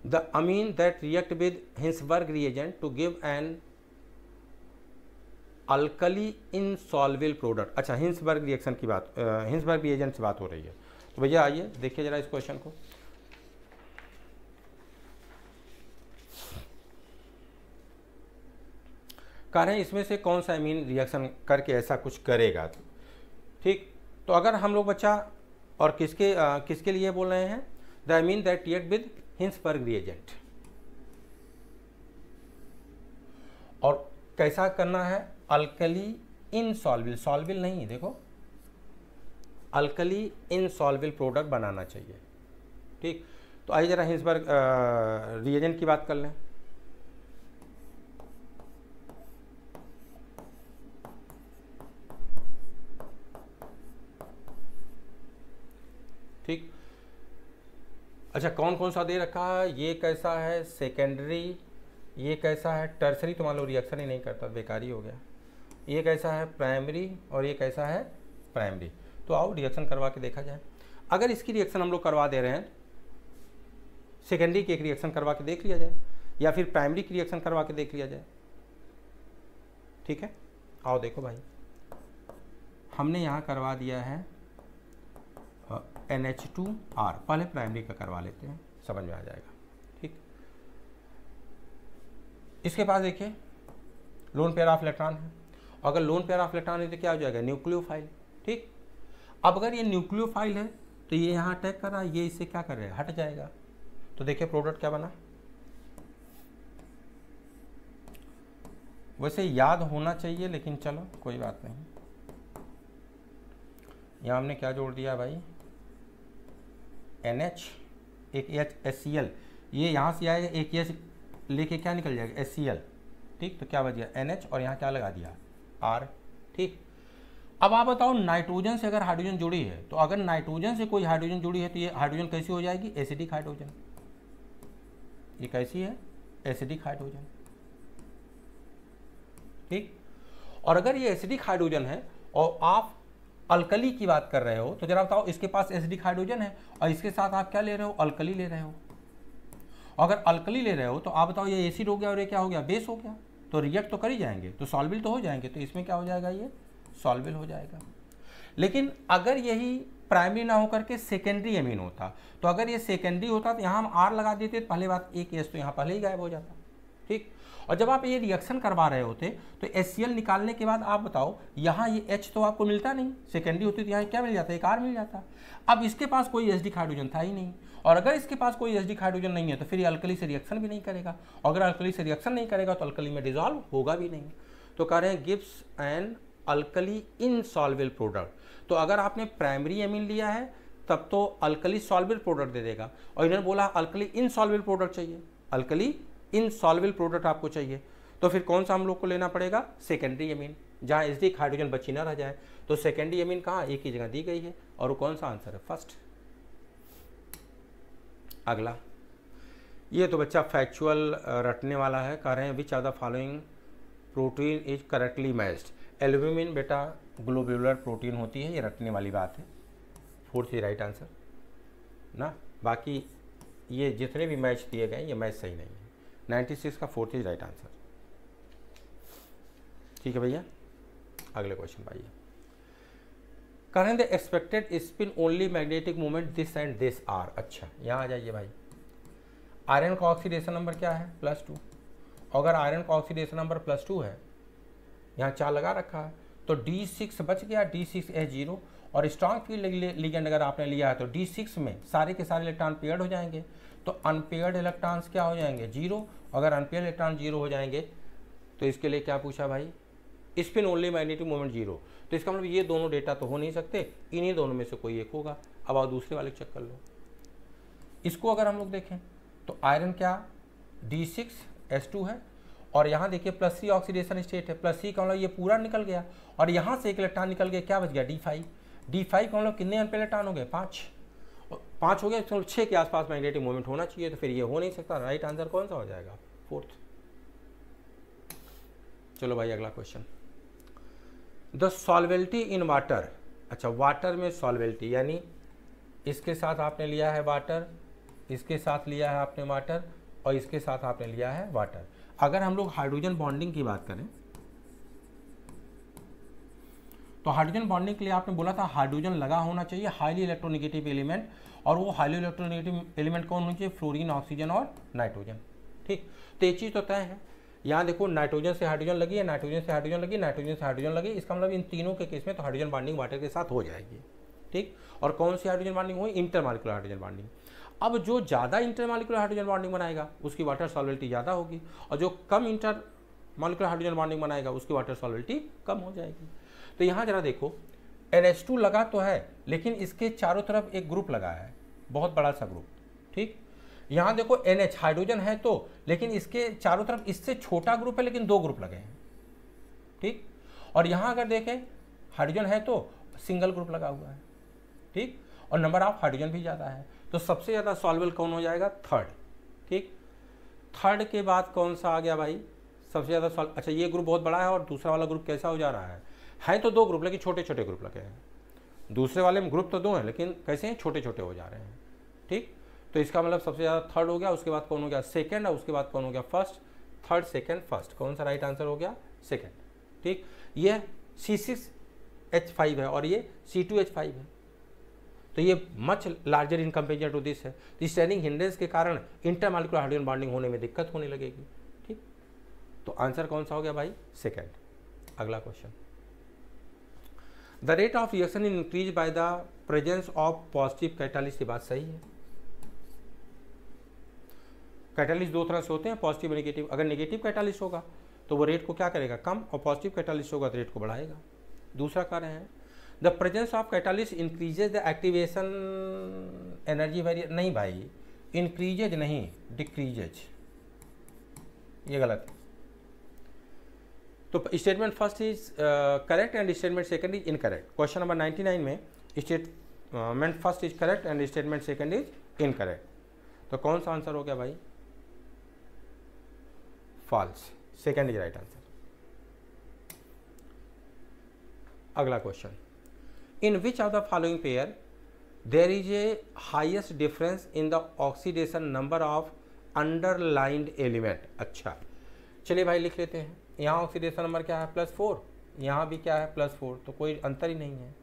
The amine that react with Hinsberg reagent to give an alkali insolvable product. अच्छा, हिंसबर्ग रिएक्शन की बात, हिंसबर्ग रिएजेंट से बात हो रही है। तो भैया आइए देखिए जरा इस क्वेश्चन को। कह रहे हैं इसमें से कौन सा अमीन रिएक्शन करके ऐसा कुछ करेगा। ठीक, तो अगर हम लोग बच्चा और किसके लिए बोल रहे हैं, the amine that react with Hinsberg reagent, और कैसा करना है, अल्कली इनसॉल्वेबल, सॉल्वेबल नहीं, देखो अल्कली इनसॉल्वेबल प्रोडक्ट बनाना चाहिए। ठीक, तो आइए जरा हिंसबर्ग रिएजेंट की बात कर लें। ठीक, अच्छा कौन कौन सा दे रखा है, ये कैसा है सेकेंडरी, ये कैसा है टर्सरी, तो मान लो रिएक्शन ही नहीं करता, बेकार ही हो गया। ये कैसा है प्राइमरी, और ये कैसा है प्राइमरी। तो आओ रिएक्शन करवा के देखा जाए। अगर इसकी रिएक्शन हम लोग करवा दे रहे हैं, सेकेंडरी की एक रिएक्शन करवा के देख लिया जाए, या फिर प्राइमरी की रिएक्शन करवा के देख लिया जाए। ठीक है, आओ देखो भाई, हमने यहाँ करवा दिया है NH2R, पहले प्राइमरी का करवा लेते हैं, समझ में आ जाएगा। ठीक, इसके पास देखिए लोन पेयर ऑफ इलेक्ट्रॉन है, अगर लोन पेयर ऑफ इलेक्ट्रॉन है तो क्या हो जाएगा, न्यूक्लियोफाइल। ठीक, अब अगर ये न्यूक्लियोफाइल है तो ये यहाँ अटैक कर रहा है, ये इससे क्या कर रहा है, हट जाएगा। तो देखिए प्रोडक्ट क्या बना, वैसे याद होना चाहिए लेकिन चलो कोई बात नहीं। यहाँ हमने क्या जोड़ दिया भाई, NH, एक HCl, ये यहाँ से आएगा, एक H लेके क्या निकल जाएगा HCl। ठीक, तो क्या बच गया NH, और यहाँ क्या लगा दिया R। ठीक, अब आप बताओ नाइट्रोजन से अगर हाइड्रोजन जुड़ी है, तो अगर नाइट्रोजन से कोई हाइड्रोजन जुड़ी है तो ये हाइड्रोजन कैसी हो जाएगी, एसिडिक हाइड्रोजन। ये कैसी है, एसिडिक हाइड्रोजन। ठीक, और अगर ये एसिडिक हाइड्रोजन है और आप अल्कली की बात कर रहे हो, तो जरा बताओ इसके पास एसिडिक हाइड्रोजन है और इसके साथ आप क्या ले रहे हो, अल्कली ले रहे हो। अगर अल्कली ले रहे हो तो आप बताओ ये एसिड हो गया और ये क्या हो गया, बेस हो गया, तो रिएक्ट तो कर ही जाएंगे, तो सॉल्वेबल तो हो जाएंगे, तो इसमें क्या हो जाएगा, ये सॉल्वेबल हो जाएगा। लेकिन अगर यही प्राइमरी ना होकर के सेकेंडरी अमीन होता, तो अगर ये सेकेंडरी होता तो यहाँ हम R लगा देते, पहले बात एक एस तो यहाँ पहले ही गायब हो जाता। ठीक, और जब आप ये रिएक्शन करवा रहे होते तो HCl निकालने के बाद आप बताओ यहाँ ये H तो आपको मिलता नहीं, सेकेंडरी होती तो यहाँ क्या मिल जाता, एक R मिल जाता। अब इसके पास कोई एसिडिक हाइड्रोजन था ही नहीं, और अगर इसके पास कोई एसिडिक हाइड्रोजन नहीं है तो फिर ये अल्कली से रिएक्शन भी नहीं करेगा, और अगर अल्कली से रिएक्शन नहीं करेगा तो अल्कली में डिजॉल्व होगा भी नहीं। तो कह रहे हैं gives an alkali insolvable product. तो अगर आपने प्राइमरी अमीन लिया है तब तो अल्कली सॉल्वेबल प्रोडक्ट दे देगा, और इन्होंने बोला अल्कली इनसॉल्वेबल प्रोडक्ट चाहिए, अल्कली इनसॉल्वेबल प्रोडक्ट आपको चाहिए, तो फिर कौन सा हम लोग को लेना पड़ेगा, सेकेंडरी अमीन, जहाँ एसिडिक हाइड्रोजन बची ना रह जाए। तो सेकेंडरी अमीन कहाँ, एक ही जगह दी गई है, और वो कौन सा आंसर है, फर्स्ट। अगला, ये तो बच्चा फैक्चुअल रटने वाला है। कह रहे हैं which are the following protein is correctly matched. Albumin बेटा ग्लोब्यूलर प्रोटीन होती है, ये रटने वाली बात है, फोर्थ इज राइट आंसर ना। बाकी ये जितने भी मैच दिए गए ये मैच सही नहीं है, 96 का फोर्थ इज राइट आंसर। ठीक है भैया, अगले क्वेश्चन पाइए। करें the expected spin only magnetic movement this and this are. अच्छा, यहाँ आ जाइए भाई, आयरन का ऑक्सीडेशन नंबर क्या है, +2। अगर आयरन का ऑक्सीडेशन नंबर +2 है, यहाँ 4 लगा रखा है, तो D6 बच गया, D6H0। और स्ट्रॉन्ग फील्ड लिगेंड अगर आपने लिया है तो D6 में सारे के सारे इलेक्ट्रॉन पेयर्ड हो जाएंगे, तो अनपेयर्ड इलेक्ट्रॉन्स क्या हो जाएंगे, 0। अगर अनपेयर्ड इलेक्ट्रॉन 0 हो जाएंगे तो इसके लिए क्या पूछा भाई, स्पिन ओनली मैग्नेटिक मोमेंट 0। तो इसका मतलब ये दोनों डेटा तो हो नहीं सकते, इन्हीं दोनों में से कोई एक होगा। अब आप दूसरे वाले चेक कर लो। इसको अगर हम लोग देखें तो आयरन क्या D6H2 है, और यहाँ देखिए +3 ऑक्सीडेशन स्टेट है, +3 का मतलब ये पूरा निकल गया, और यहाँ से एक इलेक्ट्रॉन निकल गया, क्या बच गया, D5 का मतलब कितने अनपेयर्ड इलेक्ट्रॉन हो गए, 5 हो गए, तो 6 के आसपास मैग्नेटिक मोमेंट होना चाहिए, तो फिर ये हो नहीं सकता। राइट आंसर कौन सा हो जाएगा, फोर्थ। चलो भाई अगला क्वेश्चन, द सॉल्वेबिलिटी इन वाटर। अच्छा, वाटर में सॉल्वेबिलिटी यानी इसके साथ आपने लिया है वाटर, इसके साथ लिया है आपने वाटर, और इसके साथ आपने लिया है वाटर। अगर हम लोग हाइड्रोजन बॉन्डिंग की बात करें तो हाइड्रोजन बॉन्डिंग के लिए आपने बोला था हाइड्रोजन लगा होना चाहिए हाईली इलेक्ट्रोनेगेटिव एलिमेंट, और वो हाईली इलेक्ट्रोनेगेटिव एलिमेंट कौन होना चाहिए? फ्लोरीन, ऑक्सीजन और नाइट्रोजन। ठीक, तो ये चीज़ तो तय है। यहाँ देखो नाइट्रोजन से हाइड्रोजन लगी है, नाइट्रोजन से हाइड्रोजन लगी, नाइट्रोजन से हाइड्रोजन लगी, इसका मतलब इन तीनों के केस में तो हाइड्रोजन बॉन्डिंग वाटर के साथ हो जाएगी। ठीक, और कौन सी हाइड्रोजन बॉन्डिंग हुई? Intermolecular hydrogen bonding. अब जो ज़्यादा इंटरमॉलिक्यूलर हाइड्रोजन बॉन्डिंग बनाएगा उसकी वाटर सॉल्वेबिलिटी ज़्यादा होगी, और जो कम इंटरमॉलिक्यूलर हाइड्रोजन बॉन्डिंग बनाएगा उसकी वाटर सॉल्वेबिलिटी कम हो जाएगी। तो यहाँ जरा देखो, NH2 लगा तो है, लेकिन इसके चारों तरफ एक ग्रुप लगा है, बहुत बड़ा सा ग्रुप। ठीक, यहाँ देखो NH हाइड्रोजन है तो, लेकिन इसके चारों तरफ इससे छोटा ग्रुप है, लेकिन 2 ग्रुप लगे हैं। ठीक, और यहाँ अगर देखें हाइड्रोजन है तो सिंगल ग्रुप लगा हुआ है। ठीक, और नंबर ऑफ हाइड्रोजन भी ज़्यादा है, तो सबसे ज़्यादा सॉल्वेबल कौन हो जाएगा? थर्ड। ठीक, थर्ड के बाद कौन सा आ गया भाई? सबसे ज़्यादा अच्छा, ये ग्रुप बहुत बड़ा है और दूसरा वाला ग्रुप कैसा हो जा रहा है तो 2 ग्रुप, लेकिन छोटे छोटे ग्रुप लगे हैं। दूसरे वाले में ग्रुप तो 2 हैं, लेकिन कैसे हैं? छोटे छोटे हो जा रहे हैं। ठीक, तो इसका मतलब सबसे ज़्यादा थर्ड हो गया, उसके बाद कौन हो गया? सेकंड, और उसके बाद कौन हो गया? फर्स्ट। थर्ड, सेकंड, फर्स्ट, कौन सा राइट आंसर हो गया? सेकंड। ठीक, ये C6H5 है और ये C2H5 है, तो ये much larger in comparison to this है। स्टैंडिंग हिंड्रेंस के कारण इंटरमॉलिक्यूलर हाइड्रोजन बॉन्डिंग होने में दिक्कत होने लगेगी। ठीक, तो आंसर कौन सा हो गया भाई? सेकंड। अगला question, the rate of reaction increase by the presence of positive catalyst. ये बात सही है। कैटालिस्ट 2 तरह से होते हैं, पॉजिटिव और नेगेटिव। अगर नेगेटिव कैटालिस्ट होगा तो वो रेट को क्या करेगा? कम, और पॉजिटिव कैटालिस्ट होगा तो रेट को बढ़ाएगा। दूसरा कार्य है the presence of catalyst increases the activation energy variation. नहीं भाई, इंक्रीजेज नहीं, डिक्रीजेज, ये गलत है। तो statement first is correct and statement second is incorrect. Question number 99 में statement first is correct and statement second is incorrect. तो कौन सा आंसर हो गया भाई? False, second is right answer. अगला question, in which of the following pair there is a highest difference in the oxidation number of underlined element. अच्छा, चलिए भाई लिख लेते हैं। यहाँ ऑक्सीडेशन नंबर क्या है? +4, यहाँ भी क्या है? +4, तो कोई अंतर ही नहीं है।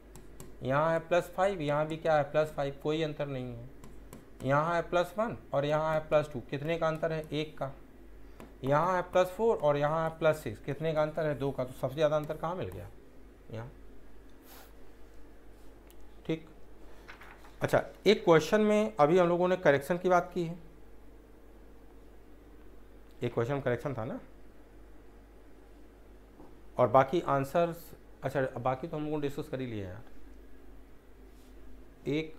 यहाँ है +5, यहाँ भी क्या है? +5, कोई अंतर नहीं है। यहाँ है +1 और यहाँ है +2, कितने का अंतर है? 1 का। यहाँ है +4 और यहाँ है +6, कितने का अंतर है? 2 का। तो सबसे ज़्यादा अंतर कहाँ मिल गया? यहाँ। ठीक, अच्छा, एक क्वेश्चन में अभी हम लोगों ने करेक्शन की बात की है। एक क्वेश्चन करेक्शन था ना, और बाकी आंसर्स, अच्छा बाकी तो हम लोगों ने डिस्कस कर ही लिए यार। एक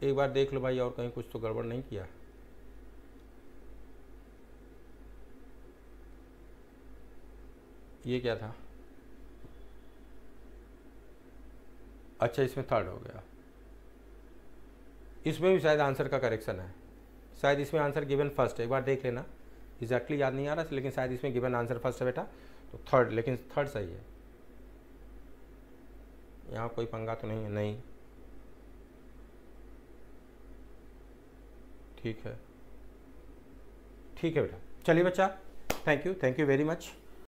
बार देख लो भाई, और कहीं कुछ तो गड़बड़ नहीं किया। ये क्या था? अच्छा, इसमें थर्ड हो गया। इसमें भी शायद आंसर का करेक्शन है, शायद इसमें आंसर गिवन फर्स्ट है। एक बार देख लेना, एग्जैक्टली याद नहीं आ रहा, लेकिन शायद इसमें गिवन आंसर फर्स्ट है बेटा, तो थर्ड, लेकिन थर्ड सही है। यहाँ कोई पंगा तो नहीं है? नहीं, ठीक है, ठीक है बेटा। चलिए बच्चा, थैंक यू वेरी मच।